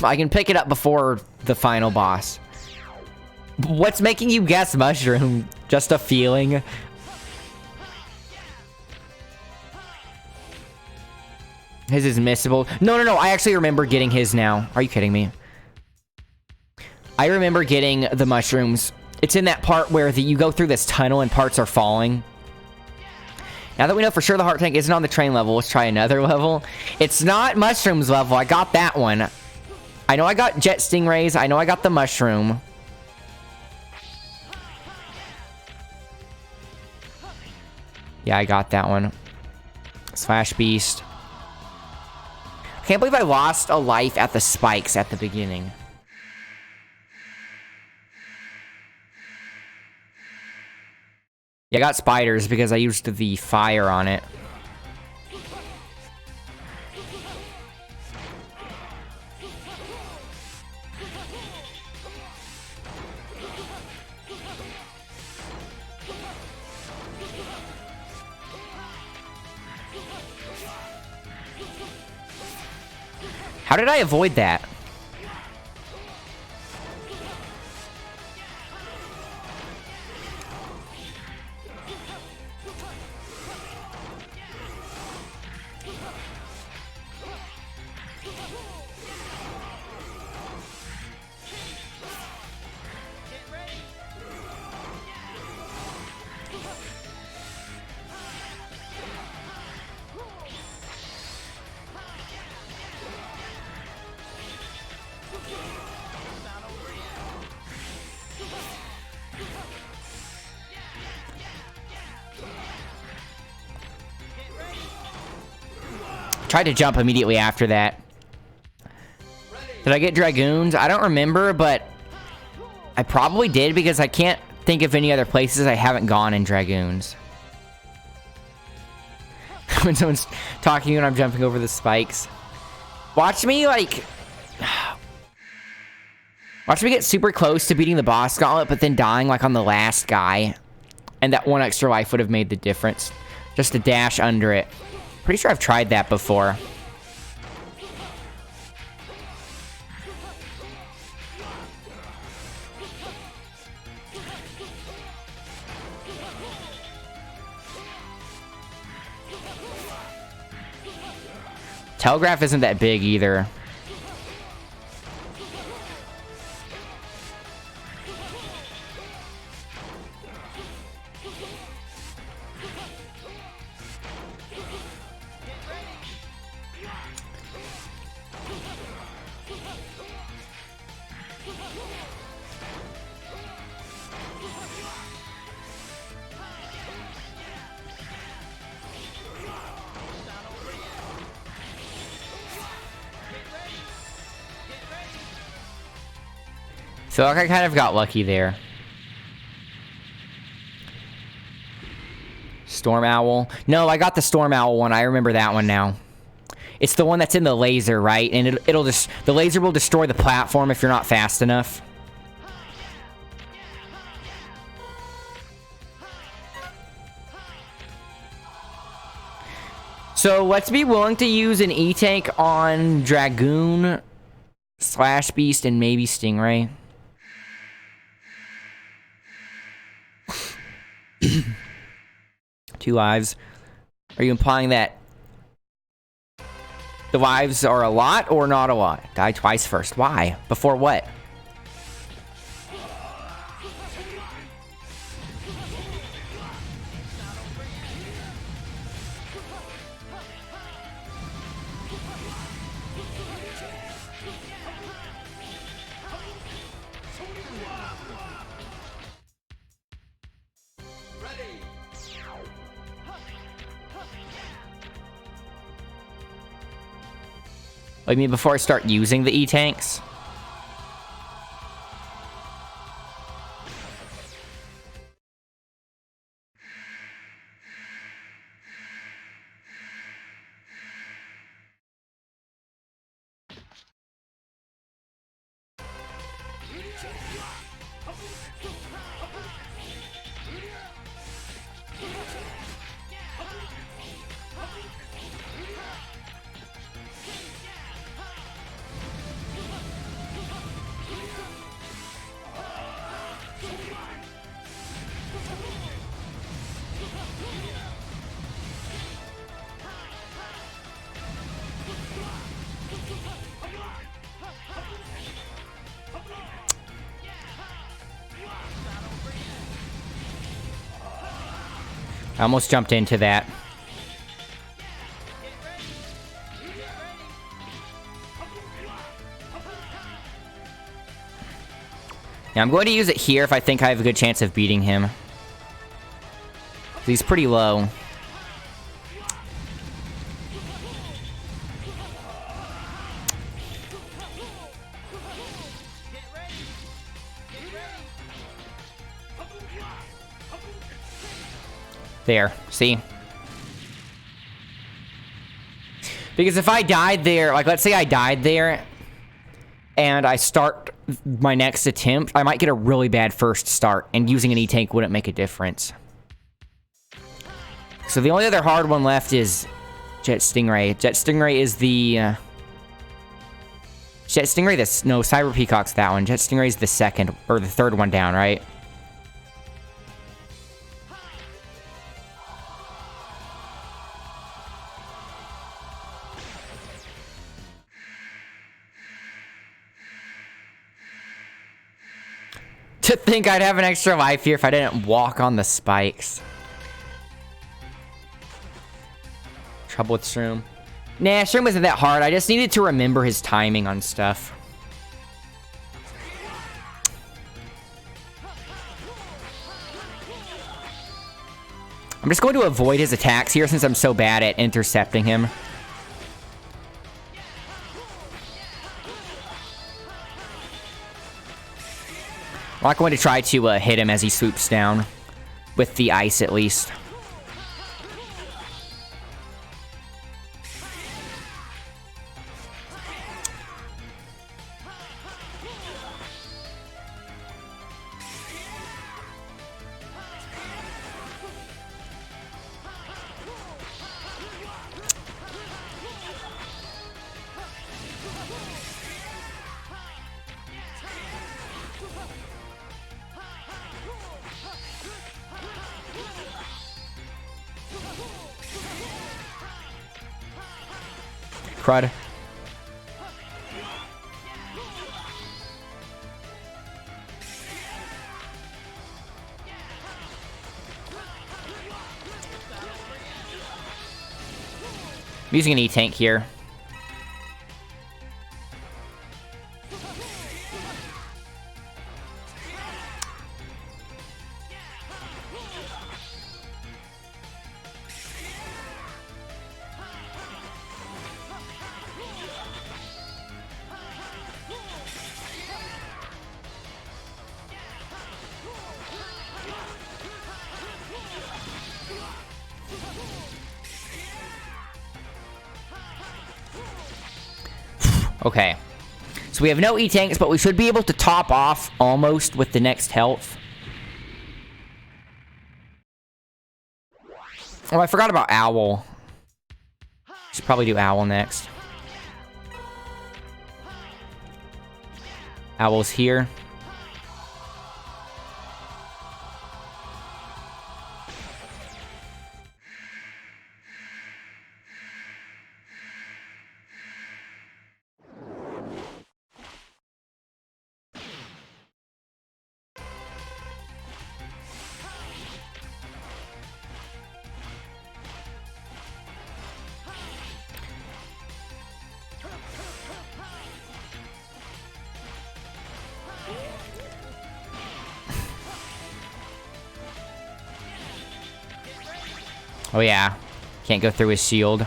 I can pick it up before the final boss. What's making you guess Mushroom? Just a feeling? His is missable. No, I actually remember getting his now. Are you kidding me? I remember getting the mushrooms. It's in that part where you go through this tunnel and parts are falling. Now that we know for sure the heart tank isn't on the train level, let's try another level. It's not mushrooms level. I got that one. I know I got jet stingrays. I know I got the mushroom. Yeah, I got that one. Slash Beast. I can't believe I lost a life at the spikes at the beginning. Yeah, I got spiders because I used the fire on it. How did I avoid that? Tried to jump immediately after that. Did I get Dragoons? I don't remember, but I probably did because I can't think of any other places I haven't gone in Dragoons. When someone's talking and I'm jumping over the spikes. Watch me, like... Watch me get super close to beating the boss gauntlet, but then dying, like, on the last guy. And that one extra life would have made the difference. Just to dash under it. Pretty sure I've tried that before. Telegraph isn't that big either. Feel like I kind of got lucky there. Storm Owl. No, I got the Storm Owl one. I remember that one now. It's the one that's in the laser, right? And it'll just... The laser will destroy the platform if you're not fast enough. So, let's be willing to use an E-Tank on Dragoon, Slash Beast, and maybe Stingray. Two lives. Are you implying that the lives are a lot or not a lot? Die twice first. Why? Before what? I mean, before I start using the E-Tanks? I almost jumped into that. Now I'm going to use it here if I think I have a good chance of beating him. He's pretty low. There, see? Because if I died there, like let's say I died there and I start my next attempt, I might get a really bad first start and using an E-Tank wouldn't make a difference. So the only other hard one left is Jet Stingray. Jet Stingray is the... Jet Stingray, this... No, Cyber Peacock's that one. Jet Stingray's the second, or the third one down, right? To think I'd have an extra life here if I didn't walk on the spikes. Trouble with Shroom. Nah, Shroom wasn't that hard. I just needed to remember his timing on stuff. I'm just going to avoid his attacks here since I'm so bad at intercepting him. I'm not going to try to hit him as he swoops down. With the ice, at least. Crud. I'm using an E-Tank here. Okay. So we have no E-Tanks, but we should be able to top off almost with the next health. Oh, I forgot about Owl. Should probably do Owl next. Owl's here. Oh yeah, can't go through his shield.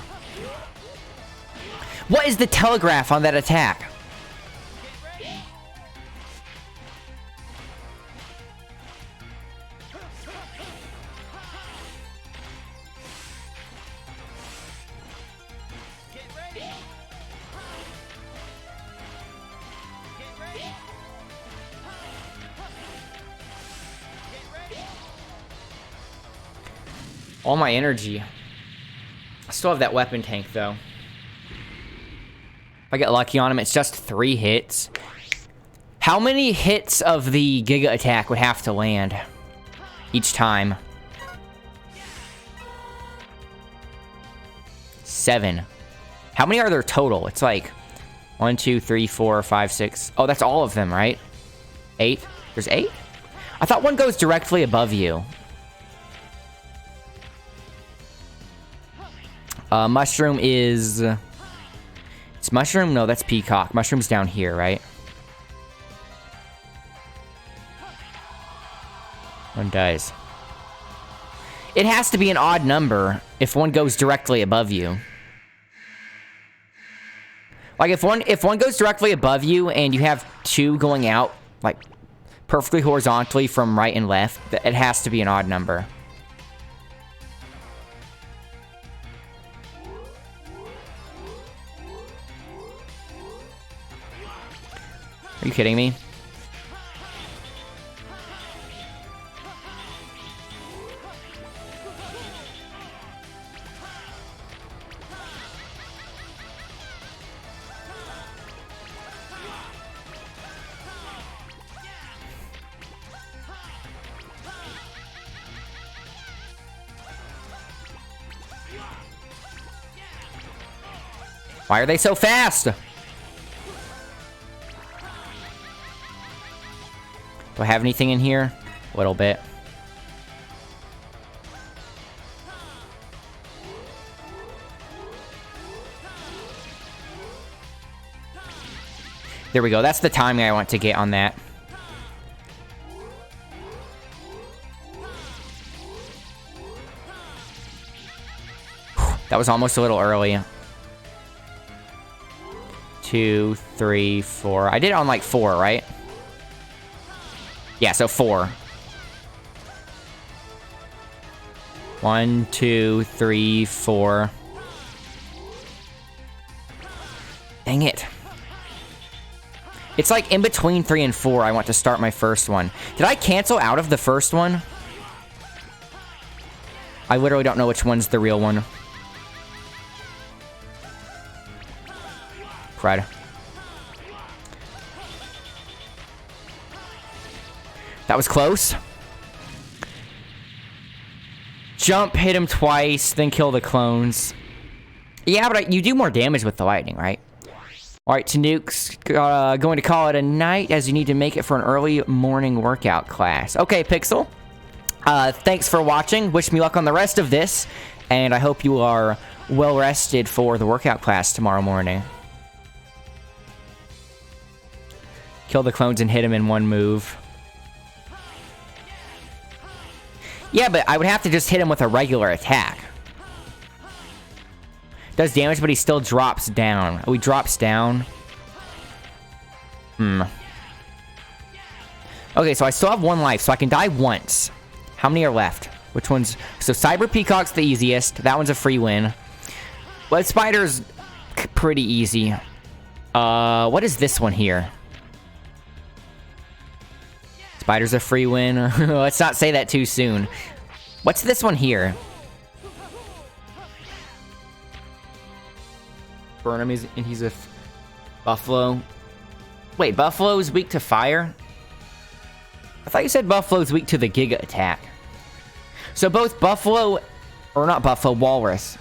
What is the telegraph on that attack? All my energy. I still have that weapon tank, though. If I get lucky on him, it's just 3 hits. How many hits of the Giga attack would have to land each time? 7. How many are there total? It's like 1, 2, 3, 4, 5, 6. Oh, that's all of them, right? 8? There's 8? I thought one goes directly above you. Mushroom is... It's Mushroom? No, that's Peacock. Mushroom's down here, right? One dies. It has to be an odd number if one goes directly above you. Like, if one goes directly above you and you have 2 going out, like, perfectly horizontally from right and left, it has to be an odd number. Are you kidding me? Why are they so fast? Do I have anything in here? A little bit. There we go. That's the timing I want to get on that. That was almost a little early. 2, 3, 4. I did it on like 4, right? Yeah, so 4. 1, 2, 3, 4. Dang it. It's like in between 3 and 4 I want to start my first one. Did I cancel out of the first one? I literally don't know which one's the real one. Crud. That was close. Jump, hit him twice, then kill the clones. Yeah, but you do more damage with the lightning, right? Alright, Tanuke's going to call it a night as you need to make it for an early morning workout class. Okay, Pixel. Thanks for watching. Wish me luck on the rest of this. And I hope you are well rested for the workout class tomorrow morning. Kill the clones and hit him in one move. Yeah, but I would have to just hit him with a regular attack. Does damage, but he still drops down. Oh, he drops down. Okay, so I still have 1 life, so I can die once. How many are left? Which one's... So Cyber Peacock's the easiest. That one's a free win. Web Spider's pretty easy. What is this one here? Spider's a free win. Let's not say that too soon. What's this one here? Burnham is, and he's a Buffalo. Wait, Buffalo's weak to fire? I thought you said Buffalo's weak to the Giga attack. So both Buffalo, or not Buffalo, Walrus.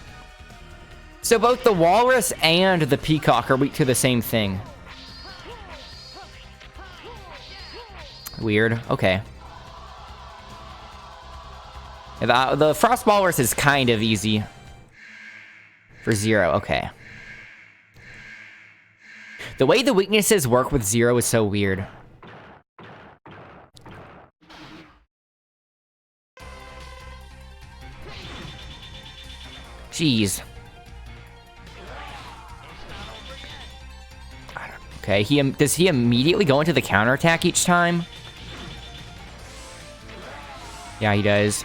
So both the Walrus and the Peacock are weak to the same thing. Weird. Okay. The Frost Walrus is kind of easy. For Zero, okay. The way the weaknesses work with Zero is so weird. Jeez. Okay, does he immediately go into the counterattack each time? Yeah, he does.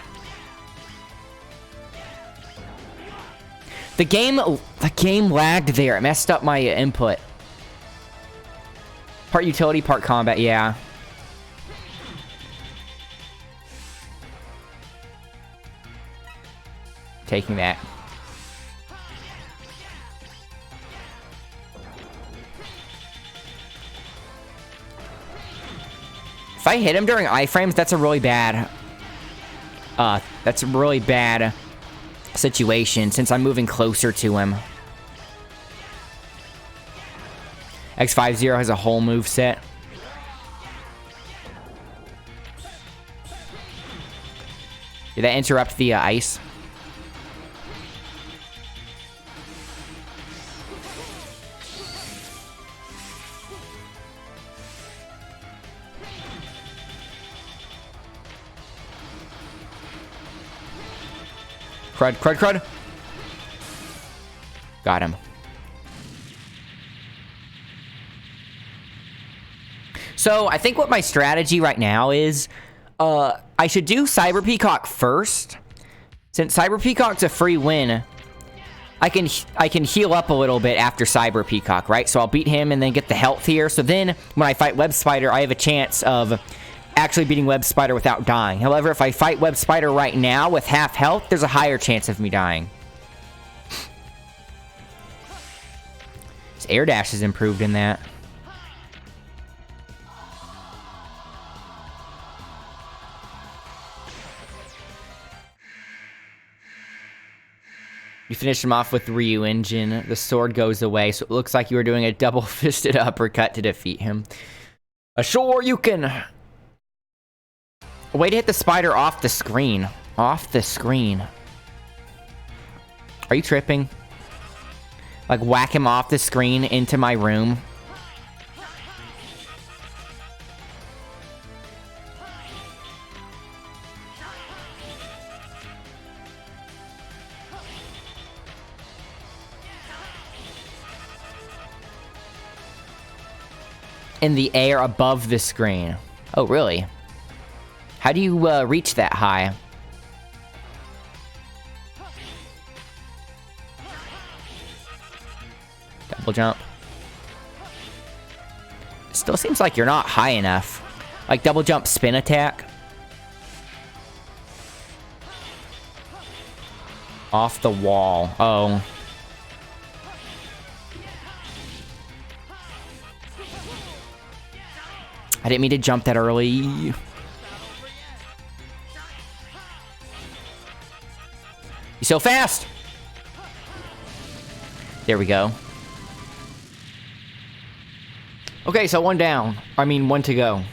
The game lagged there. It messed up my input. Part utility, part combat, yeah. Taking that. If I hit him during iframes, that's a really bad... that's a really bad situation, since I'm moving closer to him. X50 has a whole move set. Did that interrupt the ice? Crud, crud, crud. Got him. So, I think what my strategy right now is, I should do Cyber Peacock first. Since Cyber Peacock's a free win, I can heal up a little bit after Cyber Peacock, right? So I'll beat him and then get the health here. So then, when I fight Web Spider, I have a chance of actually beating Web Spider without dying. However, if I fight Web Spider right now with half health, there's a higher chance of me dying. His air dash is improved in that. finish him off with Ryu Engine. The sword goes away, so it looks like you were doing a double-fisted uppercut to defeat him. A Shoryuken! A way to hit the spider off the screen. Off the screen. Are you tripping? Like, whack him off the screen into my room. In the air above the screen. Oh, really? How do you reach that high? Double jump. Still seems like you're not high enough. Like double jump spin attack. Off the wall. Oh. I didn't mean to jump that early. You so fast! There we go. Okay, so one down. I mean, one to go.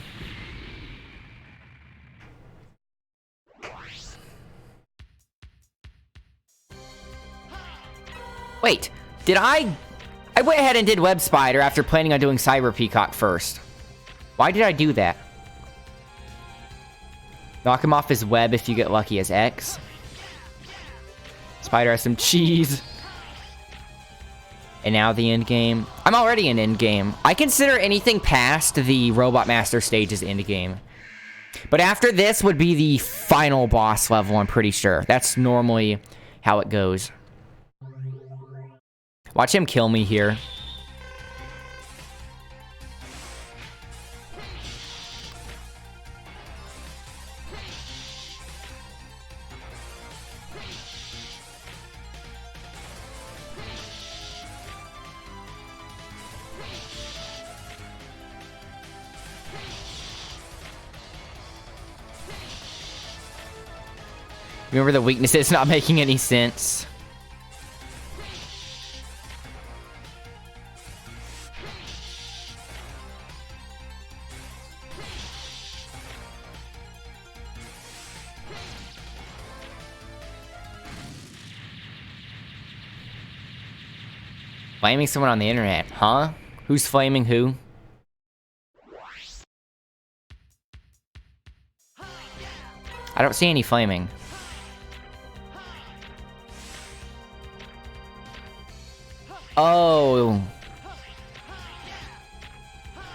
Wait, did I went ahead and did Web Spider after planning on doing Cyber Peacock first. Why did I do that? Knock him off his web if you get lucky as X. Spider has some cheese. And now the end game. I'm already in end game. I consider anything past the Robot Master stage as end game. But after this would be the final boss level, I'm pretty sure. That's normally how it goes. Watch him kill me here. Remember the weaknesses not making any sense. Flaming someone on the internet, huh? Who's flaming who? I don't see any flaming. Oh.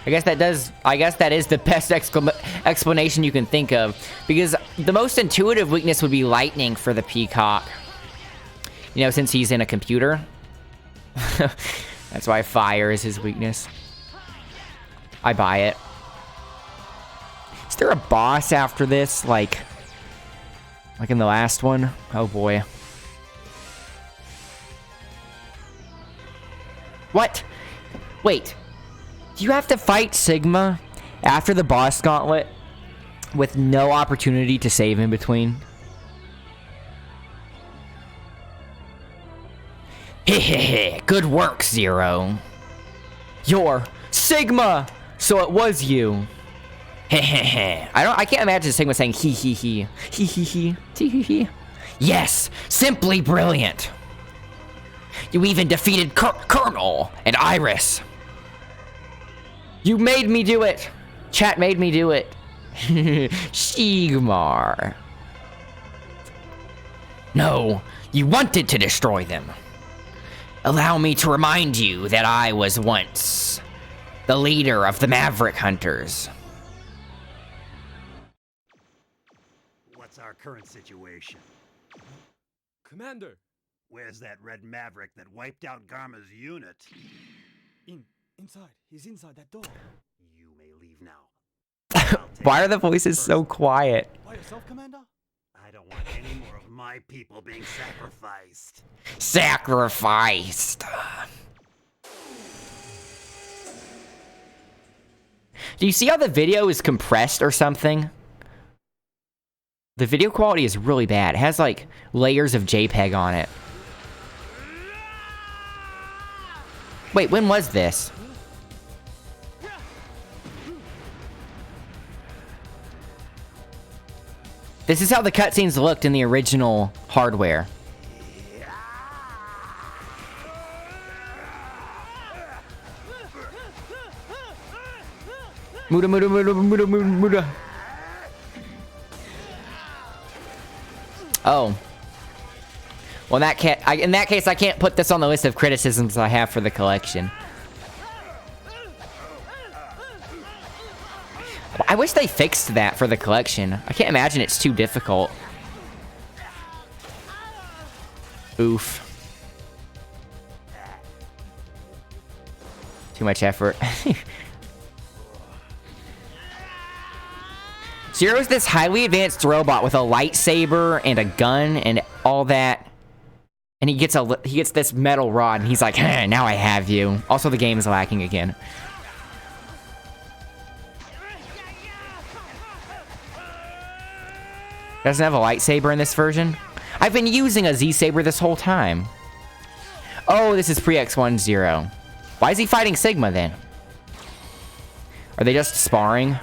I guess that is the best explanation you can think of. Because the most intuitive weakness would be lightning for the Peacock. You know, since he's in a computer. That's why fire is his weakness. I buy it. Is there a boss after this? Like in the last one? Oh boy. What? Wait. Do you have to fight Sigma after the boss gauntlet with no opportunity to save in between? Hehehe. Good work, Zero. You're Sigma! So it was you. Hehehe. I can't imagine Sigma saying hee hee hee. Hee hee hee. Tee hee hee. Yes! Simply brilliant! You even defeated Colonel and Iris. You made me do it. Chat made me do it. Sigmar. No, you wanted to destroy them. Allow me to remind you that I was once the leader of the Maverick Hunters. What's our current situation? Commander! Where's that red Maverick that wiped out Garma's unit? Inside. He's inside that door. You may leave now. Why are the voices so quiet? By yourself, Commander? I don't want any more of my people being sacrificed. Sacrificed. Do you see how the video is compressed or something? The video quality is really bad. It has like layers of JPEG on it. Wait, when was this? This is how the cutscenes looked in the original hardware. Muda, muda, muda, muda, muda, muda. Oh. Well, in that case, I can't put this on the list of criticisms I have for the collection. I wish they fixed that for the collection. I can't imagine it's too difficult. Oof. Too much effort. Zero's this highly advanced robot with a lightsaber and a gun and all that. And he gets this metal rod and he's like, now I have you. Also, the game is lacking again. Doesn't have a lightsaber in this version? I've been using a Z-Saber this whole time. Oh, this is pre-X10. Why is he fighting Sigma then? Are they just sparring?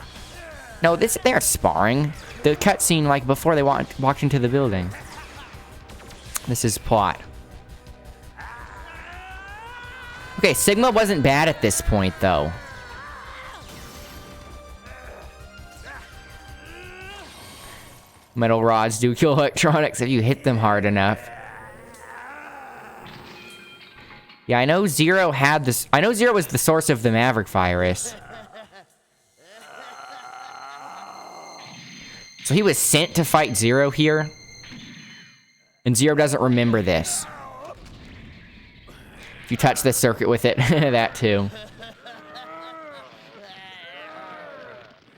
No, they're sparring. The cutscene, like, before they walked into the building. This is plot. Okay, Sigma wasn't bad at this point, though. Metal rods do kill electronics if you hit them hard enough. Yeah, I know Zero had this. I know Zero was the source of the Maverick virus. So he was sent to fight Zero here. And Zero doesn't remember this. If you touch the circuit with it, that too.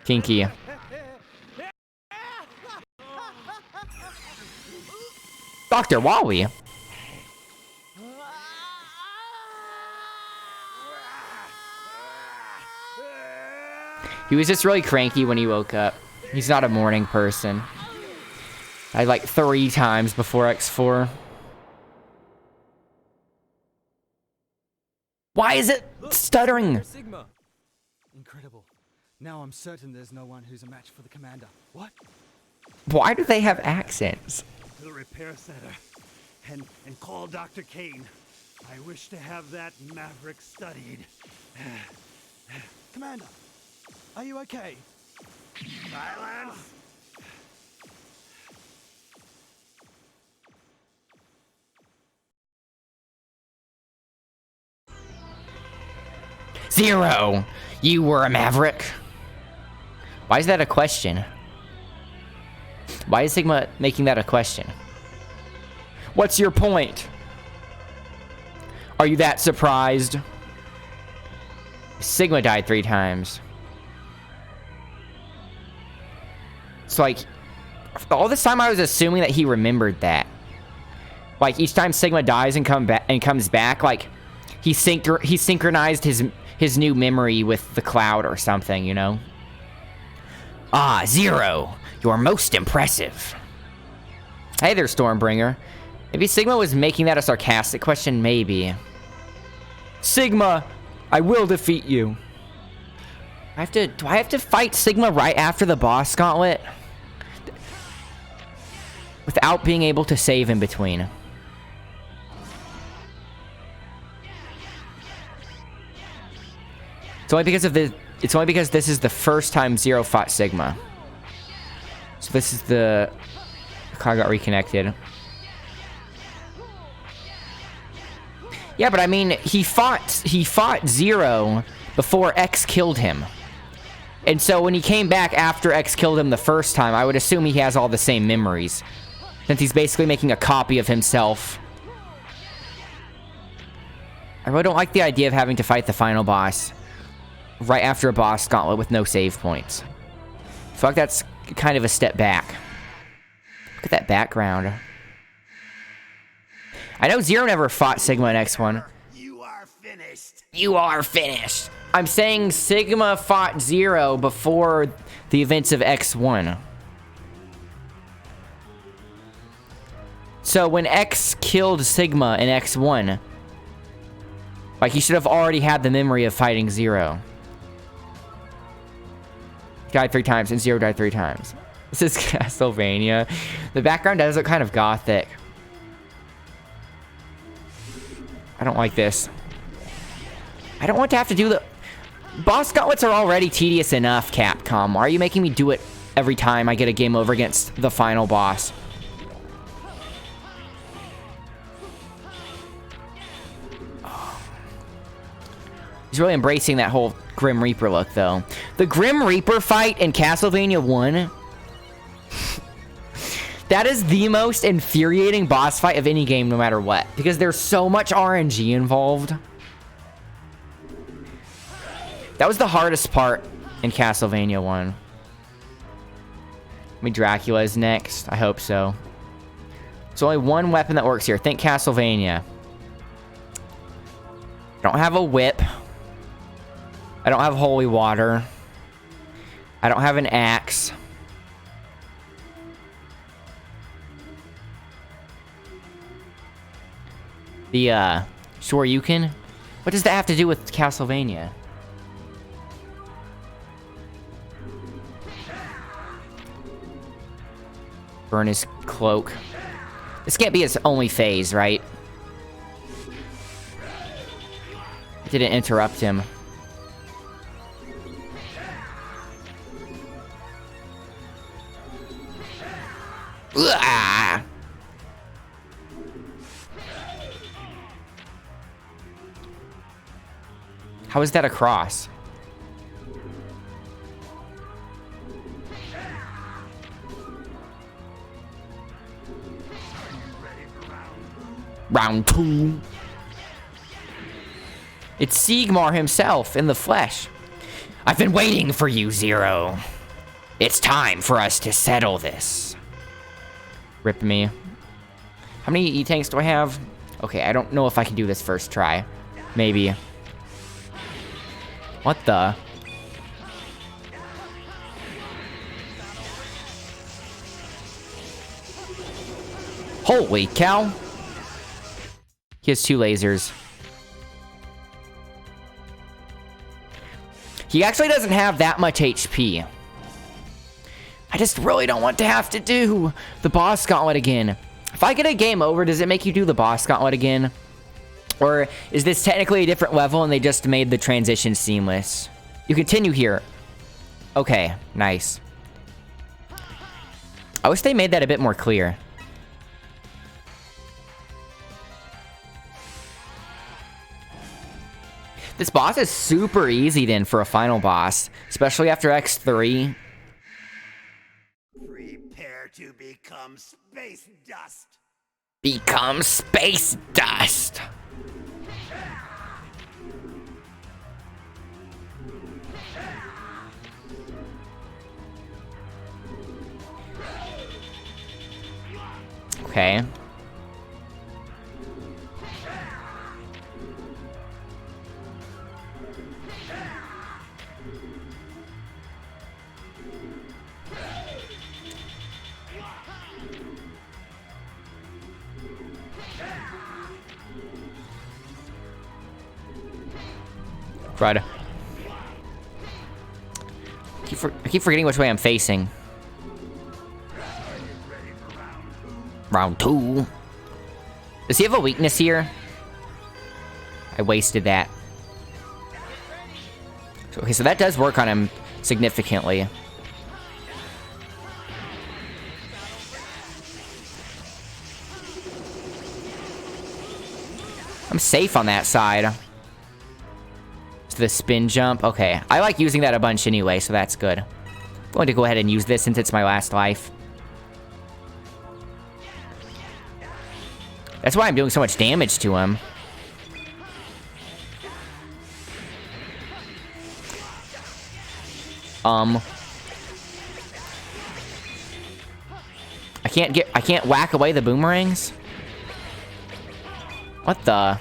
Kinky. Dr. Wally. He was just really cranky when he woke up. He's not a morning person. I like 3 times before X4. Why is it stuttering? Sigma. Incredible. Now I'm certain there's no one who's a match for the commander. What? Why do they have accents? To the repair center and call Dr. Kane. I wish to have that Maverick studied. Commander, are you okay? Silence! Zero! You were a Maverick? Why is that a question? Why is Sigma making that a question? What's your point? Are you that surprised? Sigma died 3 times. So, like, all this time I was assuming that he remembered that. Like, each time Sigma dies and comes back, like, he synchronized his new memory with the cloud or something, you know? Ah, Zero, you're most impressive. Hey there, Stormbringer. Maybe Sigma was making that a sarcastic question, maybe. Sigma, I will defeat you. Do I have to fight Sigma right after the boss gauntlet? Without being able to save in between. It's only because this is the first time Zero fought Sigma. So this is the car got reconnected. Yeah, but I mean, he fought Zero before X killed him. And so when he came back after X killed him the first time, I would assume he has all the same memories. Since he's basically making a copy of himself. I really don't like the idea of having to fight the final boss right after a boss gauntlet with no save points. I feel like that's kind of a step back. Look at that background. I know Zero never fought Sigma in X1. You are finished. You are finished. I'm saying Sigma fought Zero before the events of X1. So when X killed Sigma in X1, Like, he should have already had the memory of fighting Zero. Died 3 times, and Zero died 3 times. This is Castlevania. The background does look kind of gothic. I don't like this. I don't want to have to do the... Boss gauntlets are already tedious enough, Capcom. Why are you making me do it every time I get a game over against the final boss? He's really embracing that whole Grim Reaper look, though. The Grim Reaper fight in Castlevania 1... that is the most infuriating boss fight of any game, no matter what. Because there's so much RNG involved. That was the hardest part in Castlevania 1. Maybe Dracula is next. I hope so. There's only one weapon that works here. Think Castlevania. I don't have a whip. I don't have holy water. I don't have an axe. The, Shoryuken? What does that have to do with Castlevania? Burn his cloak. This can't be his only phase, right? I didn't interrupt him. Ugh! How is that a cross? Round 2. It's Sigmar himself in the flesh. I've been waiting for you, Zero. It's time for us to settle this. Rip me. How many E-tanks do I have? Okay, I don't know if I can do this first try. Maybe. What the? Holy cow. He has 2 lasers. He actually doesn't have that much HP. I just really don't want to have to do the boss gauntlet again. If I get a game over, does it make you do the boss gauntlet again? Or is this technically a different level and they just made the transition seamless? You continue here. Okay, nice. I wish they made that a bit more clear. This boss is super easy then for a final boss, especially after X3. Prepare to become space dust. Become space dust. Okay. Crud. I keep forgetting which way I'm facing. Round 2. Does he have a weakness here? I wasted that. Okay, so that does work on him significantly. I'm safe on that side. The spin jump. Okay, I like using that a bunch anyway, so that's good. I'm going to go ahead and use this since it's my last life. That's why I'm doing so much damage to him. I can't whack away the boomerangs? What the?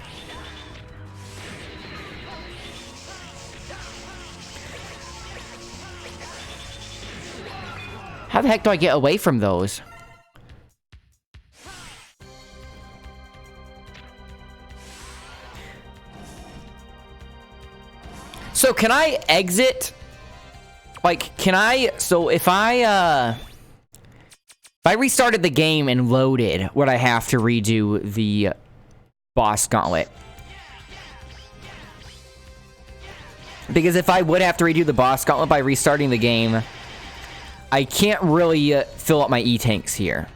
How the heck do I get away from those? So can I exit? Like, can I... So if I restarted the game and loaded, would I have to redo the boss gauntlet? Because if I would have to redo the boss gauntlet by restarting the game, I can't really fill up my E-tanks here.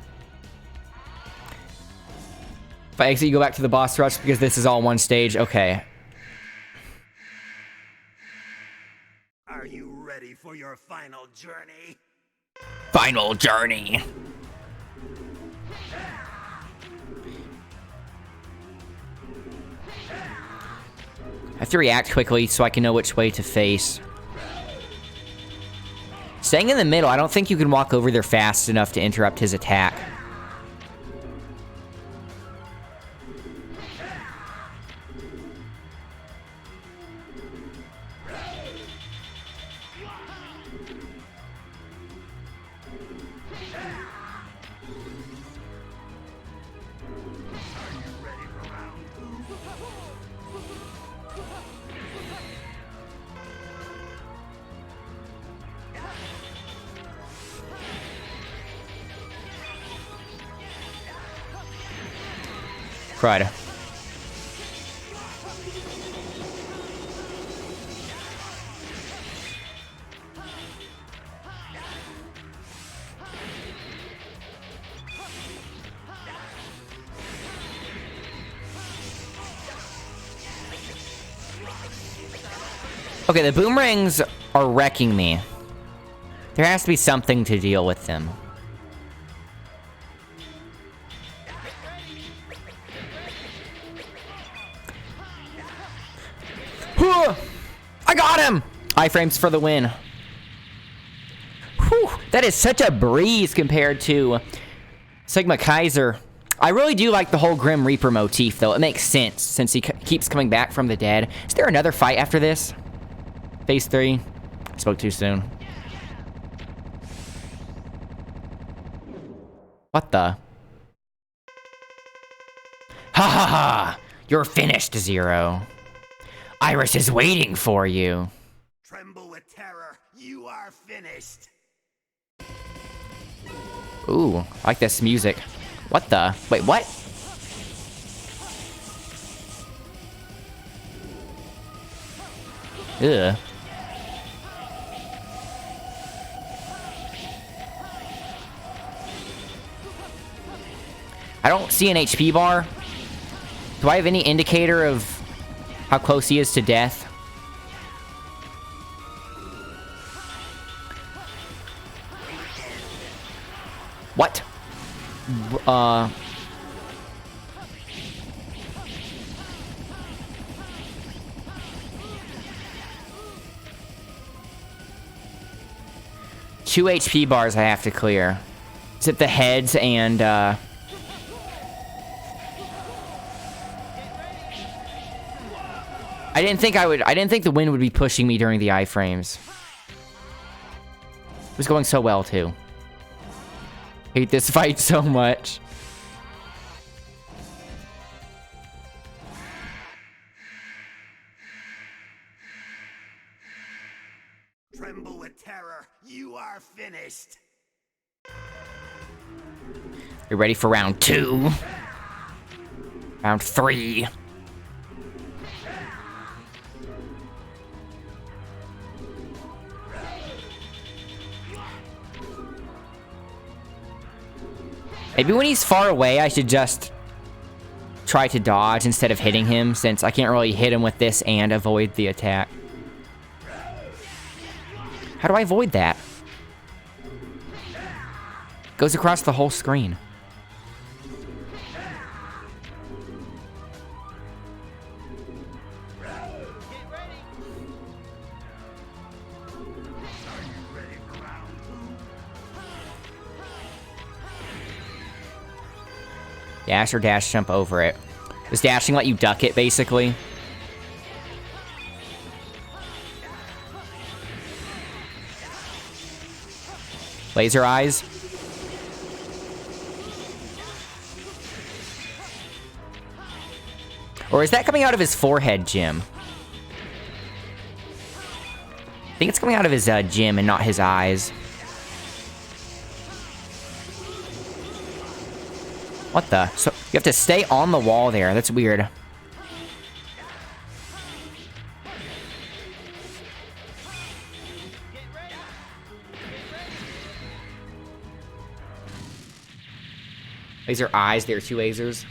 If I exit, you go back to the boss rush because this is all one stage. Okay. Are you ready for your final journey? Final journey. I have to react quickly so I can know which way to face. Staying in the middle, I don't think you can walk over there fast enough to interrupt his attack. Crud. Okay, the boomerangs are wrecking me. There has to be something to deal with them. I got him! Iframes for the win. Whew, that is such a breeze compared to Sigma Kaiser. I really do like the whole Grim Reaper motif, though. It makes sense, since he keeps coming back from the dead. Is there another fight after this? Phase 3? I spoke too soon. What the? Ha ha ha! You're finished, Zero. Iris is waiting for you. Tremble with terror. You are finished. Ooh, I like this music. What the? Wait, what? Ugh. I don't see an HP bar. Do I have any indicator of how close he is to death? What? 2 HP bars I have to clear. Is it the heads and, I didn't think the wind would be pushing me during the iframes. It was going so well, too. Hate this fight so much. Tremble with terror. You are finished. You ready for round 2? Round 3. Maybe when he's far away, I should just try to dodge instead of hitting him, since I can't really hit him with this and avoid the attack. How do I avoid that? Goes across the whole screen. Dash or dash jump over it. Does dashing let you duck it, basically? Laser eyes? Or is that coming out of his forehead, Jim? think it's coming out of his gym and not his eyes. What the? So you have to stay on the wall there. That's weird. Laser eyes, there are 2 lasers.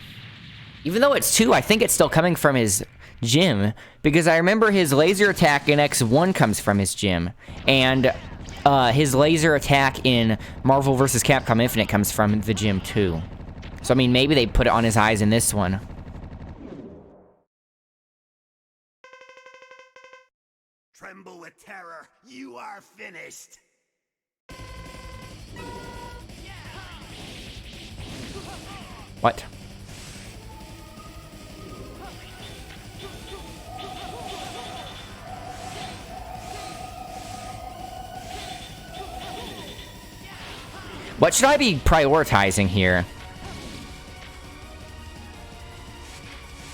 Even though it's 2, I think it's still coming from his gym. Because I remember his laser attack in X1 comes from his gym. And his laser attack in Marvel vs. Capcom Infinite comes from the gym too. So I mean, maybe they put it on his eyes in this one. Tremble with terror. You are finished. What? What should I be prioritizing here?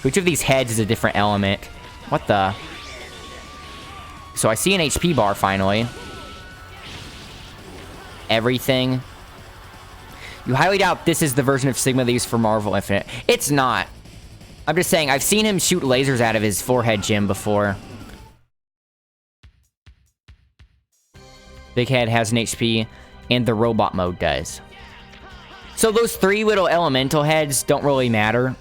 Which of these heads is a different element? What the? So I see an HP bar finally. Everything. You highly doubt this is the version of Sigma they use for Marvel Infinite. It's not. I'm just saying, I've seen him shoot lasers out of his forehead gym before. Big head has an HP, and the robot mode does. So those 3 little elemental heads don't really matter.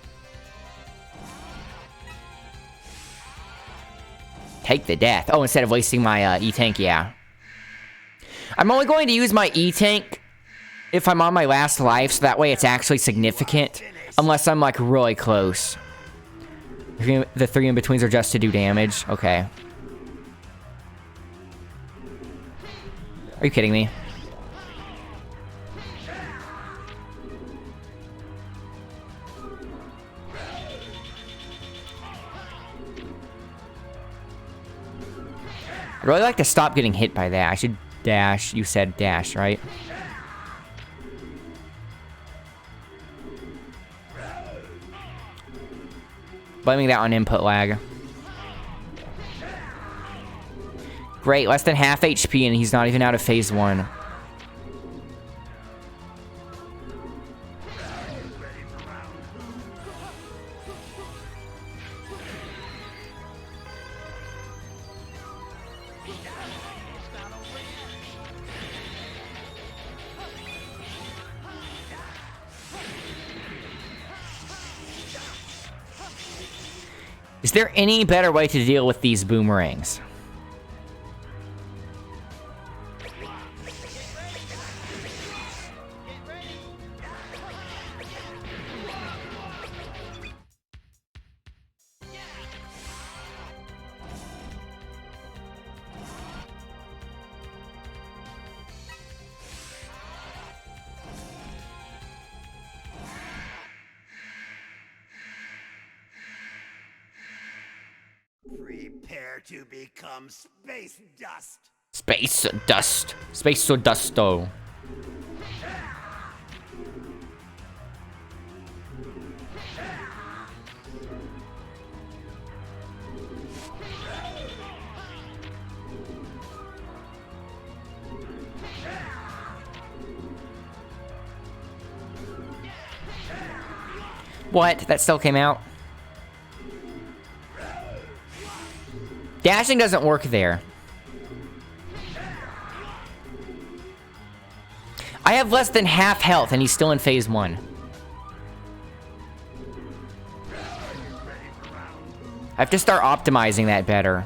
Take the death. Oh, instead of wasting my E-Tank, yeah. I'm only going to use my E-Tank if I'm on my last life, so that way it's actually significant. Unless I'm, like, really close. The 3 in-betweens are just to do damage. Okay. Are you kidding me? I'd really like to stop getting hit by that. I should dash. You said dash, right? Blaming that on input lag. Great, less than half HP and he's not even out of phase 1. Is there any better way to deal with these boomerangs? Prepare to become space dust. Space dust. Space dusto. What? That still came out? Dashing doesn't work there. I have less than half health and he's still in phase 1. I have to start optimizing that better.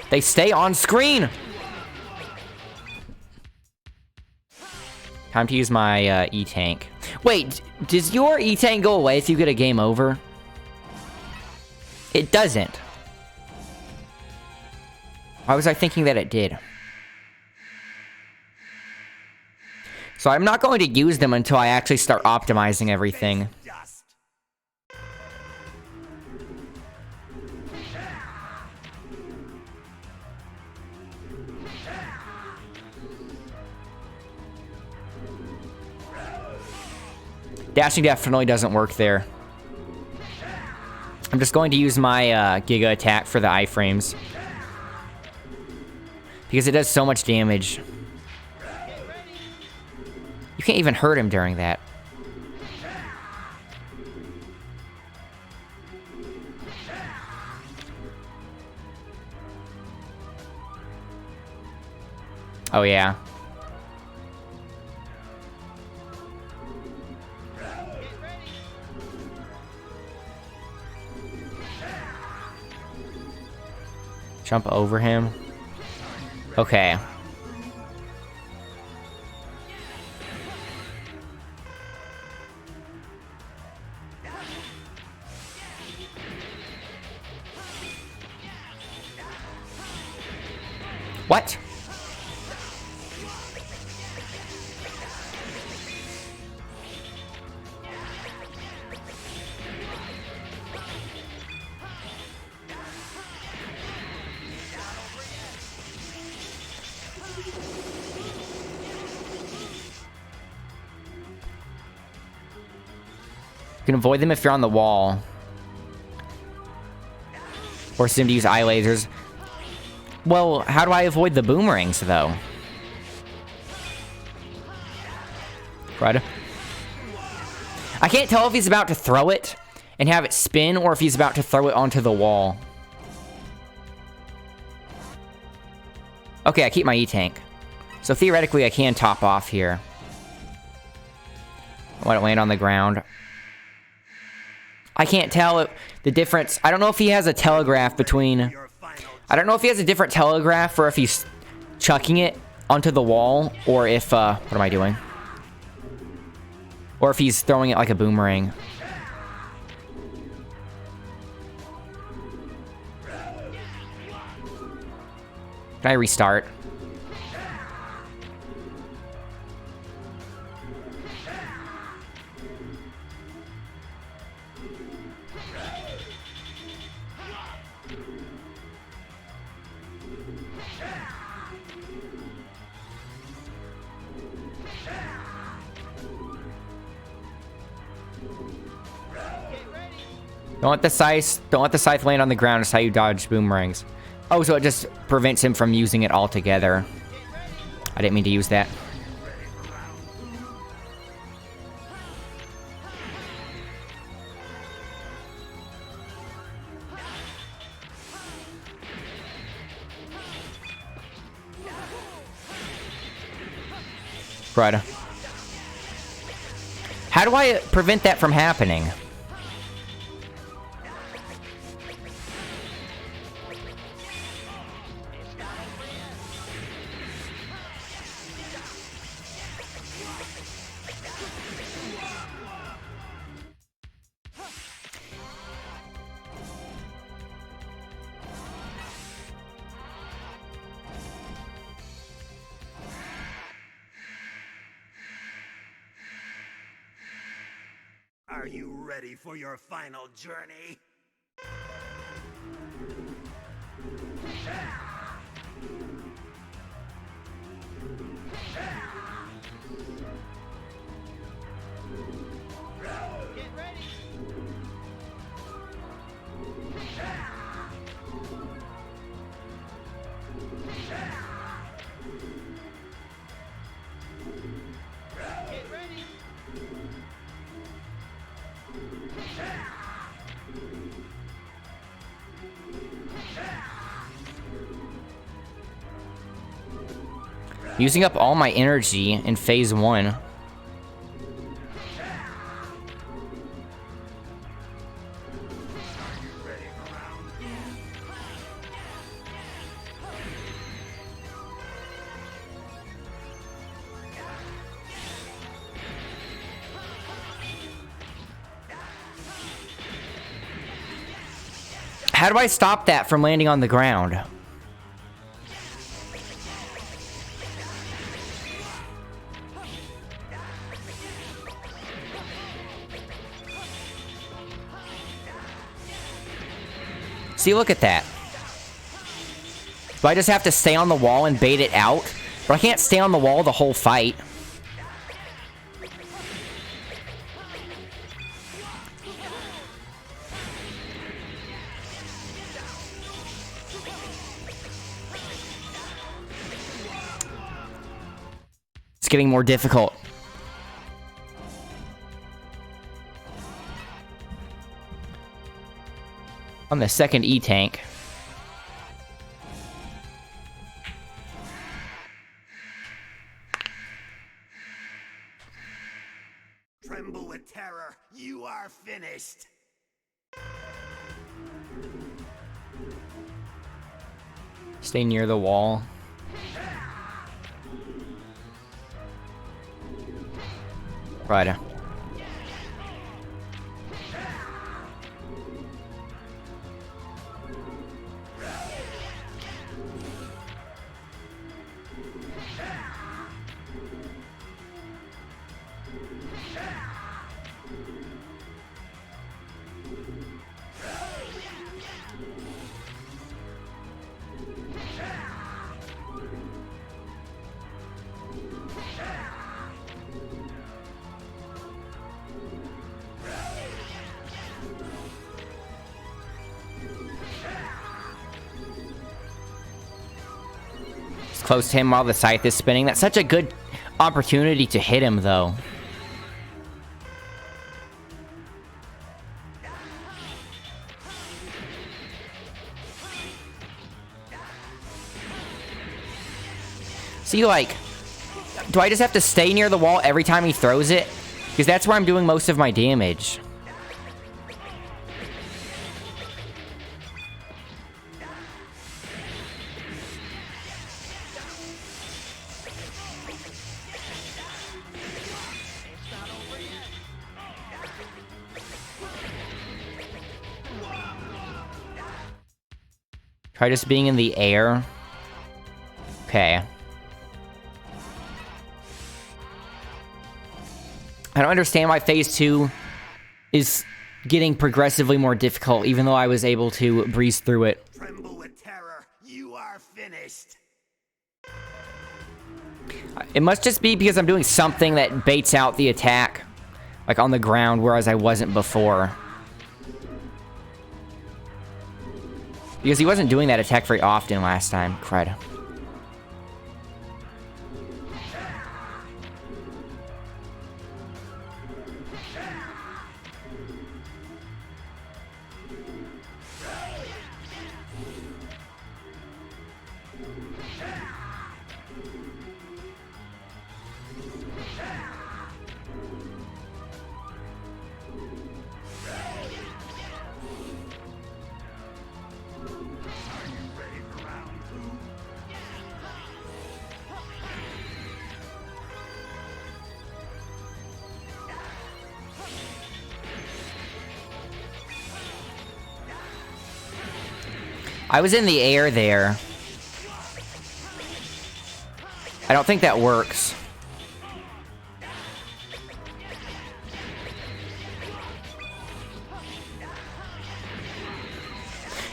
They stay on screen! Time to use my E-Tank. Wait, does your E-Tank go away if you get a game over? It doesn't. Why was I thinking that it did? So I'm not going to use them until I actually start optimizing everything. Dashing definitely doesn't work there. I'm just going to use my Giga attack for the iframes. Because it does so much damage. You can't even hurt him during that. Oh, yeah. Jump over him. Okay. What? You can avoid them if you're on the wall. Force them to use eye lasers. Well, how do I avoid the boomerangs, though? Right. I can't tell if he's about to throw it and have it spin, or if he's about to throw it onto the wall. Okay, I keep my E-Tank. So theoretically, I can top off here. Let it land on the ground. I can't tell the difference. I don't know if he has a telegraph between... I don't know if he has a different telegraph, or if he's chucking it onto the wall, or if, what am I doing? Or if he's throwing it like a boomerang. Can I restart? Don't let the scythe land on the ground. It's how you dodge boomerangs. Oh, so it just prevents him from using it altogether. I didn't mean to use that. Right. How do I prevent that from happening? Are you ready for your final journey? Using up all my energy in phase 1. How do I stop that from landing on the ground? See, look at that. Do I just have to stay on the wall and bait it out? But I can't stay on the wall the whole fight. getting more difficult. On the second E-tank. Tremble with terror. You are finished. Stay near the wall. Right. Close to him while the scythe is spinning. That's such a good opportunity to hit him, though. See, like, do I just have to stay near the wall every time he throws it? Because that's where I'm doing most of my damage. Try just being in the air. Okay. I don't understand why phase 2 is getting progressively more difficult, even though I was able to breeze through it. Tremble with terror. You are finished. It must just be because I'm doing something that baits out the attack, like on the ground, whereas I wasn't before. Because he wasn't doing that attack very often last time. Crud. I was in the air there. I don't think that works.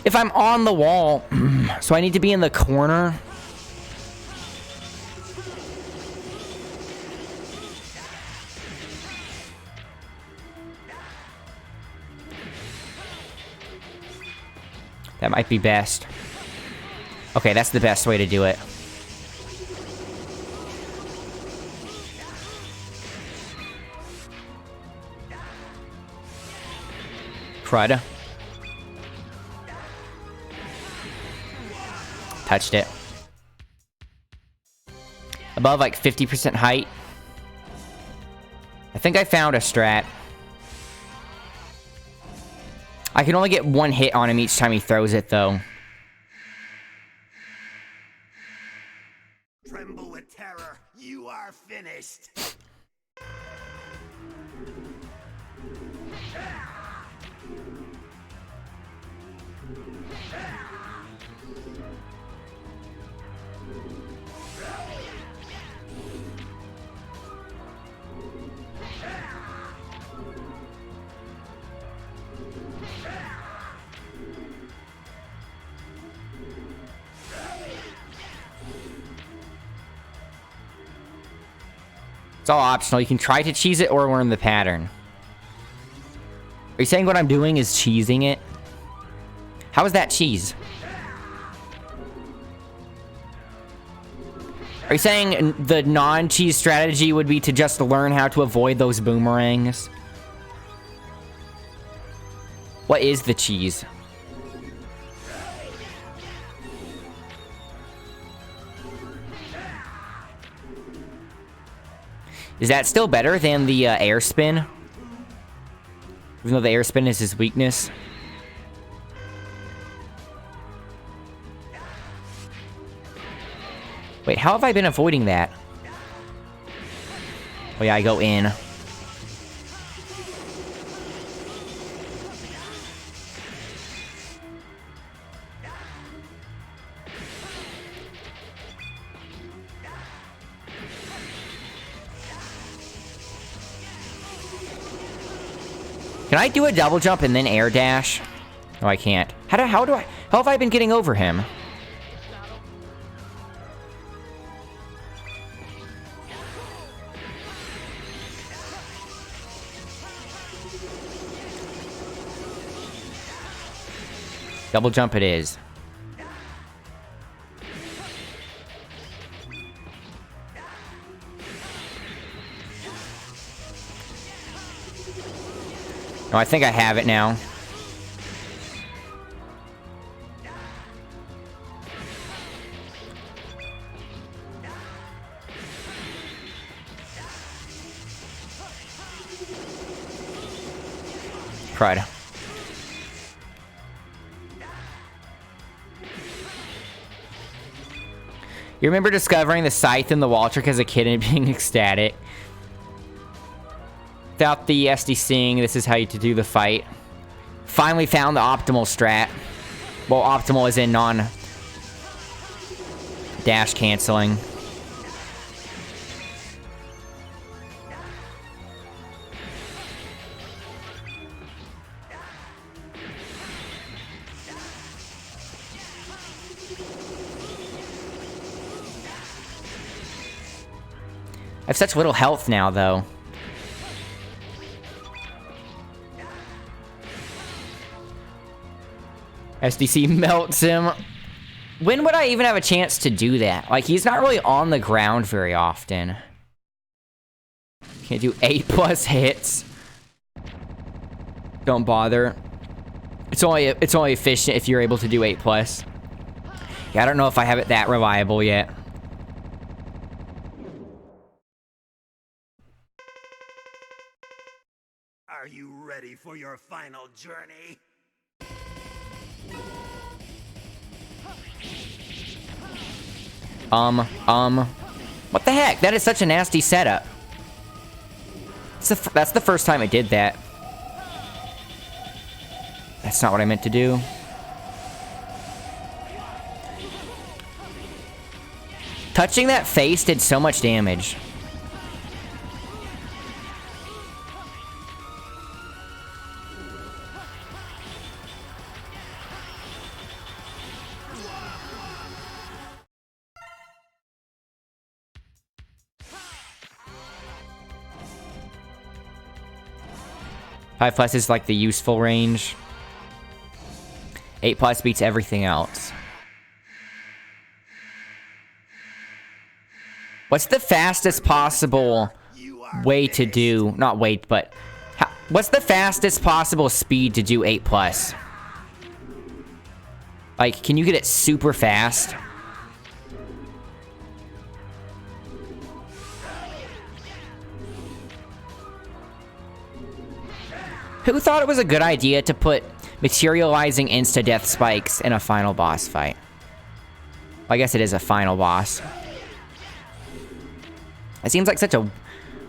If I'm on the wall, so I need to be in the corner. That might be best. Okay, that's the best way to do it. Crud. Touched it. Above like 50% height. I think I found a strat. I can only get one hit on him each time he throws it, though. Tremble with terror. You are finished. It's all optional. You can try to cheese it or learn the pattern. Are you saying what I'm doing is cheesing it? How is that cheese? Are you saying the non-cheese strategy would be to just learn how to avoid those boomerangs? What is the cheese? Is that still better than the air spin? Even though the air spin is his weakness. Wait, how have I been avoiding that? Oh yeah, I go in. Can I do a double jump and then air dash? No, I can't. How have I been getting over him? Double jump it is. Oh, I think I have it now. Crud. You remember discovering the scythe in the wall trick as a kid and being ecstatic? Without the SDCing, this is how you to do the fight. Finally found the optimal strat. Well, optimal is in non-dash canceling. I have such little health now, though. SDC melts him. When would I even have a chance to do that? Like, he's not really on the ground very often. Can't do 8+ hits. Don't bother. It's only efficient if you're able to do 8+. Yeah, I don't know if I have it that reliable yet. Are you ready for your final journey? What the heck? That is such a nasty setup. That's the first time I did that. That's not what I meant to do. Touching that face did so much damage. Five plus is like the useful range. 8+ beats everything else. What's the fastest possible way to do... Not wait, but... what's the fastest possible speed to do 8+? Like, can you get it super fast? Who thought it was a good idea to put materializing insta-death spikes in a final boss fight? Well, I guess it is a final boss. It seems like such a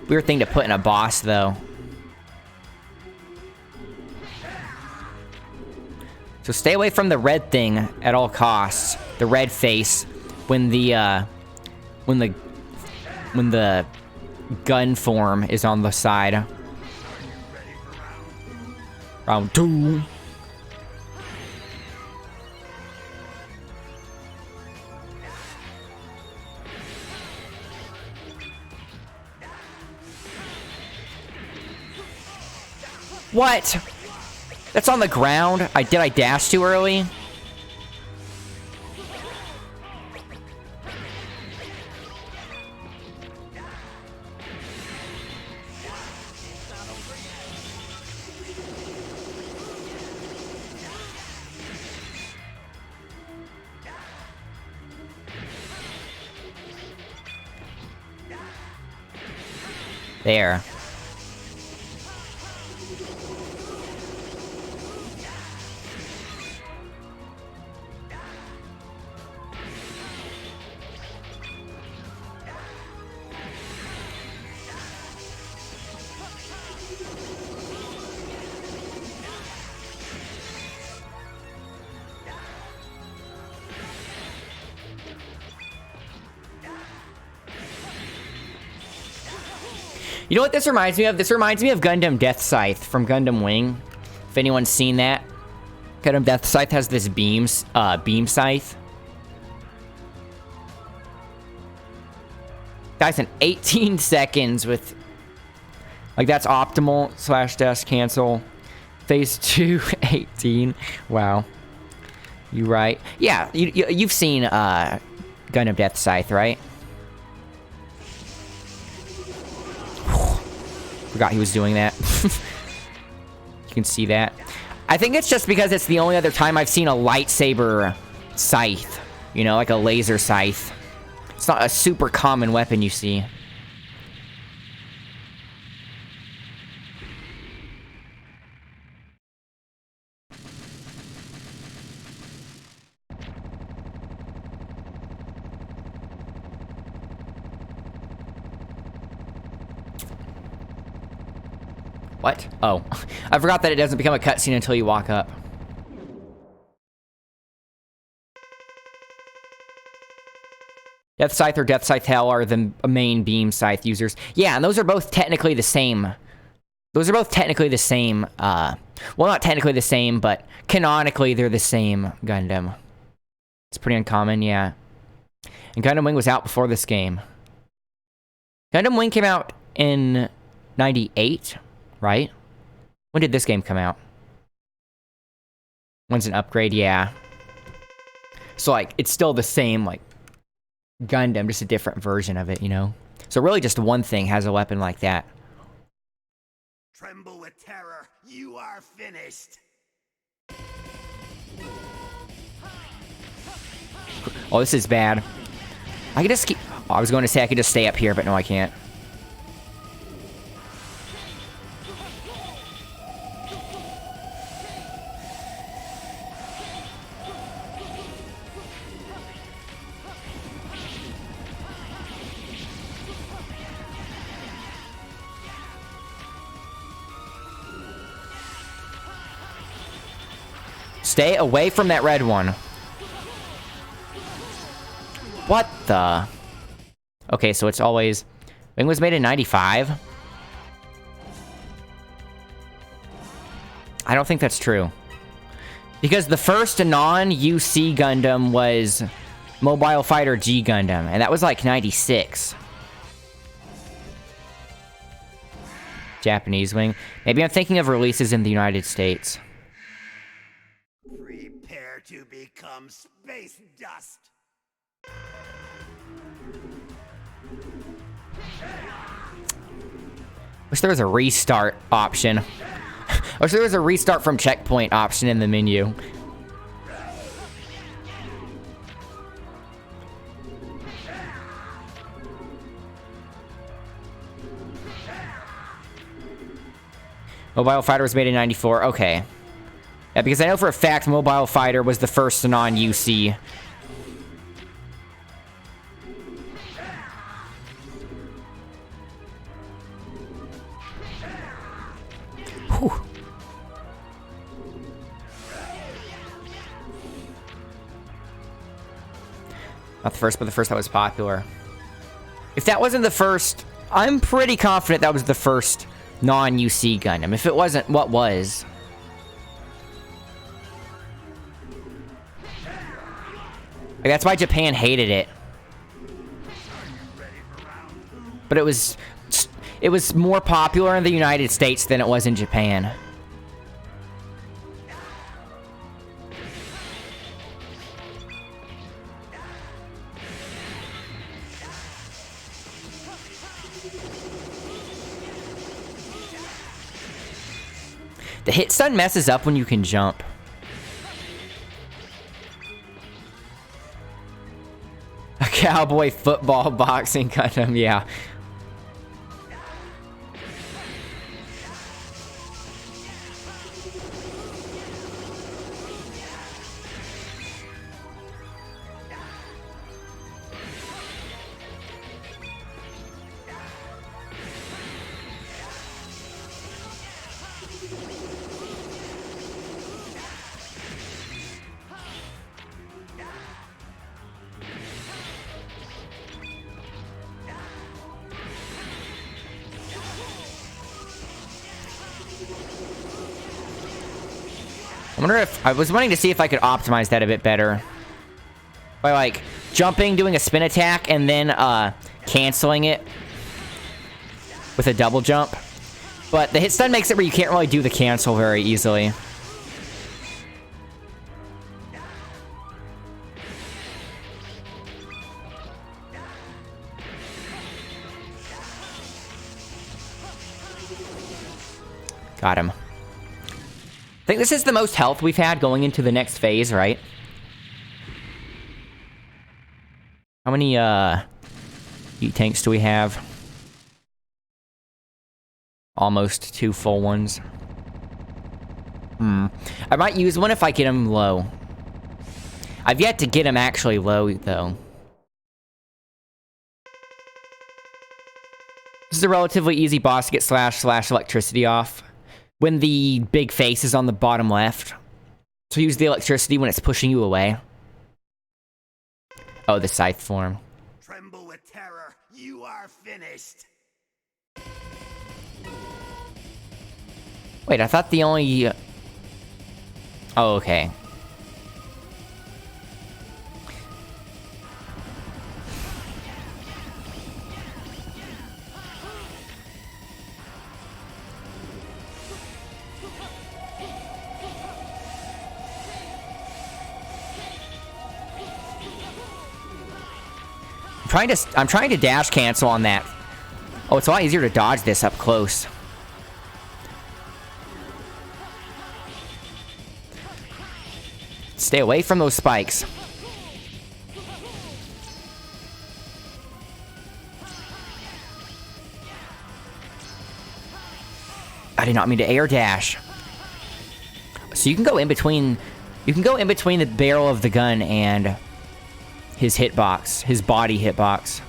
weird thing to put in a boss, though. So stay away from the red thing at all costs. The red face when the gun form is on the side. Round 2. What? That's on the ground? Did I dash too early? There. You know what this reminds me of? This reminds me of Gundam Death Scythe from Gundam Wing. If anyone's seen that. Gundam Death Scythe has this beam scythe. Guys, in 18 seconds with... Like, that's optimal / dash cancel. Phase 2, 18. Wow. You right. Yeah, you've seen Gundam Death Scythe, right? Forgot he was doing that. You can see that. I think it's just because it's the only other time I've seen a lightsaber scythe. You know, like a laser scythe. It's not a super common weapon you see. What? Oh. I forgot that it doesn't become a cutscene until you walk up. Death Scythe or Death Scythe Hell are the main beam scythe users. Yeah, and those are both technically the same. Those are both technically the same, well, not technically the same, but canonically they're the same Gundam. It's pretty uncommon, yeah. And Gundam Wing was out before this game. Gundam Wing came out in 98, right? When did this game come out? When's an upgrade? Yeah. So, like, it's still the same, like, Gundam, just a different version of it, you know? So really just one thing has a weapon like that. Tremble with terror. You are finished. Oh, this is bad. I can just keep... Oh, I was going to say I could just stay up here, but no, I can't. Stay away from that red one. What the? Okay, so it's always... Wing was made in 95? I don't think that's true. Because the first non-UC Gundam was Mobile Fighter G Gundam, and that was like 96. Japanese Wing. Maybe I'm thinking of releases in the United States. Prepare to become space dust. Wish there was a restart option. I wish there was a restart from checkpoint option in the menu. Mobile Fighter was made in 94. Okay. Yeah, because I know for a fact Mobile Fighter was the first non-UC. Whew. Not the first, but the first that was popular. If that wasn't the first, I'm pretty confident that was the first non-UC Gundam. If it wasn't, what was? Like, that's why Japan hated it. But it was more popular in the United States than it was in Japan. The hit stun messes up when you can jump. A cowboy football boxing Gundam, yeah. I wonder if... I was wanting to see if I could optimize that a bit better. By, like, jumping, doing a spin attack, and then, canceling it with a double jump. But the hit stun makes it where you can't really do the cancel very easily. Got him. I think this is the most health we've had going into the next phase, right? How many, heat tanks do we have? Almost 2 full ones. I might use one if I get him low. I've yet to get him actually low, though. This is a relatively easy boss to get slash electricity off. When the big face is on the bottom left. So use the electricity when it's pushing you away. Oh, the scythe form. Tremble with terror. You are finished. Wait, I thought the only... Oh, okay. I'm trying to dash cancel on that. Oh, it's a lot easier to dodge this up close. Stay away from those spikes. I did not mean to air dash. So you can go in between... You can go in between the barrel of the gun and... his hitbox, his body hitbox.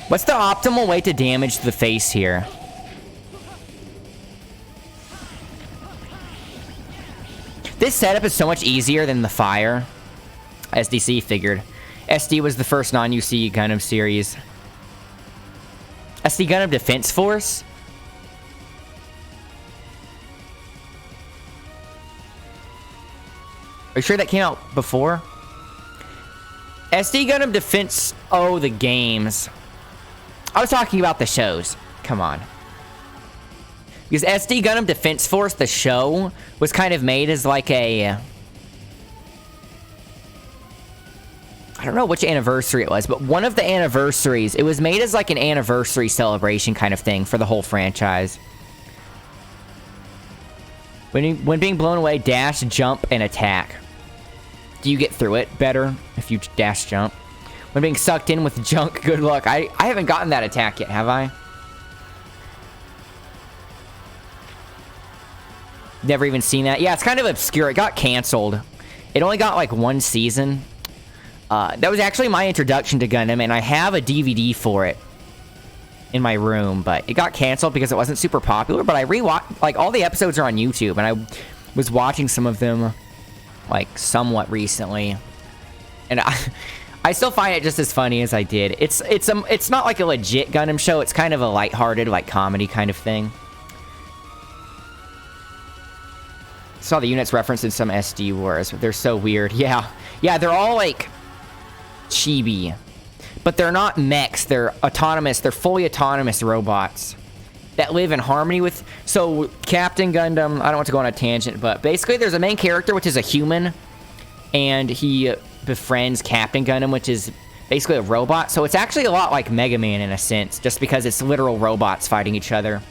What's the optimal way to damage the face here? This setup is so much easier than the fire. SDC figured. SD was the first non-UC Gundam series. SD Gundam Defense Force? Are you sure that came out before? SD Gundam Defense... Oh, the games. I was talking about the shows. Come on. Because SD Gundam Defense Force, the show, was kind of made as like a... I don't know which anniversary it was, but one of the anniversaries, it was made as like an anniversary celebration kind of thing for the whole franchise. When being blown away, dash, jump, and attack. Do you get through it better if you dash, jump? When being sucked in with junk, good luck. I haven't gotten that attack yet, have I? Never even seen that. Yeah, it's kind of obscure. It got canceled. It only got like 1 season. That was actually my introduction to Gundam, and I have a DVD for it in my room, but it got canceled because it wasn't super popular, but I rewatched, like, all the episodes are on YouTube, and I was watching some of them, like, somewhat recently, and I still find it just as funny as I did. It's not like a legit Gundam show, it's kind of a lighthearted, like, comedy kind of thing. Saw the units referenced in some SD wars, they're so weird. Yeah, they're all, like... chibi, but they're not mechs, they're autonomous, they're fully autonomous robots that live in harmony with... So, Captain Gundam, I don't want to go on a tangent, but basically there's a main character which is a human, and he befriends Captain Gundam, which is basically a robot, so it's actually a lot like Megaman in a sense, just because it's literal robots fighting each other.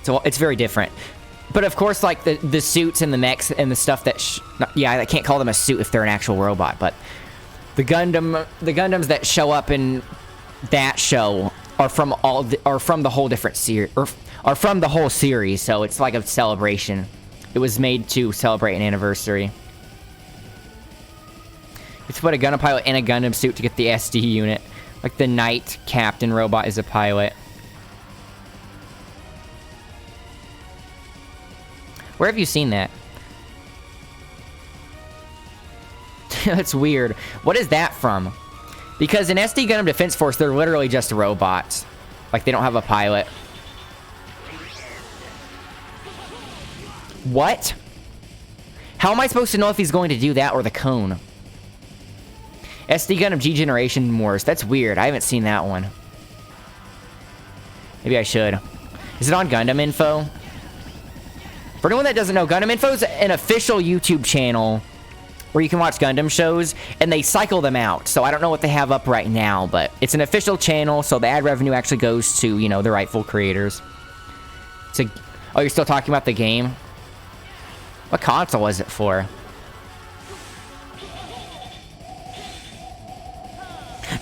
So, it's very different. But of course, like, the suits and the mechs and the stuff that... yeah, I can't call them a suit if they're an actual robot, but... The Gundams that show up in that show are from the whole different series, or are from the whole series, so it's like a celebration. It was made to celebrate an anniversary. You have to put a Gundam pilot in a Gundam suit to get the SD unit. Like the Knight Captain robot is a pilot. Where have you seen that? That's weird. What is that from? Because in SD Gundam Defense Force, they're literally just robots. Like, they don't have a pilot. What? How am I supposed to know if he's going to do that or the cone? SD Gundam G Generation Wars. That's weird. I haven't seen that one. Maybe I should. Is it on Gundam Info? For anyone that doesn't know, Gundam Info is an official YouTube channel where you can watch Gundam shows, and they cycle them out. So I don't know what they have up right now, but it's an official channel, so the ad revenue actually goes to, you know, the rightful creators. Oh, you're still talking about the game? What console was it for?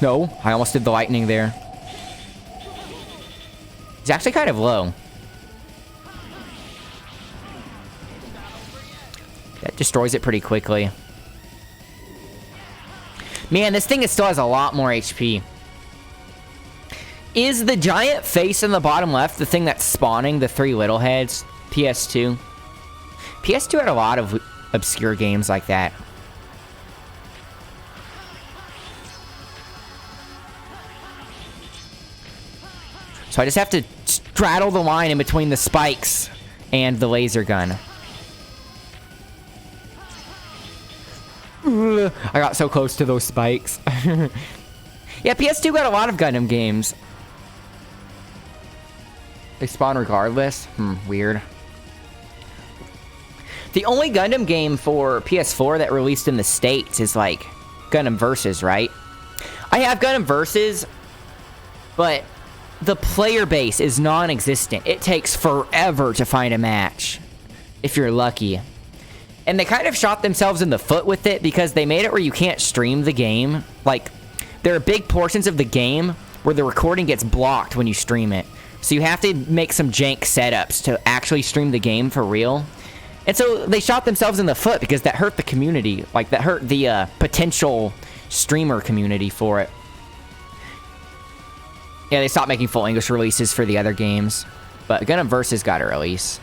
No, I almost did the lightning there. It's actually kind of low. That destroys it pretty quickly. Man, this thing still has a lot more HP. Is the giant face in the bottom left the thing that's spawning the 3 little heads? PS2? PS2 had a lot of obscure games like that. So I just have to straddle the line in between the spikes and the laser gun. I got so close to those spikes. Yeah, PS2 got a lot of Gundam games. They spawn regardless? Weird. The only Gundam game for PS4 that released in the States is, like, Gundam Versus, right? I have Gundam Versus, but the player base is non-existent. It takes forever to find a match, if you're lucky. And they kind of shot themselves in the foot with it because they made it where you can't stream the game. Like, there are big portions of the game where the recording gets blocked when you stream it. So you have to make some jank setups to actually stream the game for real. And so they shot themselves in the foot because that hurt the community. Like, that hurt the potential streamer community for it. Yeah, they stopped making full English releases for the other games. But Gundam Versus got a release.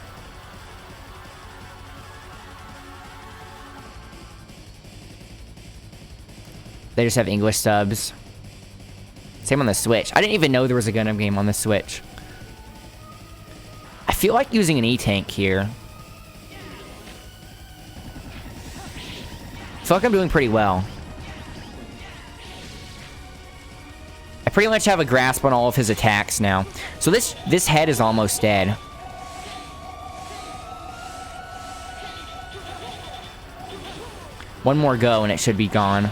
They just have English subs. Same on the Switch. I didn't even know there was a Gundam game on the Switch. I feel like using an E-Tank here. I feel like I'm doing pretty well. I pretty much have a grasp on all of his attacks now. So this head is almost dead. One more go and it should be gone.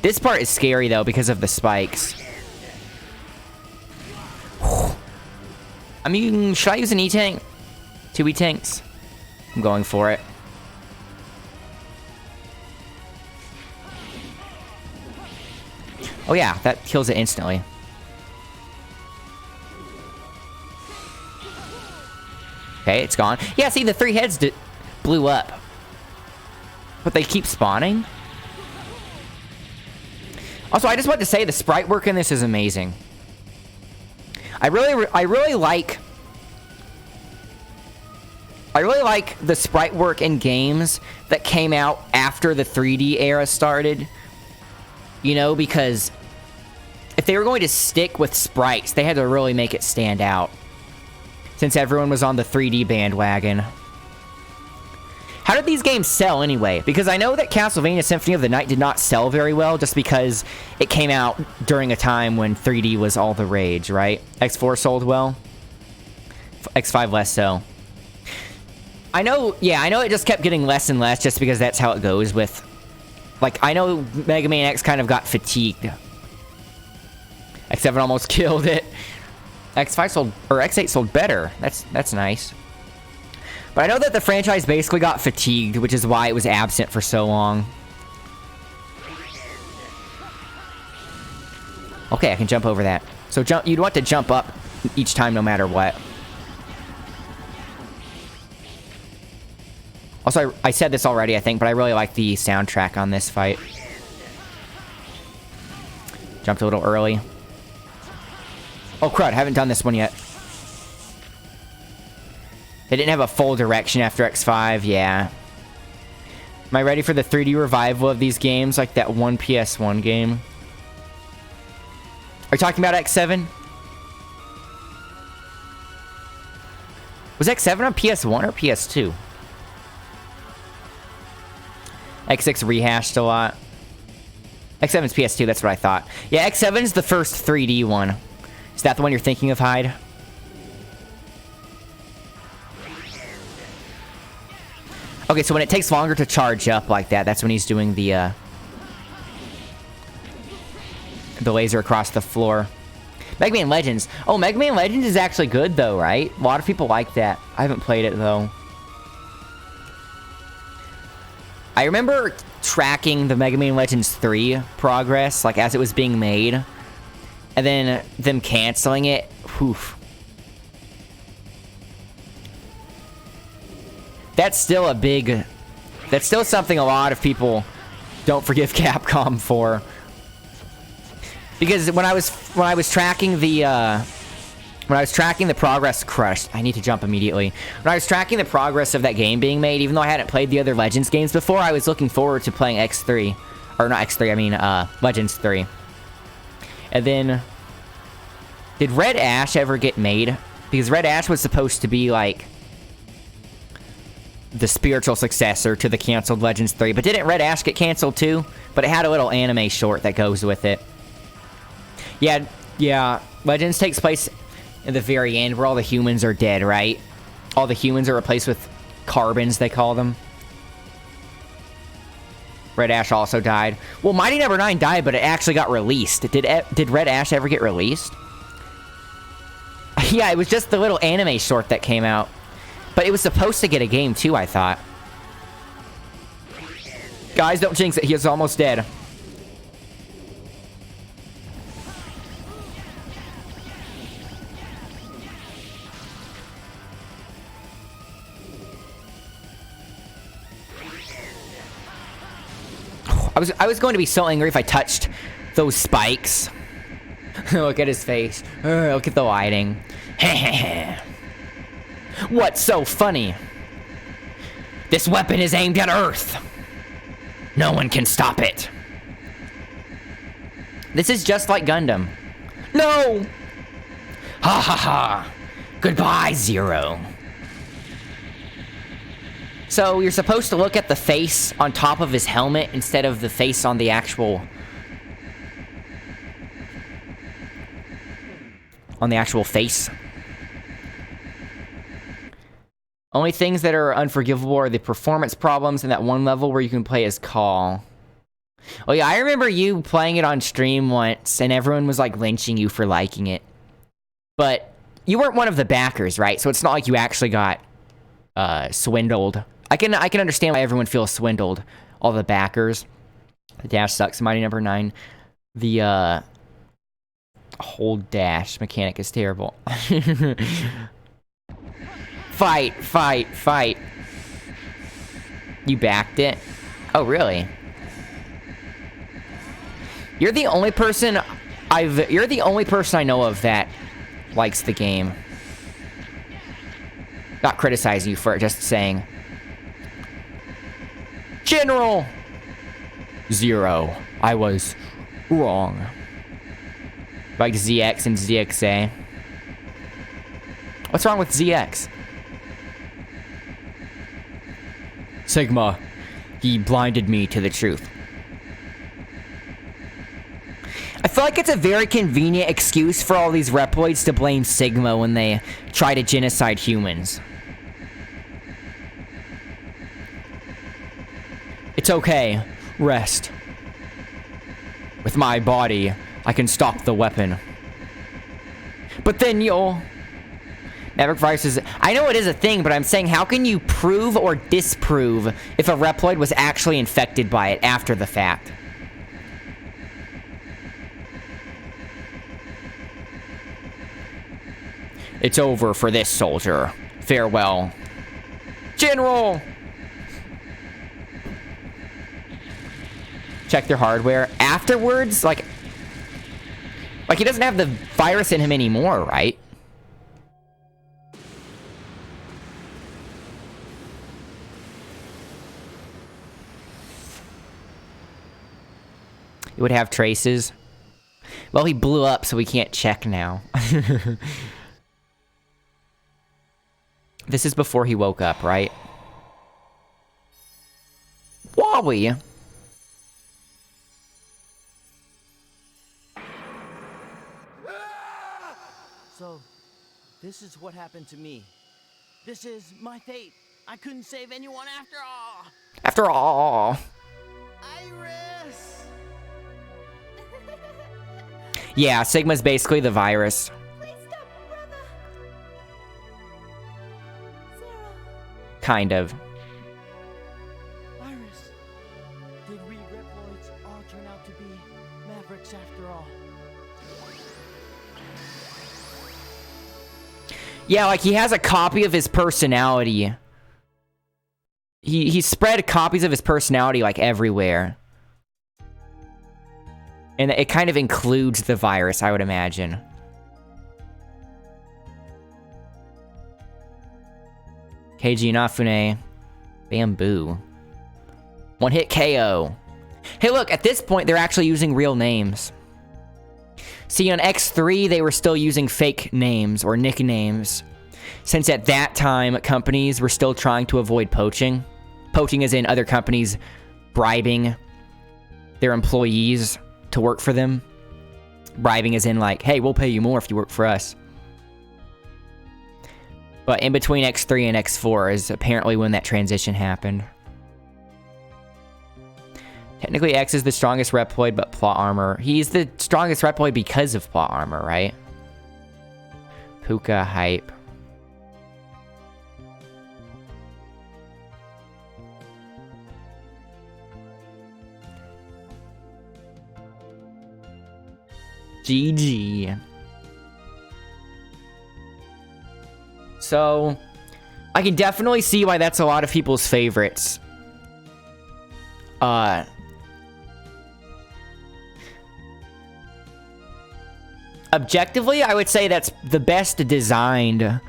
This part is scary, though, because of the spikes. I mean, should I use an E-Tank? 2 E-Tanks? I'm going for it. Oh, yeah, that kills it instantly. Okay, it's gone. Yeah, see, the 3 heads blew up. But they keep spawning? Also, I just want to say the sprite work in this is amazing. I really like the sprite work in games that came out after the 3D era started. You know, because if they were going to stick with sprites, they had to really make it stand out. Since everyone was on the 3D bandwagon. How did these games sell anyway? Because I know that Castlevania Symphony of the Night did not sell very well just because it came out during a time when 3D was all the rage, right? X4 sold well. X5 less so. I know it just kept getting less and less just because that's how it goes with... Like, I know Mega Man X kind of got fatigued. X7 almost killed it. X5 sold... Or X8 sold better. That's nice. But I know that the franchise basically got fatigued, which is why it was absent for so long. Okay, I can jump over that. So you'd want to jump up each time no matter what. Also, I said this already, I think, but I really like the soundtrack on this fight. Jumped a little early. Oh, crud, I haven't done this one yet. They didn't have a full direction after X5, yeah. Am I ready for the 3D revival of these games, like that one PS1 game? Are you talking about X7? Was X7 on PS1 or PS2? X6 rehashed a lot. X7's PS2, that's what I thought. Yeah, X7's the first 3D one. Is that the one you're thinking of, Hyde? Okay, so when it takes longer to charge up like that, that's when he's doing the laser across the floor. Megaman Legends. Oh, Megaman Legends is actually good, though, right? A lot of people like that. I haven't played it, though. I remember tracking the Megaman Legends 3 progress, like, as it was being made. And then them canceling it. Whew. That's still a big... That's still something a lot of people don't forgive Capcom for. Because when I was tracking the progress... Crushed. I need to jump immediately. When I was tracking the progress of that game being made, even though I hadn't played the other Legends games before, I was looking forward to playing X3. Or not X3, I mean, Legends 3. And then... Did Red Ash ever get made? Because Red Ash was supposed to be, like... the spiritual successor to the canceled Legends 3. But didn't Red Ash get canceled too? But it had a little anime short that goes with it. Yeah. Legends takes place in the very end where all the humans are dead, right? All the humans are replaced with carbons, they call them. Red Ash also died. Well, Mighty Number 9 died, but it actually got released. Did Red Ash ever get released? Yeah, it was just the little anime short that came out. But it was supposed to get a game, too, I thought. Guys, don't jinx it. He is almost dead. I was going to be so angry if I touched those spikes. Look at his face. Look at the lighting. What's so funny? This weapon is aimed at Earth. No one can stop it. This is just like Gundam. No! Ha ha ha. Goodbye, Zero. So you're supposed to look at the face on top of his helmet instead of the face on the actual... on the actual face. Only things that are unforgivable are the performance problems and that one level where you can play as Call. Oh yeah, I remember you playing it on stream once, and everyone was like lynching you for liking it. But you weren't one of the backers, right? So it's not like you actually got swindled. I can understand why everyone feels swindled. All the backers. The dash sucks. Mighty Number 9. The whole dash mechanic is terrible. Fight. You backed it? Oh, really? You're the only person I know of that likes the game. Not criticizing you for it, just saying. General Zero. I was wrong. Like ZX and ZXA. What's wrong with ZX? Sigma. He blinded me to the truth. I feel like it's a very convenient excuse for all these Reploids to blame Sigma when they try to genocide humans. It's okay. Rest. With my body, I can stop the weapon. But then you'll... Maverick virus is... I know it is a thing, but I'm saying how can you prove or disprove if a Reploid was actually infected by it after the fact? It's over for this soldier. Farewell. General! Check their hardware. Afterwards, like he doesn't have the virus in him anymore, right? It would have traces. Well, he blew up, so we can't check now. This is before he woke up, right? Wowie! So, this is what happened to me. This is my fate. I couldn't save anyone after all. After all. Iris! Yeah, Sigma's basically the virus. Please stop, brother. Zero. Kind of. Iris, did we Reploids all turn out to be Mavericks after all? Yeah, like he has a copy of his personality. He spread copies of his personality like everywhere. And it kind of includes the virus, I would imagine. Keiji Inafune. Bamboo. One hit KO. Hey look, at this point they're actually using real names. See, on X3 they were still using fake names or nicknames. Since at that time companies were still trying to avoid poaching. Poaching as in other companies bribing their employees to work for them. Bribing as in like, hey, we'll pay you more if you work for us. But in between X3 and X4 is apparently when that transition happened. Technically, X is the strongest Reploid, but plot armor. He's the strongest Reploid because of plot armor, right? Puka hype. GG. So, I can definitely see why that's a lot of people's favorites. Objectively, I would say that's the best designed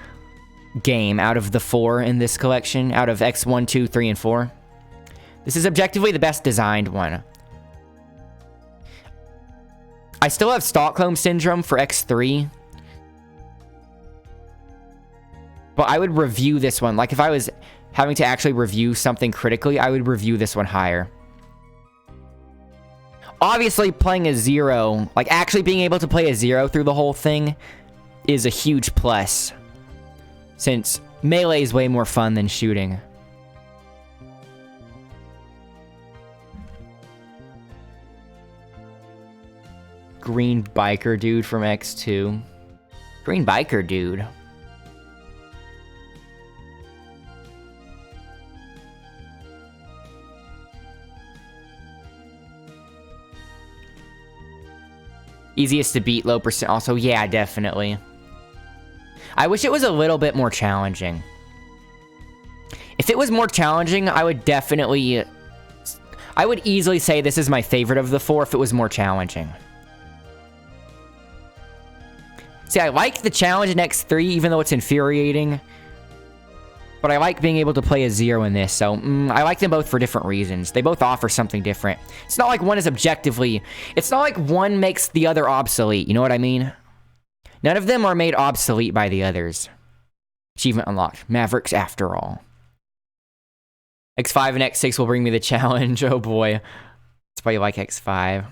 game out of the 4 in this collection, out of X1, 2, 3, and 4. This is objectively the best designed one. I still have Stockholm Syndrome for X3. But I would review this one. Like, if I was having to actually review something critically, I would review this one higher. Obviously, playing a Zero, like, actually being able to play a Zero through the whole thing is a huge plus. Since melee is way more fun than shooting. Green biker dude from X2. Green biker dude. Easiest to beat, low percent. Also, yeah, definitely. I wish it was a little bit more challenging. If it was more challenging, I would definitely... I would easily say this is my favorite of the 4 if it was more challenging. See, I like the challenge in X3, even though it's infuriating. But I like being able to play a Zero in this, so I like them both for different reasons. They both offer something different. It's not like one is objectively... It's not like one makes the other obsolete, you know what I mean? None of them are made obsolete by the others. Achievement unlocked. Mavericks after all. X5 and X6 will bring me the challenge, oh boy. That's why you like X5.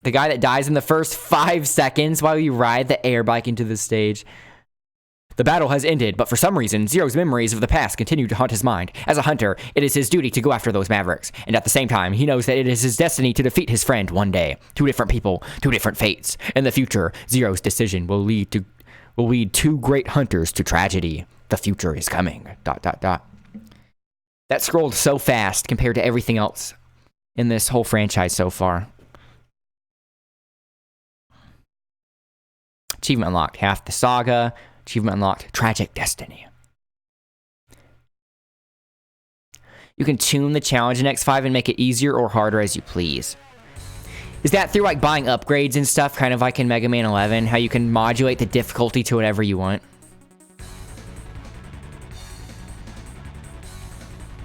The guy that dies in the first 5 seconds while you ride the air bike into the stage. The battle has ended, but for some reason, Zero's memories of the past continue to haunt his mind. As a hunter, it is his duty to go after those Mavericks, and at the same time, he knows that it is his destiny to defeat his friend one day. 2 different people, 2 different fates. In the future, Zero's decision will lead 2 great hunters to tragedy. The future is coming. ... That scrolled so fast compared to everything else in this whole franchise so far. Achievement unlocked. Half the Saga. Achievement unlocked. Tragic Destiny. You can tune the challenge in X5 and make it easier or harder as you please. Is that through like buying upgrades and stuff, kind of like in Mega Man 11, how you can modulate the difficulty to whatever you want?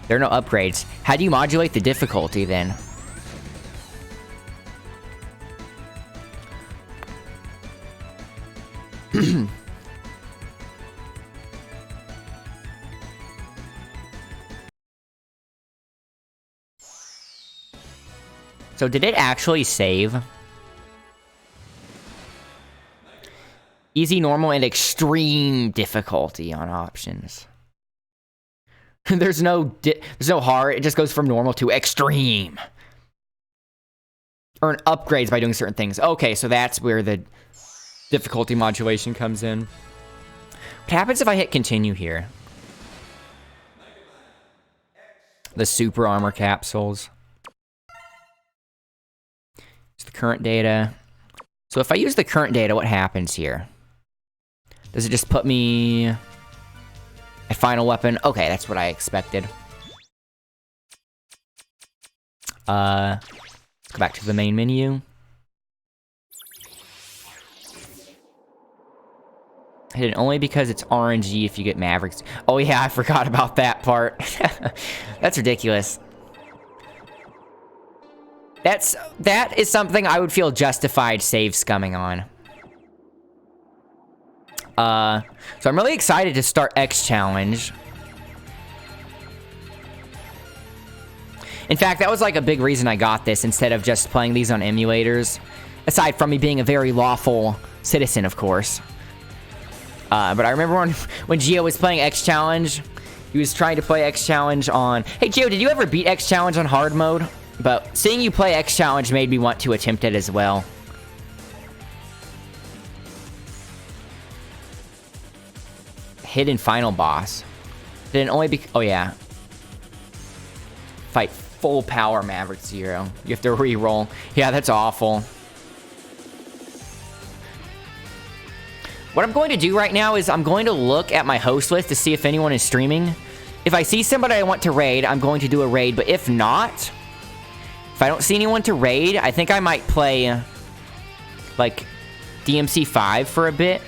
There are no upgrades. How do you modulate the difficulty then? So did it actually save? Easy, normal, and extreme difficulty on options. There's no hard. It just goes from normal to extreme. Earn upgrades by doing certain things. Okay, so that's where the difficulty modulation comes in. What happens if I hit continue here? The super armor capsules. It's the current data. So if I use the current data, what happens here? Does it just put me at final weapon? Okay, that's what I expected. Let's go back to the main menu. Hit it only because it's RNG if you get Mavericks. Oh yeah, I forgot about that part. That's ridiculous. That is something I would feel justified save scumming on. So I'm really excited to start X Challenge. In fact, that was like a big reason I got this instead of just playing these on emulators. Aside from me being a very lawful citizen, of course. But I remember when Gio was playing X Challenge, he was trying to play X Challenge on... Hey, Gio, did you ever beat X Challenge on hard mode? But seeing you play X Challenge made me want to attempt it as well. Hidden final boss. Did it only be... Oh, yeah. Fight full power Maverick Zero. You have to re-roll. Yeah, that's awful. What I'm going to do right now is I'm going to look at my host list to see if anyone is streaming. If I see somebody I want to raid, I'm going to do a raid. But if not, if I don't see anyone to raid, I think I might play, like, DMC 5 for a bit.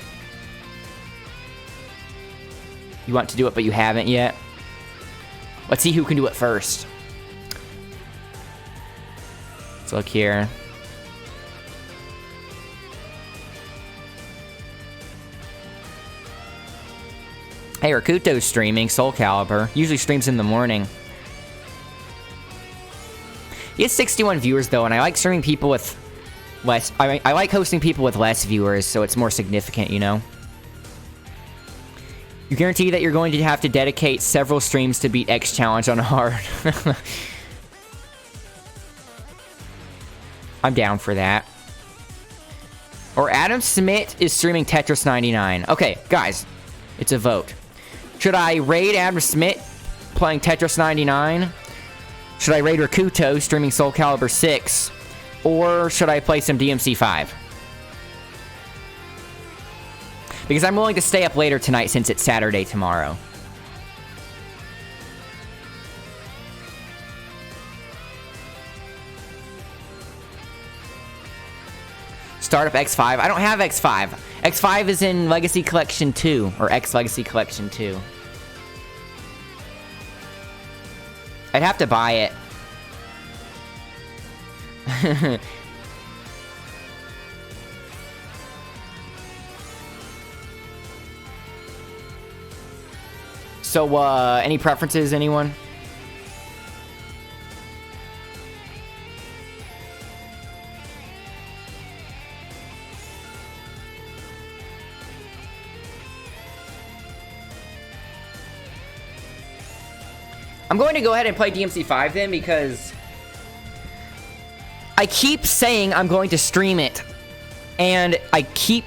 You want to do it, but you haven't yet. Let's see who can do it first. Let's look here. Hey, Rakuto's streaming, Soul Calibur. Usually streams in the morning. He has 61 viewers, though, and I like streaming people with less... I like hosting people with less viewers, so it's more significant, you know? You guarantee that you're going to have to dedicate several streams to beat X Challenge on hard. I'm down for that. Or Adam Smith is streaming Tetris 99. Okay, guys, it's a vote. Should I raid Adam Smith playing Tetris 99? Should I raid Rakuto streaming Soul Calibur 6? Or should I play some DMC 5? Because I'm willing to stay up later tonight since it's Saturday tomorrow. Startup X5. I don't have X5. X5 is in Legacy Collection 2. Or X Legacy Collection 2. I'd have to buy it. So, any preferences, anyone? I'm going to go ahead and play DMC 5 then, because I keep saying I'm going to stream it, and I keep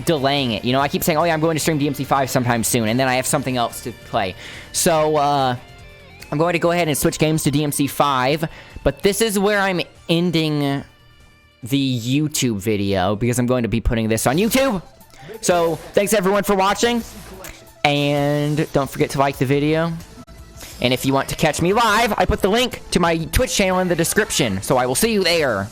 delaying it. You know, I keep saying, oh yeah, I'm going to stream DMC 5 sometime soon, and then I have something else to play. So, I'm going to go ahead and switch games to DMC 5, but this is where I'm ending the YouTube video, because I'm going to be putting this on YouTube. So, thanks everyone for watching, and don't forget to like the video. And if you want to catch me live, I put the link to my Twitch channel in the description, so I will see you there.